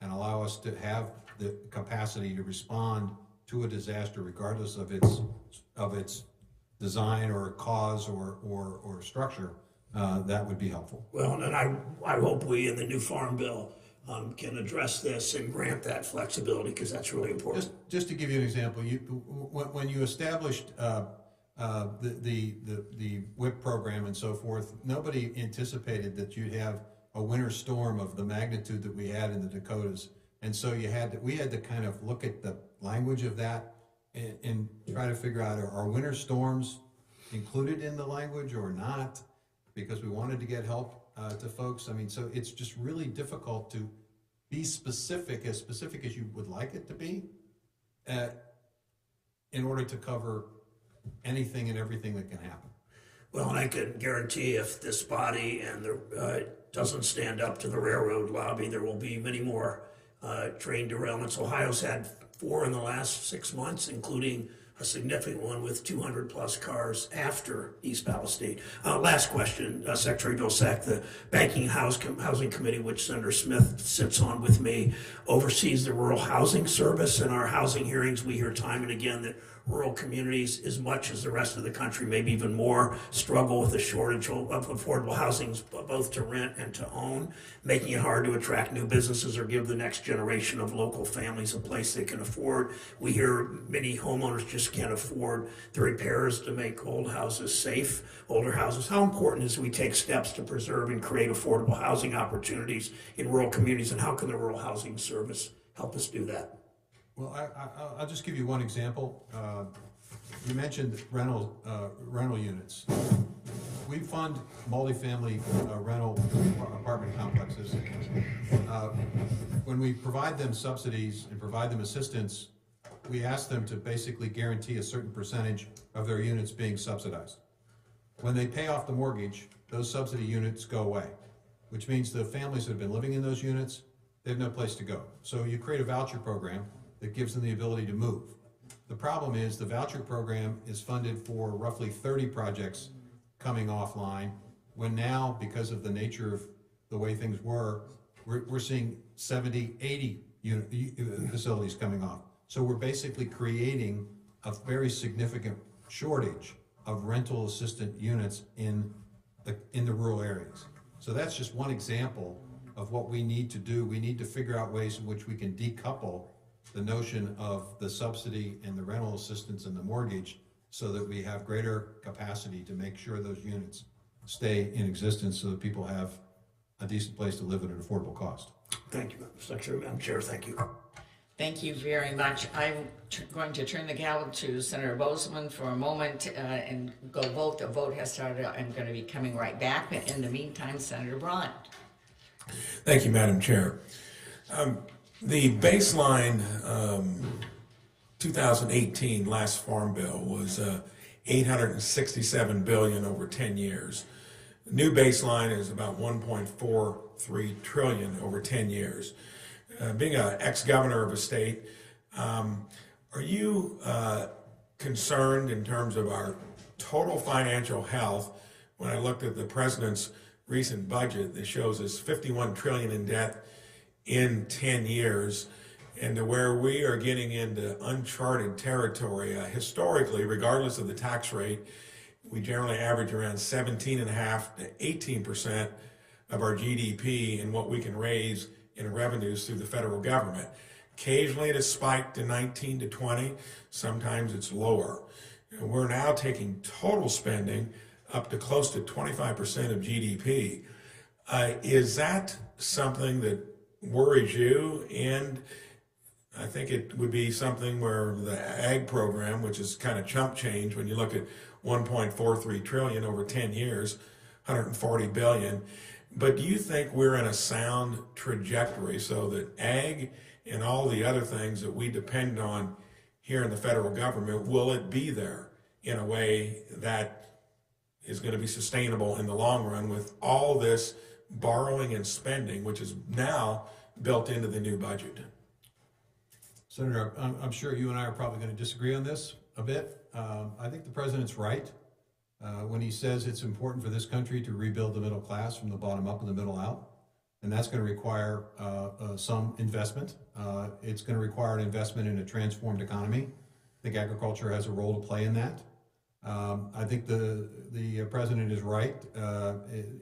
and allow us to have the capacity to respond to a disaster regardless of its design or cause or structure, that would be helpful. Well, and I hope we in the new Farm Bill can address this and grant that flexibility, because that's really important. Just to give you an example, when you established the WIP program and so forth, nobody anticipated that you'd have a winter storm of the magnitude that we had in the Dakotas. And so we had to kind of look at the language of that and try to figure out, are winter storms included in the language or not? Because we wanted to get help to folks. I mean, so it's just really difficult to be specific as you would like it to be, in order to cover anything and everything that can happen. Well, and I can guarantee if this body and doesn't stand up to the railroad lobby, there will be many more train derailments. Ohio's had 4 in the last 6 months, including a significant one with 200 plus cars after East Palestine. Last question, Secretary Vilsack, the Banking and Housing Committee, which Senator Smith sits on with me, oversees the Rural Housing Service. In our housing hearings, we hear time and again that rural communities, as much as the rest of the country, maybe even more, struggle with the shortage of affordable housing, both to rent and to own, making it hard to attract new businesses or give the next generation of local families a place they can afford. We hear many homeowners just can't afford the repairs to make old houses safe, older houses. How important is it we take steps to preserve and create affordable housing opportunities in rural communities, and how can the Rural Housing Service help us do that? Well, I'll just give you one example. You mentioned rental units. We fund multifamily rental apartment complexes. When we provide them subsidies and provide them assistance, we ask them to basically guarantee a certain percentage of their units being subsidized. When they pay off the mortgage, those subsidy units go away, which means the families that have been living in those units, they have no place to go. So you create a voucher program that gives them the ability to move. The problem is the voucher program is funded for roughly 30 projects coming offline, when now, because of the nature of the way things were, we're seeing 70, 80 facilities coming off. So we're basically creating a very significant shortage of rental assistant units in the rural areas. So that's just one example of what we need to do. We need to figure out ways in which we can decouple the notion of the subsidy and the rental assistance and the mortgage, so that we have greater capacity to make sure those units stay in existence, so that people have a decent place to live at an affordable cost. Thank you, Secretary. Madam Chair, thank you. Thank you very much. I'm going to turn the gavel to Senator Bozeman for a moment and go vote. The vote has started. I'm going to be coming right back. But in the meantime, Senator Bryant. Thank you, Madam Chair. The baseline 2018 last Farm Bill was $867 billion over 10 years. The new baseline is about $1.43 trillion over 10 years. Being an ex-governor of a state, are you concerned in terms of our total financial health? When I looked at the president's recent budget that shows us $51 trillion in debt in 10 years, and to where we are getting into uncharted territory. Historically, regardless of the tax rate, we generally average around 17.5% to 18% of our GDP in what we can raise in revenues through the federal government. Occasionally it has spiked to 19 to 20, sometimes it's lower. And we're now taking total spending up to close to 25% of GDP. Is that something that worries you? And I think it would be something where the ag program, which is kind of chump change when you look at 1.43 trillion over 10 years, 140 billion. But do you think we're in a sound trajectory so that ag and all the other things that we depend on here in the federal government, will it be there in a way that is going to be sustainable in the long run with all this borrowing and spending, which is now built into the new budget? Senator, I'm sure you and I are probably going to disagree on this a bit. I think the president's right when he says it's important for this country to rebuild the middle class from the bottom up and the middle out. And that's going to require some investment. It's going to require an investment in a transformed economy. I think agriculture has a role to play in that. I think the president is right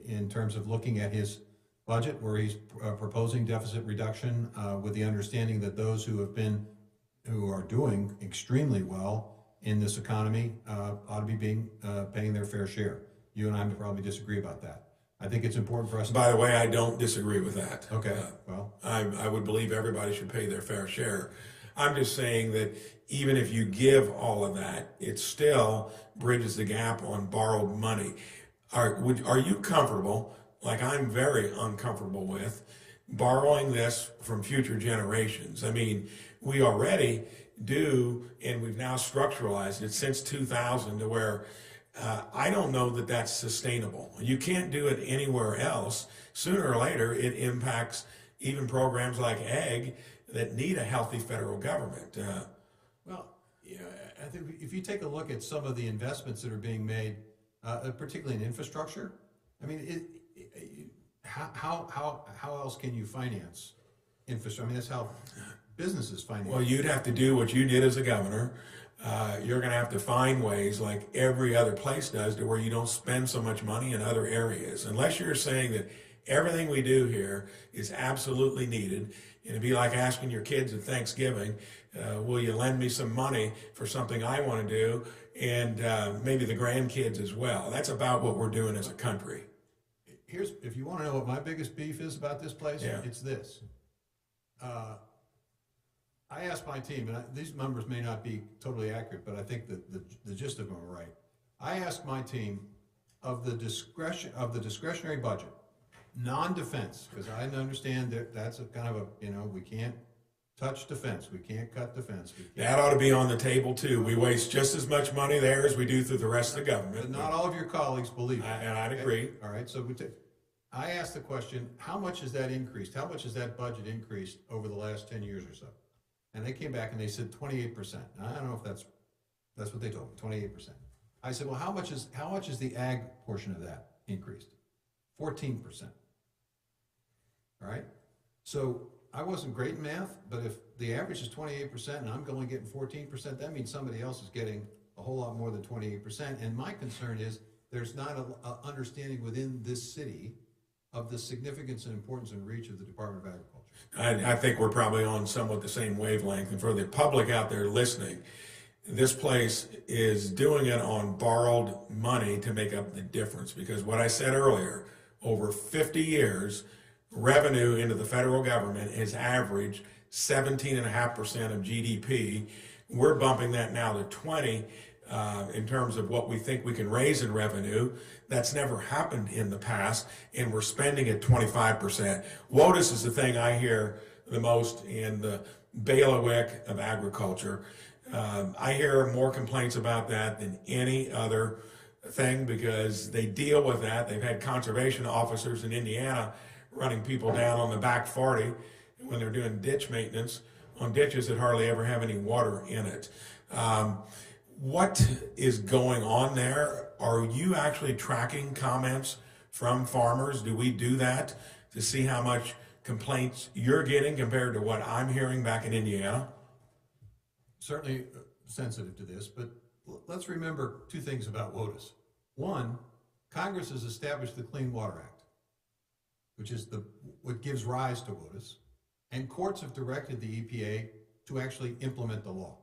in terms of looking at his budget, where he's proposing deficit reduction with the understanding that those who are doing extremely well in this economy ought to be paying their fair share. You and I would probably disagree about that. I think it's important for us. By the way, I don't disagree with that. Okay, well. I would believe everybody should pay their fair share. I'm just saying that even if you give all of that, it still bridges the gap on borrowed money. Are you comfortable, like I'm very uncomfortable with, borrowing this from future generations? I mean, we already do, and we've now structuralized it since 2000 to where I don't know that that's sustainable. You can't do it anywhere else. Sooner or later, it impacts even programs like ag that need a healthy federal government. Well, yeah, I think if you take a look at some of the investments that are being made, particularly in infrastructure, I mean, how else can you finance infrastructure? I mean, that's how businesses finance. Well, you'd have to do what you did as a governor. You're going to have to find ways, like every other place does, to where you don't spend so much money in other areas. Unless you're saying that everything we do here is absolutely needed, and it'd be like asking your kids at Thanksgiving, will you lend me some money for something I want to do, and maybe the grandkids as well. That's about what we're doing as a country. If you want to know what my biggest beef is about this place, yeah. It's this. I asked my team, and these numbers may not be totally accurate, but I think that the gist of them are right. I asked my team of the discretionary budget, non-defense, because I understand that that's a kind of we can't touch defense, we can't cut defense. That ought to be on the table too. We waste just as much money there as we do through the rest of the government. But not all of your colleagues believe that. And I'd agree. All right, so I asked the question, how much has that increased? How much has that budget increased over the last 10 years or so? And they came back and they said 28%. Now, I don't know if that's what they told me, 28%. I said, well, how much is the ag portion of that increased? 14%. All right? So I wasn't great in math, but if the average is 28% and I'm only getting 14%, that means somebody else is getting a whole lot more than 28%. And my concern is there's not an understanding within this city of the significance and importance and reach of the Department of Agriculture. I think we're probably on somewhat the same wavelength. And for the public out there listening, this place is doing it on borrowed money to make up the difference. Because what I said earlier, over 50 years, revenue into the federal government has averaged 17.5% of GDP. We're bumping that now to 20 in terms of what we think we can raise in revenue. That's never happened in the past, and we're spending at 25%. WOTUS is the thing I hear the most in the bailiwick of agriculture. I hear more complaints about that than any other thing because they deal with that. They've had conservation officers in Indiana running people down on the back 40 when they're doing ditch maintenance on ditches that hardly ever have any water in it. What is going on there? Are you actually tracking comments from farmers? Do we do that to see how much complaints you're getting compared to what I'm hearing back in Indiana? Certainly sensitive to this, but let's remember two things about WOTUS. One, Congress has established the Clean Water Act, which is what gives rise to WOTUS, and courts have directed the EPA to actually implement the law.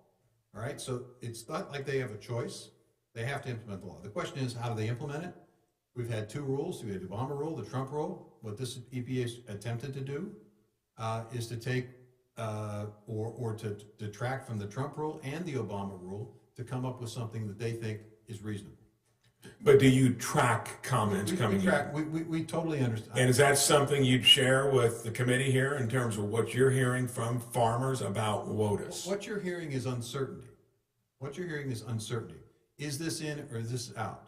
All right, so it's not like they have a choice. They have to implement the law. The question is, how do they implement it? We've had two rules. We had the Obama rule, the Trump rule. What this EPA has attempted to do is to take or to detract from the Trump rule and the Obama rule to come up with something that they think is reasonable. But do you track comments coming in? We totally understand. And is that something you'd share with the committee here in terms of what you're hearing from farmers about WOTUS? What you're hearing is uncertainty. What you're hearing is uncertainty. Is this in or is this out?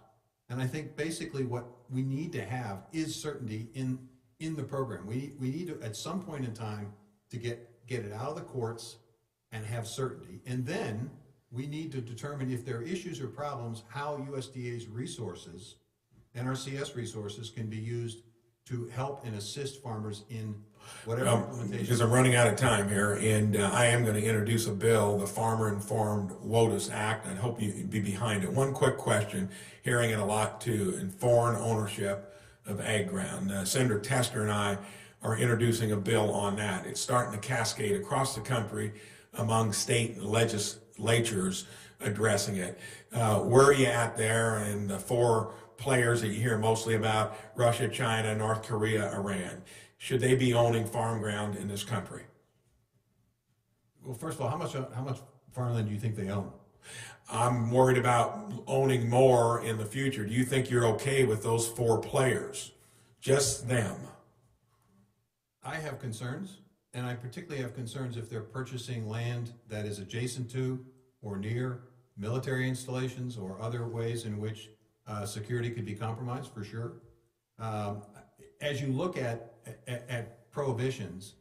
And I think basically what we need to have is certainty in the program. We need to, at some point in time, to get it out of the courts and have certainty. And then we need to determine if there are issues or problems, how USDA's resources, NRCS resources, can be used to help and assist farmers in whatever implementation. Because I'm running out of time here, and I am going to introduce a bill, the Farmer Informed WOTUS Act. I hope you'd be behind it. One quick question, hearing it a lot too, in foreign ownership of ag ground. Senator Tester and I are introducing a bill on that. It's starting to cascade across the country among state legislatures addressing it. Where are you at there? And the four players that you hear mostly about, Russia, China, North Korea, Iran. Should they be owning farm ground in this country? Well, first of all, how much farmland do you think they own? I'm worried about owning more in the future. Do you think you're okay with those four players? Just them? I have concerns, and I particularly have concerns if they're purchasing land that is adjacent to or near military installations or other ways in which security could be compromised, for sure. As you look at prohibitions,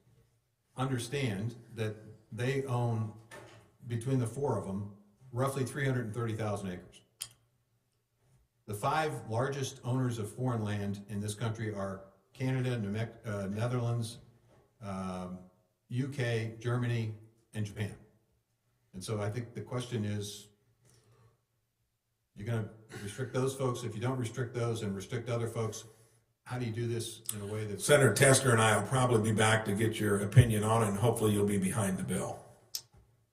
understand that they own, between the four of them, roughly 330,000 acres. The five largest owners of foreign land in this country are Canada, Netherlands, UK, Germany, and Japan. And so I think the question is, you're going to restrict those folks. If you don't restrict those and restrict other folks, how do you do this in a way that... Senator Tester and I will probably be back to get your opinion on it, and hopefully you'll be behind the bill.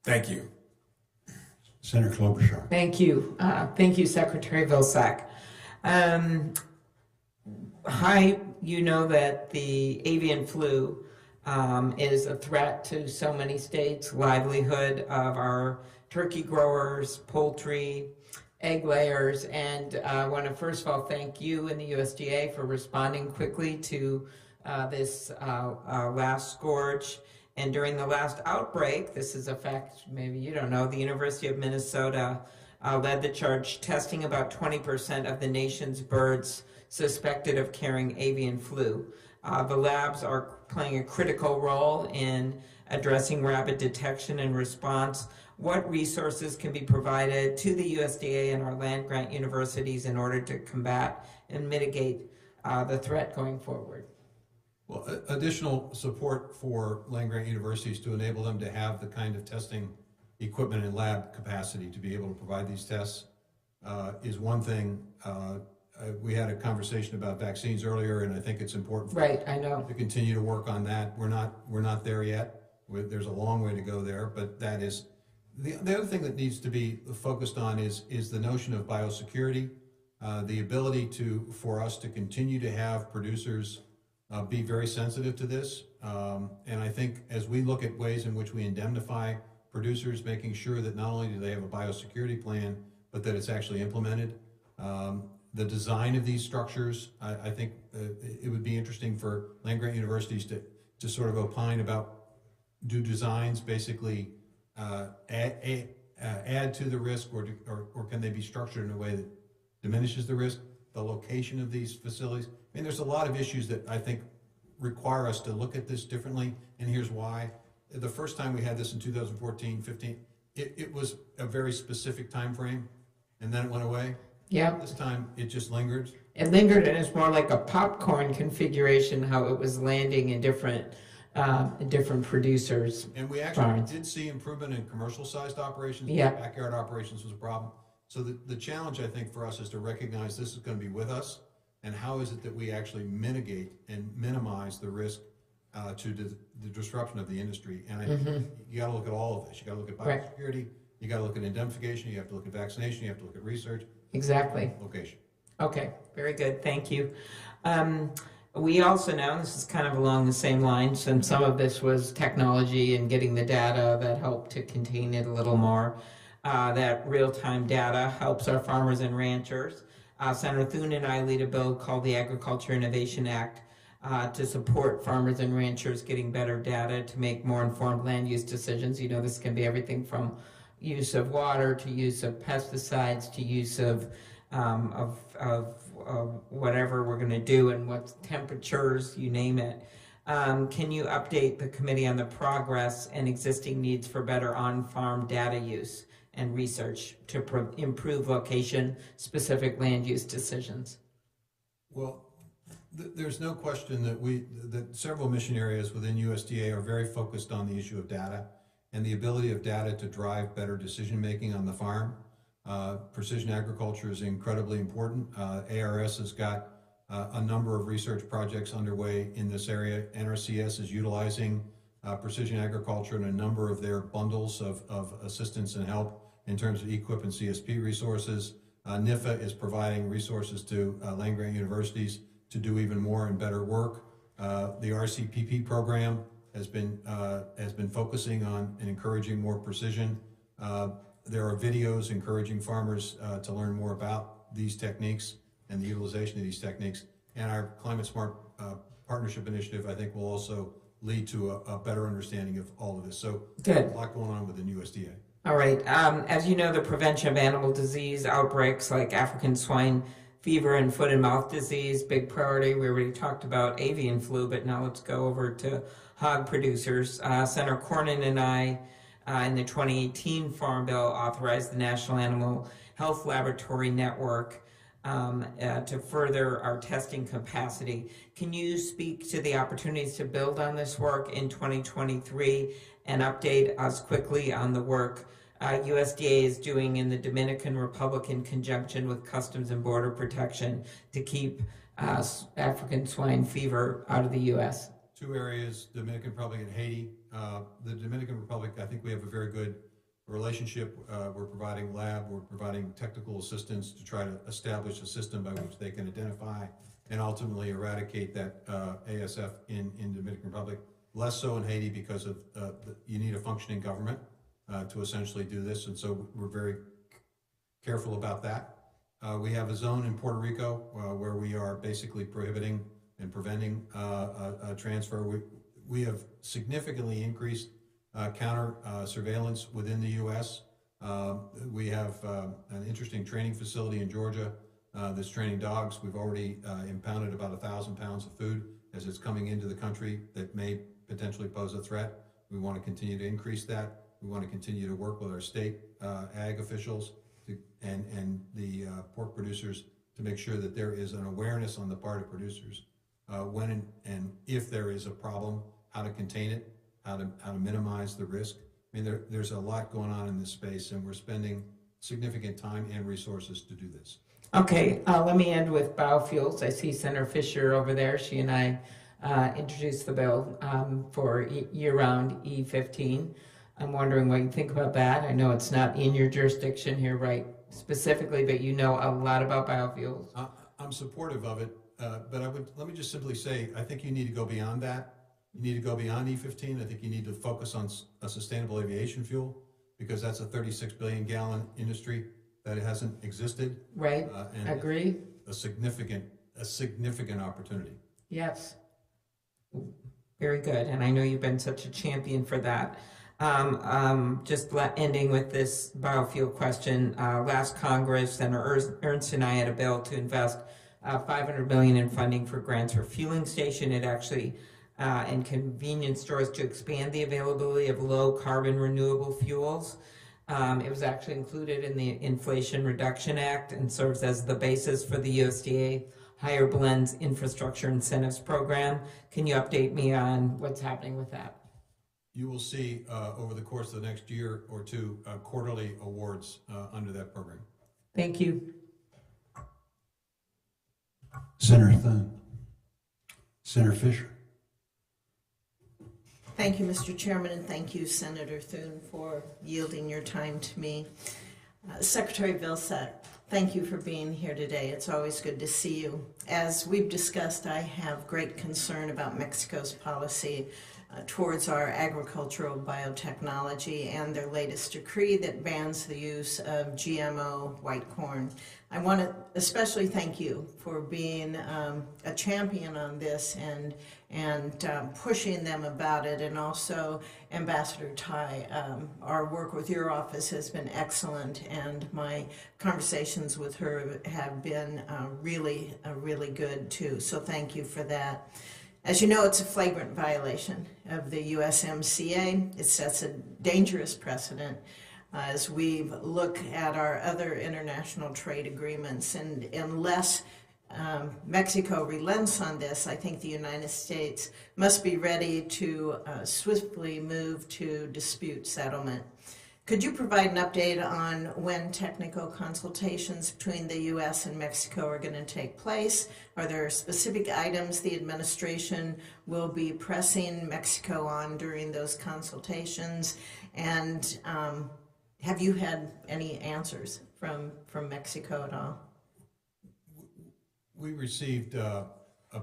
Thank you. Senator Klobuchar. Thank you. Thank you, Secretary Vilsack. You know that the avian flu is a threat to so many states, livelihood of our turkey growers, poultry, egg layers, and I want to first of all thank you and the USDA for responding quickly to this last scourge. And during the last outbreak, this is a fact maybe you don't know, the University of Minnesota led the charge, testing about 20% of the nation's birds suspected of carrying avian flu. The labs are playing a critical role in addressing rapid detection and response. What resources can be provided to the USDA and our land-grant universities in order to combat and mitigate the threat going forward? Well, additional support for land-grant universities to enable them to have the kind of testing equipment and lab capacity to be able to provide these tests is one thing. We had a conversation about vaccines earlier, and I think it's important to continue to work on that. We're not there yet. There's a long way to go there, but that is the other thing that needs to be focused on is the notion of biosecurity, the ability for us to continue to have producers be very sensitive to this. And I think as we look at ways in which we indemnify producers, making sure that not only do they have a biosecurity plan, but that it's actually implemented. The design of these structures, I think it would be interesting for land-grant universities to sort of opine about, do designs basically add to the risk, or can they be structured in a way that diminishes the risk? The location of these facilities. I mean, there's a lot of issues that I think require us to look at this differently, and here's why. The first time we had this in 2014, 15, it was a very specific time frame, and then it went away. Yeah. This time it just lingered. It lingered, and it's more like a popcorn configuration, how it was landing in different producers. And we actually did see improvement in commercial-sized operations. Yeah. Backyard operations was a problem. So the challenge, I think, for us is to recognize this is going to be with us, and how is it that we actually mitigate and minimize the risk to the disruption of the industry. And I think you got to look at all of this. You got to look at biosecurity, you got to look at indemnification, you have to look at vaccination, you have to look at research. Exactly. Location. Okay, very good, thank you. We also know, this is kind of along the same lines, and some of this was technology and getting the data that helped to contain it a little more. That real-time data helps our farmers and ranchers. Senator Thune and I lead a bill called the Agriculture Innovation Act to support farmers and ranchers getting better data to make more informed land use decisions. You know, this can be everything from use of water to use of pesticides to use of whatever we're going to do and what temperatures, you name it. Can you update the committee on the progress and existing needs for better on-farm data use and research to improve location-specific land use decisions? Well, there's no question that several mission areas within USDA are very focused on the issue of data and the ability of data to drive better decision-making on the farm. Precision agriculture is incredibly important. ARS has got a number of research projects underway in this area. NRCS is utilizing precision agriculture in a number of their bundles of assistance and help in terms of EQIP and CSP resources. NIFA is providing resources to land-grant universities to do even more and better work. The RCPP program has been focusing on and encouraging more precision. There are videos encouraging farmers to learn more about these techniques and the utilization of these techniques. And our Climate Smart Partnership Initiative, I think, will also lead to a better understanding of all of this. So good. A lot going on within USDA. All right. As you know, the prevention of animal disease outbreaks like African swine fever and foot and mouth disease, big priority. We already talked about avian flu, but now let's go over to hog producers. Senator Cornyn and I, in the 2018 Farm Bill, authorized the National Animal Health Laboratory Network to further our testing capacity. Can you speak to the opportunities to build on this work in 2023 and update us quickly on the work USDA is doing in the Dominican Republic in conjunction with Customs and Border Protection to keep African swine fever out of the U.S.? Two areas, Dominican Republic and Haiti. The Dominican Republic, I think we have a very good relationship. We're providing lab, we're providing technical assistance to try to establish a system by which they can identify and ultimately eradicate that ASF in Dominican Republic. Less so in Haiti because of you need a functioning government to essentially do this, and so we're very careful about that. We have a zone in Puerto Rico where we are basically prohibiting and preventing a transfer. We have significantly increased counter surveillance within the U.S. We have an interesting training facility in Georgia that's training dogs. We've already impounded about 1,000 pounds of food as it's coming into the country that may potentially pose a threat. We want to continue to increase that. We want to continue to work with our state ag officials and the pork producers to make sure that there is an awareness on the part of producers when and if there is a problem, how to contain it, how to minimize the risk. I mean, there's a lot going on in this space, and we're spending significant time and resources to do this. Okay, let me end with biofuels. I see Senator Fisher over there. She and I introduced the bill for year-round E15. I'm wondering what you think about that. I know it's not in your jurisdiction here, right, specifically, but you know a lot about biofuels. I'm supportive of it, but let me just simply say, I think you need to go beyond that. You need to go beyond E15. I think you need to focus on a sustainable aviation fuel because that's a 36 billion gallon industry that it hasn't existed. Right, and agree. A significant opportunity. Yes, very good. And I know you've been such a champion for that. Ending with this biofuel question, last Congress, Senator Ernst and I had a bill to invest $500 million in funding for grants for fueling station. It actually and convenience stores to expand the availability of low carbon renewable fuels. It was actually included in the Inflation Reduction Act and serves as the basis for the USDA Higher Blends Infrastructure Incentives Program. Can you update me on what's happening with that? You will see over the course of the next year or two quarterly awards under that program. Thank you. Senator Thune. Senator Fisher. Thank you, Mr. Chairman, and thank you, Senator Thune, for yielding your time to me. Secretary Vilsack, thank you for being here today. It's always good to see you. As we've discussed, I have great concern about Mexico's policy towards our agricultural biotechnology and their latest decree that bans the use of GMO white corn. I want to especially thank you for being a champion on this and pushing them about it, and also Ambassador Tai. Our work with your office has been excellent, and my conversations with her have been really good too. So thank you for that. As you know, it's a flagrant violation of the USMCA. It sets a dangerous precedent as we look at our other international trade agreements. And unless Mexico relents on this, I think the United States must be ready to swiftly move to dispute settlement. Could you provide an update on when technical consultations between the U.S. and Mexico are going to take place? Are there specific items the administration will be pressing Mexico on during those consultations? And have you had any answers from Mexico at all? We received a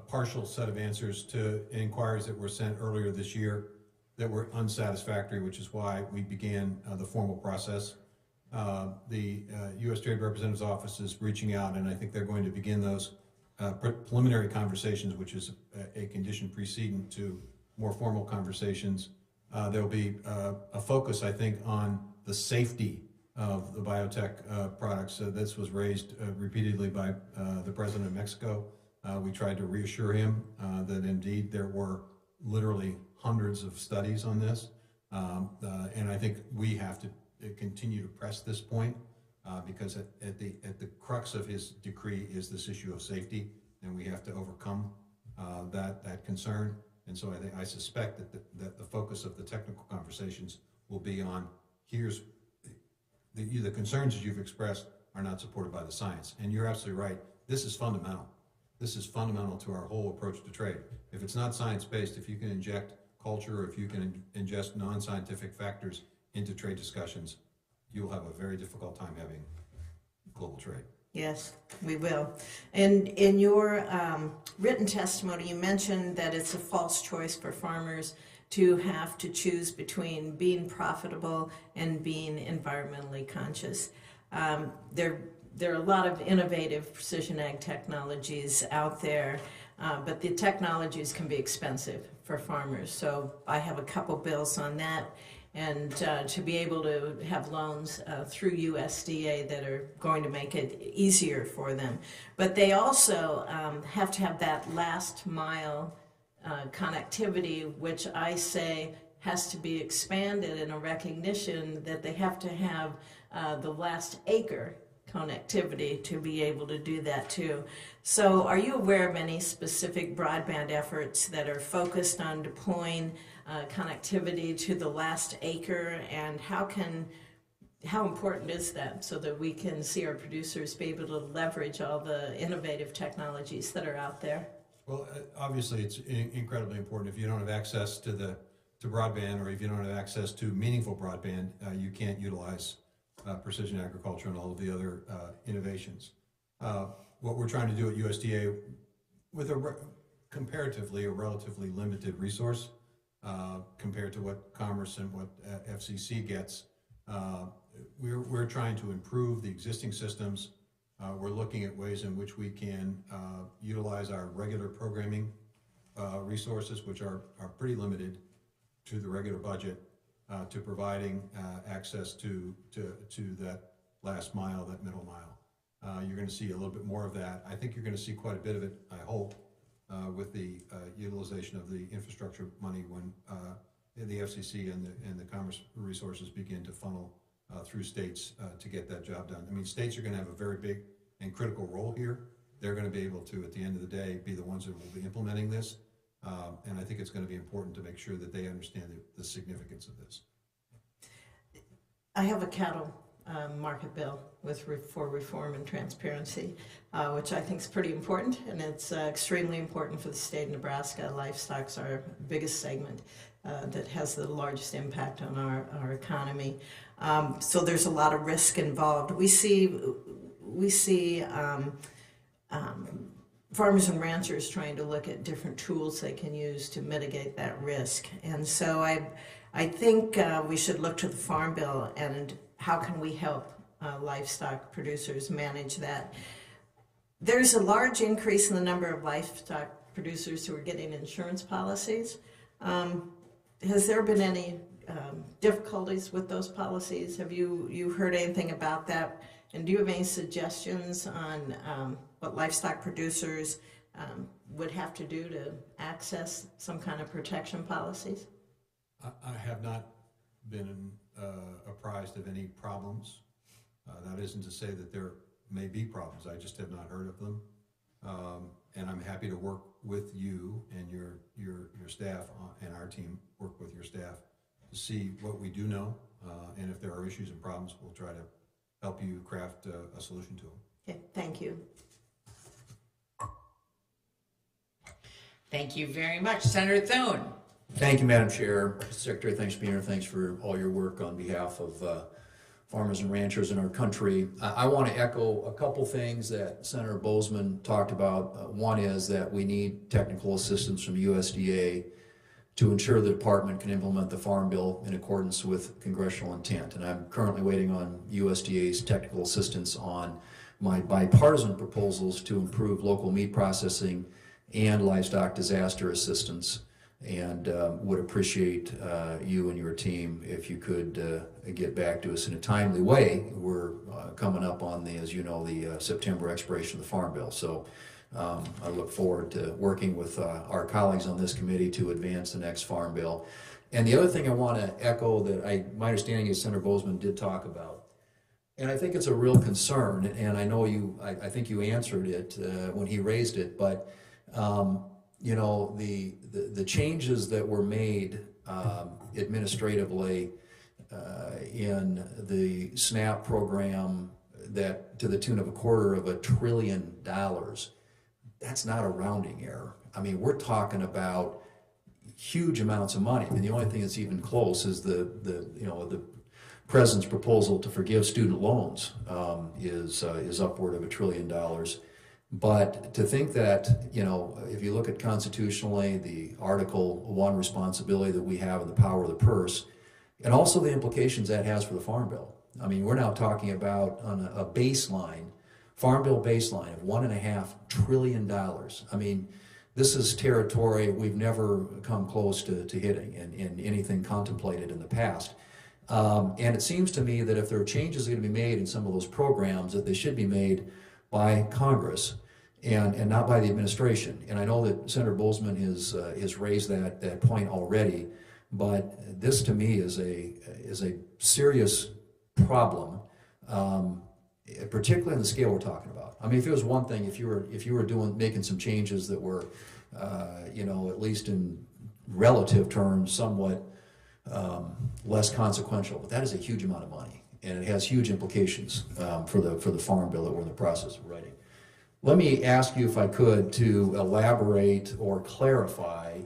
partial set of answers to inquiries that were sent earlier this year that were unsatisfactory, which is why we began the formal process. The U.S. Trade Representative's Office is reaching out, and I think they're going to begin those preliminary conversations, which is a condition precedent to more formal conversations. There will be a focus, I think, on the safety of the biotech products. This was raised repeatedly by the President of Mexico. We tried to reassure him that indeed there were literally hundreds of studies on this, and I think we have to continue to press this point because at the crux of his decree is this issue of safety, and we have to overcome that concern. And so I suspect that the focus of the technical conversations will be on here's the concerns that you've expressed are not supported by the science, and you're absolutely right. This is fundamental. This is fundamental to our whole approach to trade. If it's not science-based, if you can inject culture, or if you can ingest non-scientific factors into trade discussions, you'll have a very difficult time having global trade. Yes, we will. And in your written testimony, you mentioned that it's a false choice for farmers to have to choose between being profitable and being environmentally conscious. There are a lot of innovative precision ag technologies out there, but the technologies can be expensive for farmers. So I have a couple bills on that, and to be able to have loans through USDA that are going to make it easier for them. But they also have to have that last mile connectivity, which I say has to be expanded in a recognition that they have to have the last acre connectivity to be able to do that too. So are you aware of any specific broadband efforts that are focused on deploying connectivity to the last acre, and how important is that so that we can see our producers be able to leverage all the innovative technologies that are out there? Well, obviously it's incredibly important. If you don't have access to broadband, or if you don't have access to meaningful broadband, you can't utilize precision agriculture and all of the other innovations. What we're trying to do at USDA with comparatively a relatively limited resource compared to what Commerce and what FCC gets, we're trying to improve the existing systems. We're looking at ways in which we can utilize our regular programming resources, which are pretty limited to the regular budget, to providing access to that last mile, that middle mile. You're going to see a little bit more of that. I think you're going to see quite a bit of it, I hope, with the utilization of the infrastructure money when the FCC and the Commerce resources begin to funnel through states to get that job done. I mean, states are going to have a very big and critical role here. They're going to be able to, at the end of the day, be the ones that will be implementing this. And I think it's going to be important to make sure that they understand the significance of this. I have a cattle market bill for reform and transparency, which I think is pretty important, and it's extremely important for the state of Nebraska. Livestock's our biggest segment that has the largest impact on our economy. So there's a lot of risk involved. We see we see farmers and ranchers trying to look at different tools they can use to mitigate that risk. And so I think we should look to the Farm Bill and how can we help livestock producers manage that. There's a large increase in the number of livestock producers who are getting insurance policies. Has there been any difficulties with those policies? Have you heard anything about that? And do you have any suggestions on what livestock producers would have to do to access some kind of protection policies? I have not been apprised of any problems. That isn't to say that there may be problems. I just have not heard of them. And I'm happy to work with you and your staff and our team work with your staff to see what we do know. And if there are issues and problems, we'll try to help you craft a solution to them. Okay, thank you. Thank you very much. Senator Thune. Thank you, Madam Chair. Secretary, thanks for being here. Thanks for all your work on behalf of farmers and ranchers in our country. I want to echo a couple things that Senator Bozeman talked about. One is that we need technical assistance from USDA to ensure the department can implement the Farm Bill in accordance with congressional intent. And I'm currently waiting on USDA's technical assistance on my bipartisan proposals to improve local meat processing and livestock disaster assistance, and would appreciate you and your team if you could get back to us in a timely way. We're coming up on the, as you know, the September expiration of the Farm Bill. So I look forward to working with our colleagues on this committee to advance the next Farm Bill. And the other thing I want to echo that my understanding is Senator Bozeman did talk about, and I think it's a real concern, and I know I think you answered it when he raised it, but you know, the changes that were made administratively in the SNAP program, that to the tune of $250 billion, that's not a rounding error. I mean, we're talking about huge amounts of money. I mean, the only thing that's even close is the President's proposal to forgive student loans is upward of $1 trillion. But to think that, you know, if you look at constitutionally, the Article 1 responsibility that we have in the power of the purse, and also the implications that has for the Farm Bill. I mean, we're now talking about on a baseline, Farm Bill baseline of $1.5 trillion. I mean, this is territory we've never come close to hitting in anything contemplated in the past. And it seems to me that if there are changes that are going to be made in some of those programs, that they should be made by Congress and not by the administration. And I know that Senator Bozeman has raised that point already, but this to me is a serious problem, particularly on the scale we're talking about. I mean, if it was one thing, if you were making some changes that were, you know, at least in relative terms, somewhat less consequential, but that is a huge amount of money. And it has huge implications for the Farm Bill that we're in the process of writing. Let me ask you, if I could, to elaborate or clarify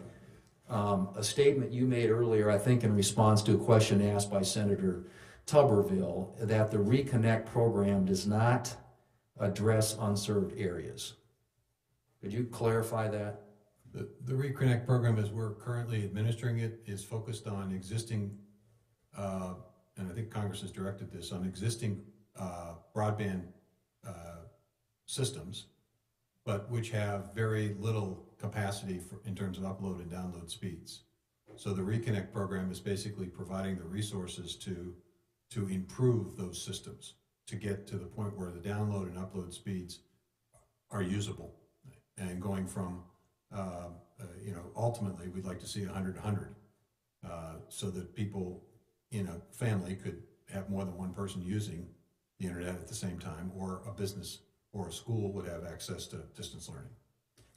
a statement you made earlier, I think in response to a question asked by Senator Tuberville, that the Reconnect program does not address unserved areas. Could you clarify that? The Reconnect program, as we're currently administering it, is focused on existing and I think Congress has directed this, on existing broadband systems, but which have very little capacity in terms of upload and download speeds. So the Reconnect program is basically providing the resources to improve those systems, to get to the point where the download and upload speeds are usable, and going from, you know, ultimately we'd like to see 100-100, so that people in a family could have more than one person using the internet at the same time, or a business or a school would have access to distance learning.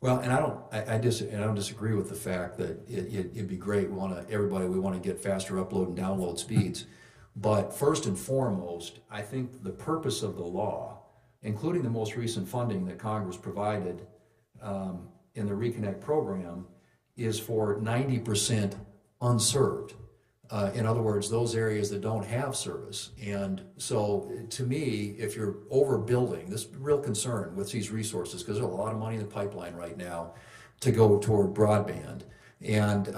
Well, and I don't disagree with the fact that it'd be great. We want to get faster upload and download speeds, but first and foremost, I think the purpose of the law, including the most recent funding that Congress provided in the Reconnect program, is for 90% unserved. In other words, those areas that don't have service. And so to me, if you're overbuilding, this is a real concern with these resources, because there's a lot of money in the pipeline right now to go toward broadband. And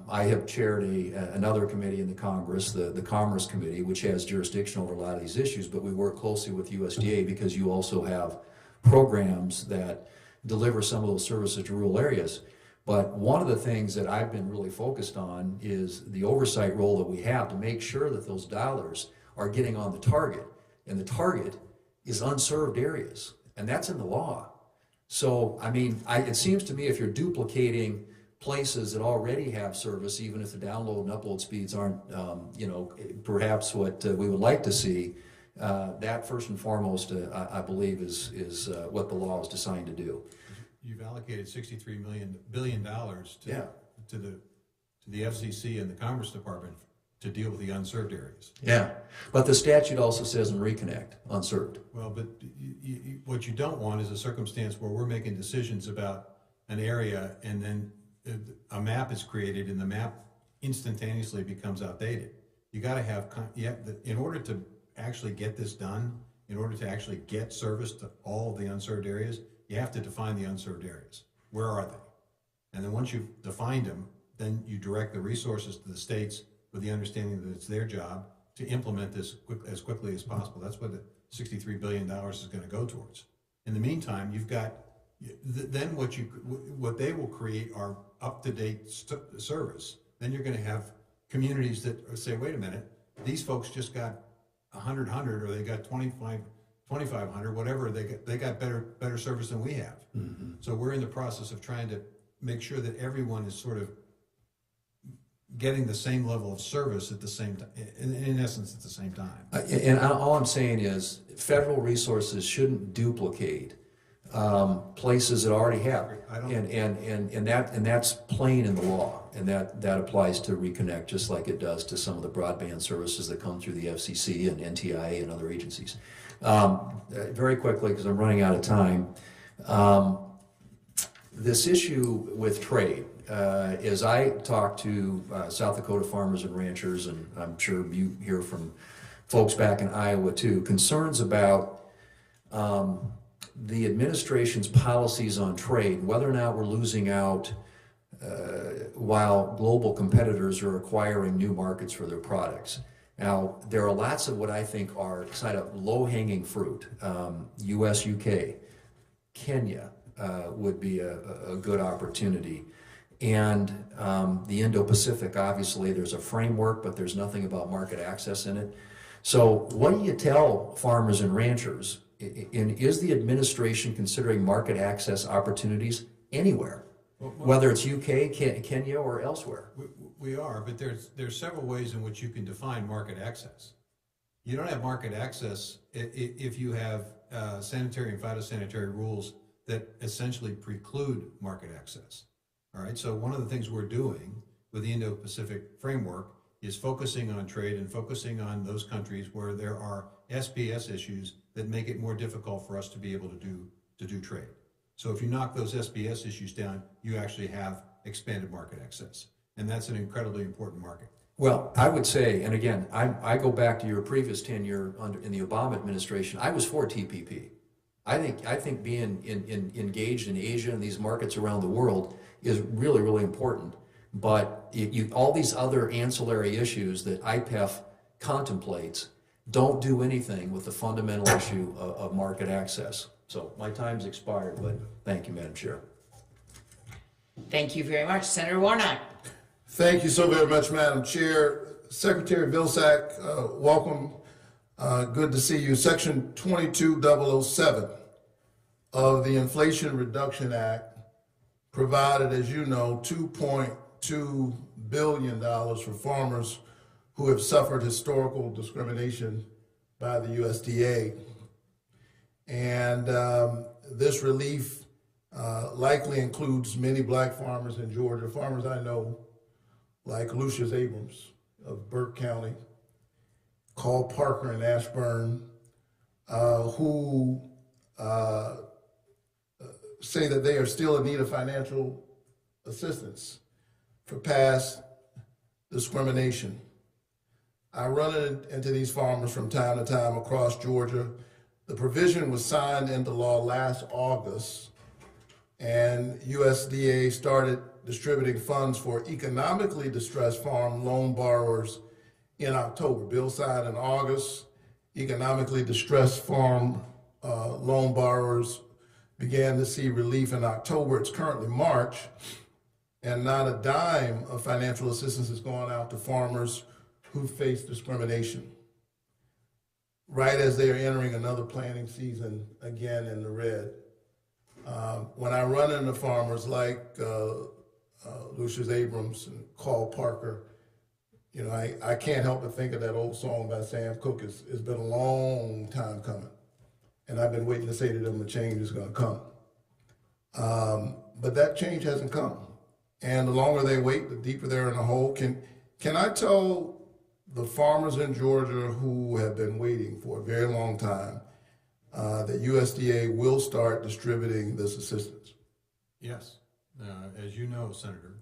I have chaired another committee in the Congress, the Commerce Committee, which has jurisdiction over a lot of these issues, but we work closely with USDA because you also have programs that deliver some of those services to rural areas. But one of the things that I've been really focused on is the oversight role that we have to make sure that those dollars are getting on the target. And the target is unserved areas, and that's in the law. So, I mean, it seems to me if you're duplicating places that already have service, even if the download and upload speeds aren't, perhaps what we would like to see, that first and foremost, I believe, is what the law is designed to do. You've allocated $63 billion to the FCC and the Commerce Department to deal with the unserved areas. Yeah, but the statute also says in reconnect, unserved. Well, but what you don't want is a circumstance where we're making decisions about an area and then a map is created and the map instantaneously becomes outdated. You got to have, in order to actually get this done, in order to actually get service to all of the unserved areas, you have to define the unserved areas. Where are they? And then once you've defined them, then you direct the resources to the states with the understanding that it's their job to implement this as quickly as possible. That's what the $63 billion is going to go towards. In the meantime, you've got, then what they will create are up-to-date service. Then you're going to have communities that say, wait a minute, these folks just got 100, or they got 2,500, whatever, they got better service than we have. Mm-hmm. So we're in the process of trying to make sure that everyone is sort of getting the same level of service at the same time, in essence, at the same time. And all I'm saying is federal resources shouldn't duplicate places that already have, and that's plain in the law, and that applies to Reconnect just like it does to some of the broadband services that come through the FCC and NTIA and other agencies. Very quickly, because I'm running out of time, this issue with trade, as I talk to South Dakota farmers and ranchers, and I'm sure you hear from folks back in Iowa too, concerns about the administration's policies on trade, whether or not we're losing out while global competitors are acquiring new markets for their products. Now, there are lots of what I think are kind of low-hanging fruit. US, UK, Kenya would be a good opportunity. And the Indo-Pacific, obviously, there's a framework, but there's nothing about market access in it. So what do you tell farmers and ranchers? And is the administration considering market access opportunities anywhere, whether it's UK, Kenya, or elsewhere? We are, but there's several ways in which you can define market access. You don't have market access if you have sanitary and phytosanitary rules that essentially preclude market access. All right, so one of the things we're doing with the Indo-Pacific framework is focusing on trade and focusing on those countries where there are SPS issues that make it more difficult for us to be able to do trade. So if you knock those SPS issues down, you actually have expanded market access. And that's an incredibly important market. Well, I would say, and again, I go back to your previous tenure in the Obama administration, I was for TPP. I think being engaged in Asia and these markets around the world is really, really important. But all these other ancillary issues that IPEF contemplates don't do anything with the fundamental issue of market access. So my time's expired, but thank you, Madam Chair. Thank you very much. Senator Warnock. Thank you so very much, Madam Chair. Secretary Vilsack, welcome. Good to see you. Section 22007 of the Inflation Reduction Act provided, as you know, $2.2 billion for farmers who have suffered historical discrimination by the USDA. And this relief likely includes many black farmers in Georgia, farmers I know, like Lucius Abrams of Burke County, Carl Parker in Ashburn, who say that they are still in need of financial assistance for past discrimination. I run into these farmers from time to time across Georgia. The provision was signed into law last August, and USDA started distributing funds for economically distressed farm loan borrowers in October. Bill signed in August. Economically distressed farm loan borrowers began to see relief in October. It's currently March, and not a dime of financial assistance has gone out to farmers who face discrimination, right as they are entering another planting season again in the red. When I run into farmers like Lucius Abrams and Carl Parker, you know, I can't help but think of that old song by Sam Cooke. It's been a long time coming, and I've been waiting to say to them the change is going to come. But that change hasn't come, and the longer they wait, the deeper they're in the hole. Can I tell the farmers in Georgia who have been waiting for a very long time that USDA will start distributing this assistance? Yes. As you know, Senator,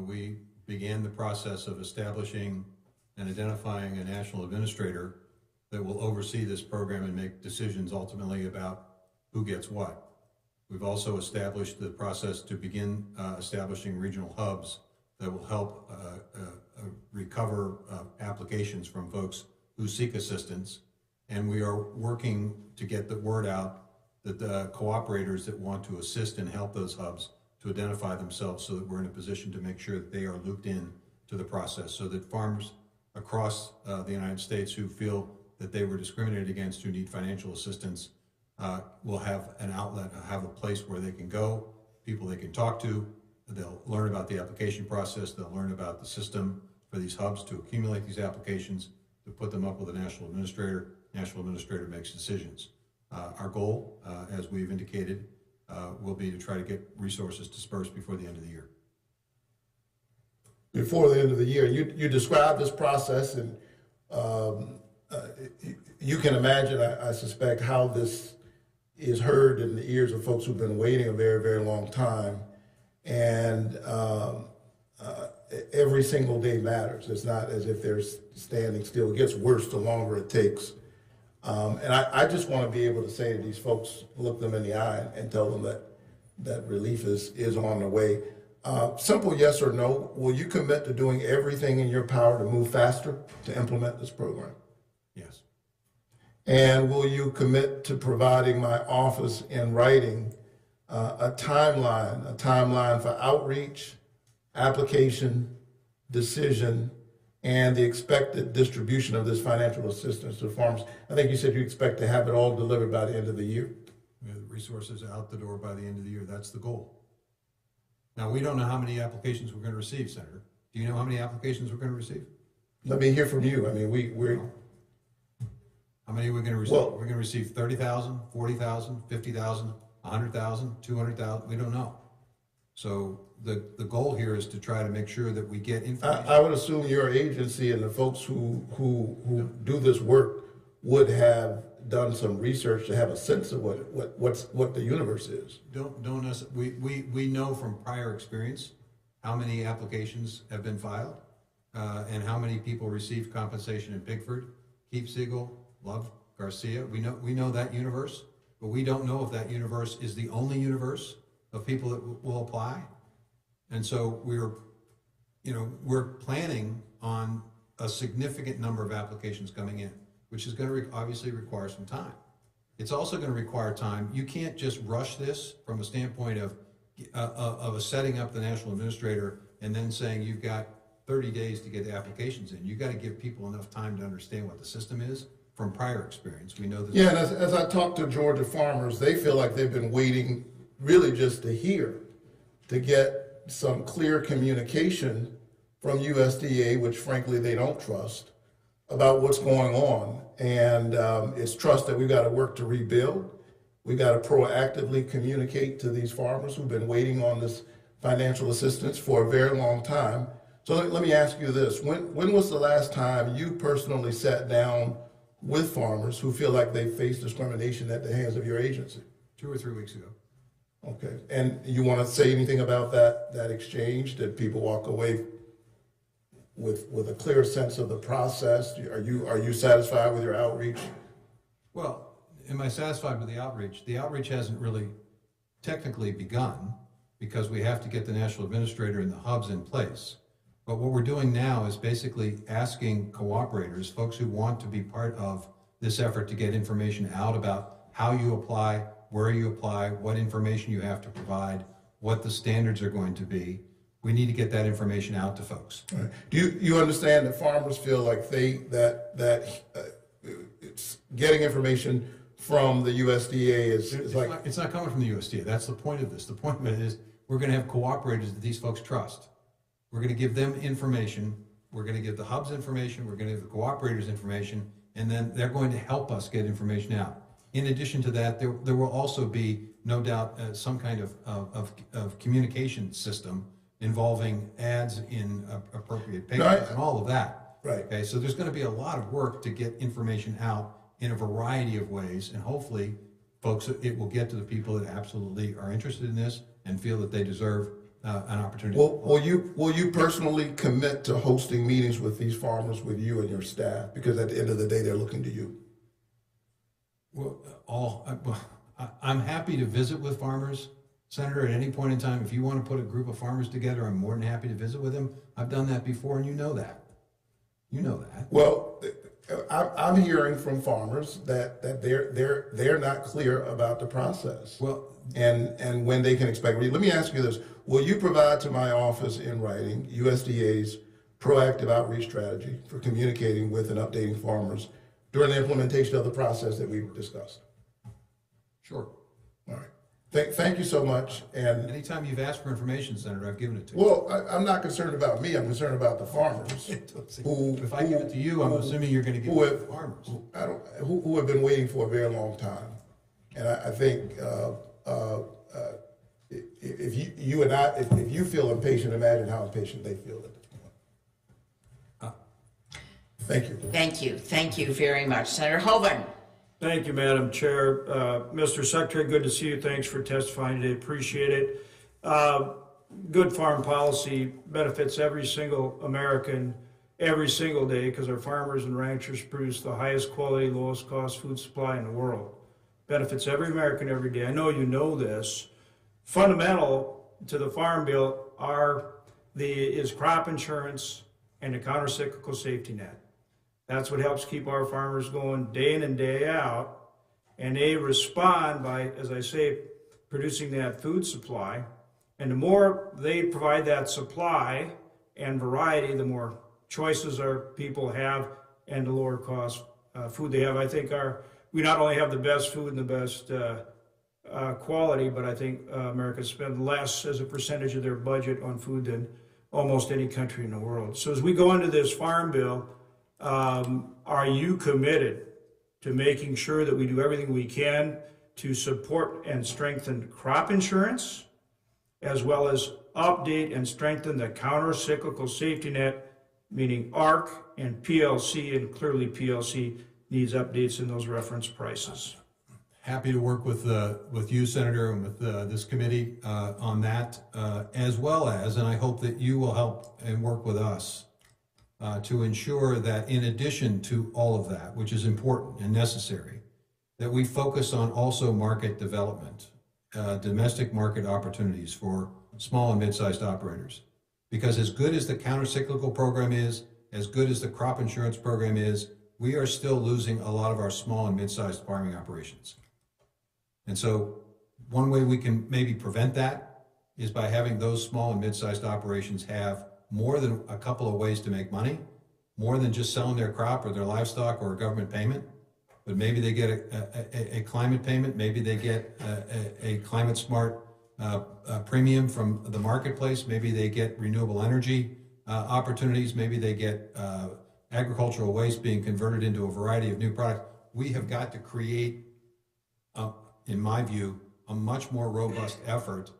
we began the process of establishing and identifying a national administrator that will oversee this program and make decisions ultimately about who gets what. We've also established the process to begin establishing regional hubs that will help recover applications from folks who seek assistance. And we are working to get the word out that the cooperators that want to assist and help those hubs to identify themselves so that we're in a position to make sure that they are looped in to the process, so that farmers across the United States who feel that they were discriminated against, who need financial assistance, will have an outlet, have a place where they can go, people they can talk to. They'll learn about the application process. They'll learn about the system for these hubs to accumulate these applications, to put them up with a national administrator. National administrator makes decisions. Our goal, as we've indicated, will be to try to get resources dispersed before the end of the year. Before the end of the year, you described this process, and you can imagine, I suspect, how this is heard in the ears of folks who've been waiting a very, very long time. And every single day matters. It's not as if they're standing still. It gets worse the longer it takes. And I just want to be able to say to these folks, look them in the eye and tell them that relief is on the way. Simple yes or no. Will you commit to doing everything in your power to move faster to implement this program? Yes. And will you commit to providing my office in writing a timeline for outreach, application, decision, and the expected distribution of this financial assistance to farmers? I think you said you expect to have it all delivered by the end of the year. We have the resources out the door by the end of the year. That's the goal. Now, we don't know how many applications we're going to receive, Senator. Do you know how many applications we're going to receive? Let me hear from you. I mean, we're... How many are we going to receive? We're going to receive 30,000, 40,000, 50,000, 100,000, 200,000. We don't know. So the goal here is to try to make sure that we get information. I would assume your agency and the folks who do this work would have done some research to have a sense of what the universe is. We know from prior experience how many applications have been filed and how many people received compensation in Pigford, Keepsiegel, Love, Garcia. We know that universe, but we don't know if that universe is the only universe of people that will apply. And so we're planning on a significant number of applications coming in, which is going to obviously require some time. It's also going to require time. You can't just rush this from a standpoint of setting up the national administrator and then saying you've got 30 days to get the applications in. You've got to give people enough time to understand what the system is. From prior experience, we know that. Yeah, and as I talk to Georgia farmers, they feel like they've been waiting really just to get some clear communication from USDA, which frankly they don't trust, about what's going on. And it's trust that we've got to work to rebuild. We've got to proactively communicate to these farmers who've been waiting on this financial assistance for a very long time. So let me ask you this. When was the last time you personally sat down with farmers who feel like they face discrimination at the hands of your agency? 2 or 3 weeks ago. Okay. And you want to say anything about that exchange? Did people walk away with a clear sense of the process? Are you satisfied with your outreach? Well, am I satisfied with the outreach? The outreach hasn't really technically begun because we have to get the national administrator and the hubs in place. But what we're doing now is basically asking cooperators, folks who want to be part of this effort to get information out about how you apply, where you apply, what information you have to provide, what the standards are going to be. We need to get that information out to folks. Right. Do you understand that farmers feel like it's getting information from the USDA is like... It's not coming from the USDA. That's the point of this. The point of it is we're going to have cooperators that these folks trust. We're going to give them information. We're going to give the hubs information. We're going to give the cooperators information. And then they're going to help us get information out. In addition to that, there will also be, no doubt, some kind of communication system involving ads in appropriate papers and all of that. Right. Okay, so there's going to be a lot of work to get information out in a variety of ways, and hopefully, folks, it will get to the people that absolutely are interested in this and feel that they deserve an opportunity. Will you personally commit to hosting meetings with these farmers with you and your staff? Because at the end of the day, they're looking to you. Well, I'm happy to visit with farmers, Senator, at any point in time. If you want to put a group of farmers together, I'm more than happy to visit with them. I've done that before, and you know that. You know that. Well, I'm hearing from farmers that they're not clear about the process. Well, and when they can expect. Let me ask you this: will you provide to my office in writing USDA's proactive outreach strategy for communicating with and updating farmers during the implementation of the process that we've discussed? Sure. All right. Thank you so much. And anytime you've asked for information, Senator, I've given it to you. Well, I'm not concerned about me. I'm concerned about the farmers. If I give it to you, I'm assuming you're going to give it to the farmers. Who have been waiting for a very long time. And I think if you feel impatient, imagine how impatient they feel at this point. Thank you. Thank you. Thank you very much. Senator Hoeven. Thank you, Madam Chair. Mr. Secretary, good to see you. Thanks for testifying today. Appreciate it. Good farm policy benefits every single American every single day because our farmers and ranchers produce the highest quality, lowest cost food supply in the world. Benefits every American every day. I know you know this. Fundamental to the Farm Bill is crop insurance and the countercyclical safety net. That's what helps keep our farmers going day in and day out. And they respond by, as I say, producing that food supply. And the more they provide that supply and variety, the more choices our people have and the lower cost food they have. I think we not only have the best food and the best quality, but I think Americans spend less as a percentage of their budget on food than almost any country in the world. So as we go into this Farm Bill, are you committed to making sure that we do everything we can to support and strengthen crop insurance, as well as update and strengthen the counter-cyclical safety net, meaning ARC and PLC, and clearly PLC needs updates in those reference prices? Happy to work with you, Senator, and with this committee on that, as well as, and I hope that you will help and work with us to ensure that in addition to all of that, which is important and necessary, that we focus on also market development, domestic market opportunities for small and mid-sized operators. Because as good as the counter-cyclical program is, as good as the crop insurance program is, we are still losing a lot of our small and mid-sized farming operations. And so one way we can maybe prevent that is by having those small and mid-sized operations have more than a couple of ways to make money, more than just selling their crop or their livestock or a government payment. But maybe they get a climate payment, maybe they get a climate smart premium from the marketplace, maybe they get renewable energy opportunities, maybe they get agricultural waste being converted into a variety of new products. We have got to create, in my view, a much more robust effort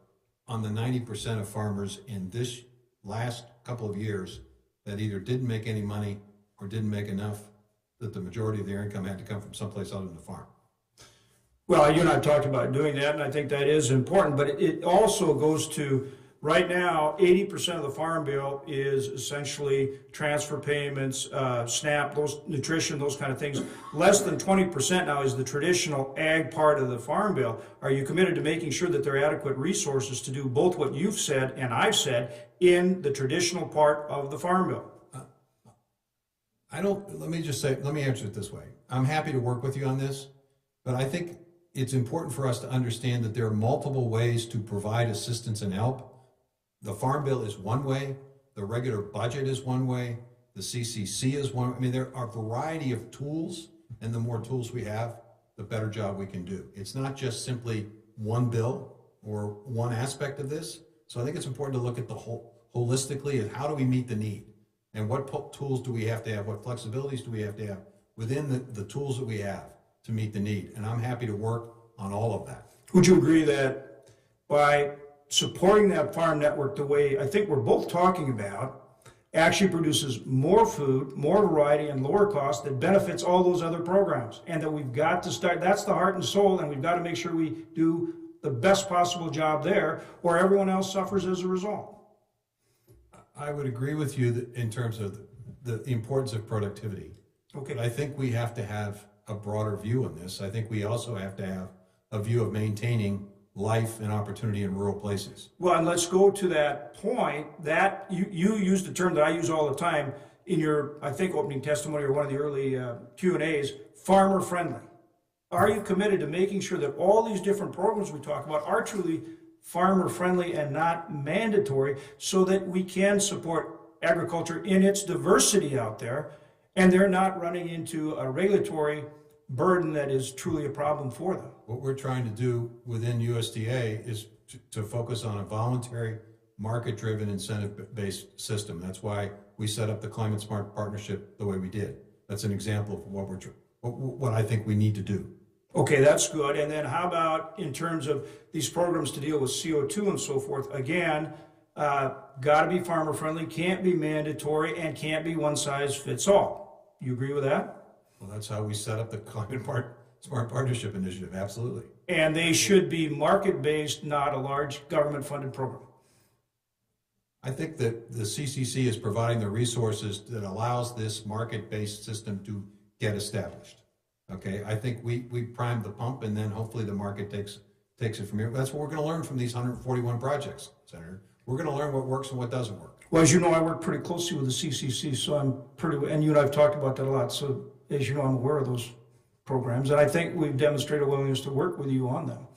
on the 90% of farmers in this last couple of years that either didn't make any money or didn't make enough that the majority of their income had to come from someplace other than the farm. Well, you and I have talked about doing that, and I think that is important, but it also goes to Right now, 80% of the farm bill is essentially transfer payments, SNAP, those nutrition, those kind of things. Less than 20% now is the traditional ag part of the farm bill. Are you committed to making sure that there are adequate resources to do both what you've said and I've said in the traditional part of the farm bill? Let me answer it this way. I'm happy to work with you on this, but I think it's important for us to understand that there are multiple ways to provide assistance and help. The Farm Bill is one way, the regular budget is one way, the CCC is one. I mean, there are a variety of tools, and the more tools we have, the better job we can do. It's not just simply one bill or one aspect of this. So I think it's important to look at the whole holistically at how do we meet the need, and what tools do we have to have, what flexibilities do we have to have within the tools that we have to meet the need. And I'm happy to work on all of that. Would you agree that by supporting that farm network the way I think we're both talking about actually produces more food, more variety, and lower cost that benefits all those other programs, and that we've got to start, that's the heart and soul, and we've got to make sure we do the best possible job there, or everyone else suffers as a result? I would agree with you that in terms of the importance of productivity. Okay. But I think we have to have a broader view on this. I think we also have to have a view of maintaining life and opportunity in rural places. Well, and let's go to that point that you used the term that I use all the time in your, I think, opening testimony or one of the early Q&As, farmer friendly. Are you committed to making sure that all these different programs we talk about are truly farmer friendly and not mandatory, so that we can support agriculture in its diversity out there, and they're not running into a regulatory burden that is truly a problem for them? What we're trying to do within USDA is to focus on a voluntary, market-driven, incentive-based system. That's why we set up the Climate Smart Partnership the way we did. That's an example of what I think we need to do. Okay, that's good. And then how about in terms of these programs to deal with CO2 and so forth? Again, got to be farmer friendly, can't be mandatory, and can't be one size fits all. You agree with that? Well, that's how we set up the Climate Smart Partnership Initiative, absolutely. And they should be market-based, not a large government-funded program. I think that the CCC is providing the resources that allows this market-based system to get established. Okay, I think we prime the pump, and then hopefully the market takes it from here. That's what we're going to learn from these 141 projects, Senator. We're going to learn what works and what doesn't work. Well, as you know, I work pretty closely with the CCC, so I'm pretty, and you and I have talked about that a lot. So as you know, I'm aware of those programs, and I think we've demonstrated a willingness to work with you on them.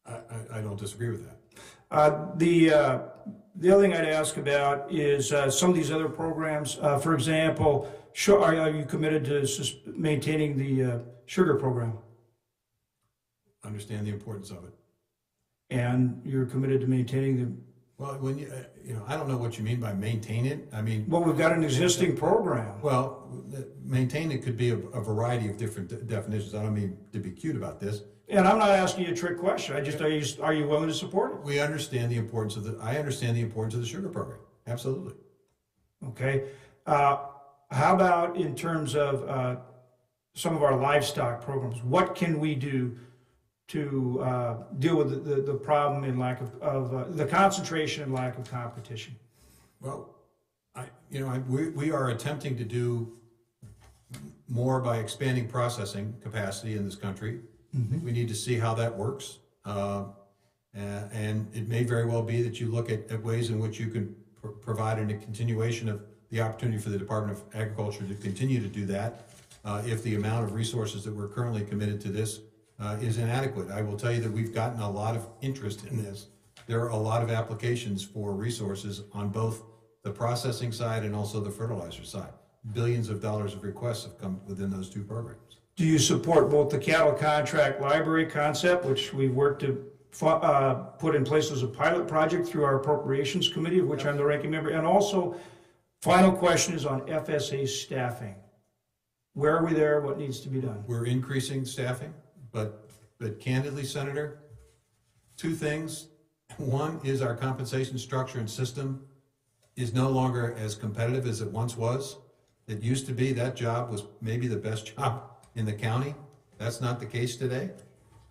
I don't disagree with that. The other thing I'd ask about is some of these other programs. For example, are you committed to maintaining the sugar program? Understand the importance of it. And you're committed to maintaining the... Well, when I don't know what you mean by maintain it. I mean... Well, we've got an existing program. Well, maintain it could be a variety of different definitions. I don't mean to be cute about this. And I'm not asking you a trick question. Are you willing to support it? We understand the importance of I understand the importance of the sugar program. Absolutely. Okay. How about in terms of some of our livestock programs? What can we do to deal with the problem in lack of the concentration and lack of competition? Well, we are attempting to do more by expanding processing capacity in this country. Mm-hmm. We need to see how that works. And it may very well be that you look at ways in which you can provide a continuation of the opportunity for the Department of Agriculture to continue to do that if the amount of resources that we're currently committed to this is inadequate. I will tell you that we've gotten a lot of interest in this. There are a lot of applications for resources on both the processing side and also the fertilizer side. Billions of dollars of requests have come within those two programs. Do you support both the cattle contract library concept, which we've worked to put in place as a pilot project through our appropriations committee, of which I'm the ranking member, and also, final question is on FSA staffing. Where are we there? What needs to be done? We're increasing staffing, but candidly, Senator, two things. One is our compensation structure and system is no longer as competitive as it once was. It used to be that job was maybe the best job in the county. That's not the case today.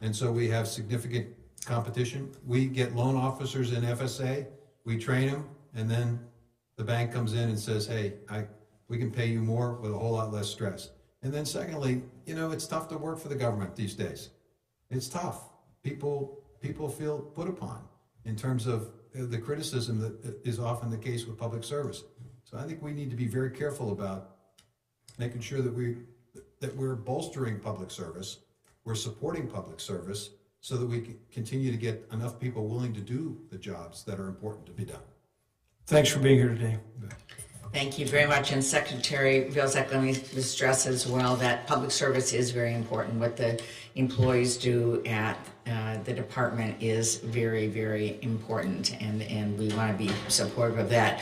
And so we have significant competition. We get loan officers in FSA, we train them, and then the bank comes in and says, hey, we can pay you more with a whole lot less stress. And then secondly, you know, it's tough to work for the government these days. It's tough. People feel put upon in terms of the criticism that is often the case with public service. So I think we need to be very careful about making sure that we're bolstering public service, we're supporting public service, so that we can continue to get enough people willing to do the jobs that are important to be done. Thanks for being here today. Thank you very much. And Secretary Vilsack, let me stress as well that public service is very important. What the employees do at the department is very, very important, and we want to be supportive of that.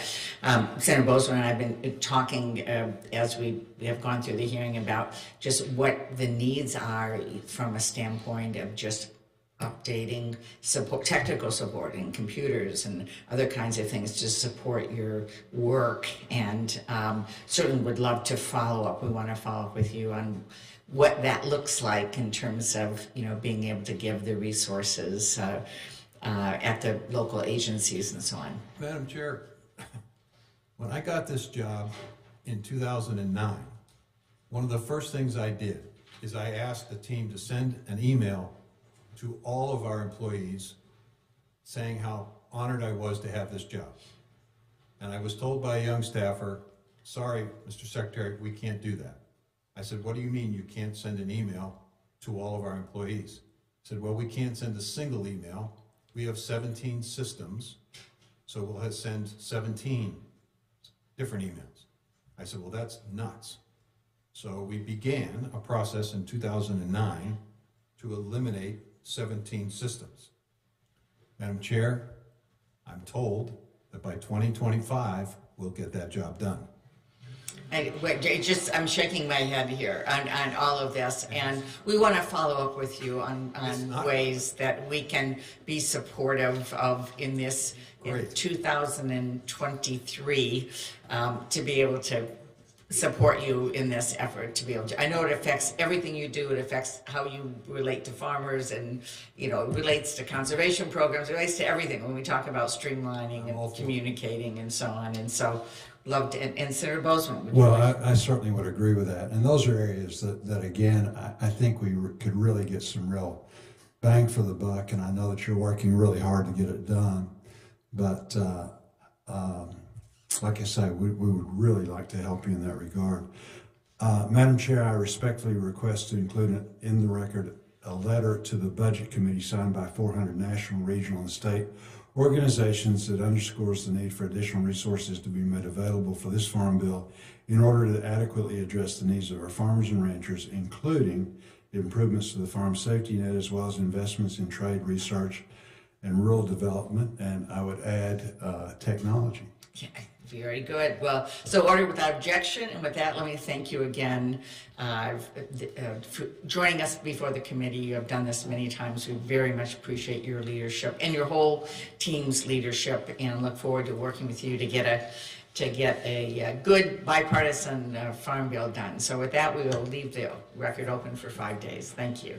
Senator Bozeman and I have been talking as we have gone through the hearing about just what the needs are from a standpoint of just updating support, technical support in computers and other kinds of things to support your work, and certainly would love to follow up. We want to follow up with you on what that looks like in terms of, you know, being able to give the resources at the local agencies and so on. Madam Chair, when I got this job in 2009, one of the first things I did is I asked the team to send an email to all of our employees saying how honored I was to have this job. And I was told by a young staffer, sorry, Mr. Secretary, we can't do that. I said, what do you mean you can't send an email to all of our employees? I said, well, we can't send a single email. We have 17 systems, so we'll have to send 17 different emails. I said, well, that's nuts. So we began a process in 2009 to eliminate 17 systems. Madam Chair, I'm told that by 2025, we'll get that job done. I'm shaking my head here on all of this, and we want to follow up with you on ways that we can be supportive of in this in 2023 to be able to support you in this effort to be able to. I know it affects everything you do. It affects how you relate to farmers, and you know, it relates to conservation programs. It relates to everything when we talk about streamlining and communicating and so on. And so, loved it. And Senator Bozeman. Well, I certainly would agree with that. And those are areas that again, I think we could really get some real bang for the buck. And I know that you're working really hard to get it done. But like I say, we would really like to help you in that regard. Madam Chair, I respectfully request to include in the record a letter to the Budget Committee signed by 400 national, regional, and state organizations that underscores the need for additional resources to be made available for this farm bill in order to adequately address the needs of our farmers and ranchers, including improvements to the farm safety net, as well as investments in trade, research, and rural development, and I would add technology. Yeah, very good. Well, so ordered without objection, and with that, let me thank you again for joining us before the committee. You have done this many times. We very much appreciate your leadership and your whole team's leadership, and look forward to working with you to get a good bipartisan farm bill done. So with that, we will leave the record open for 5 days. Thank you.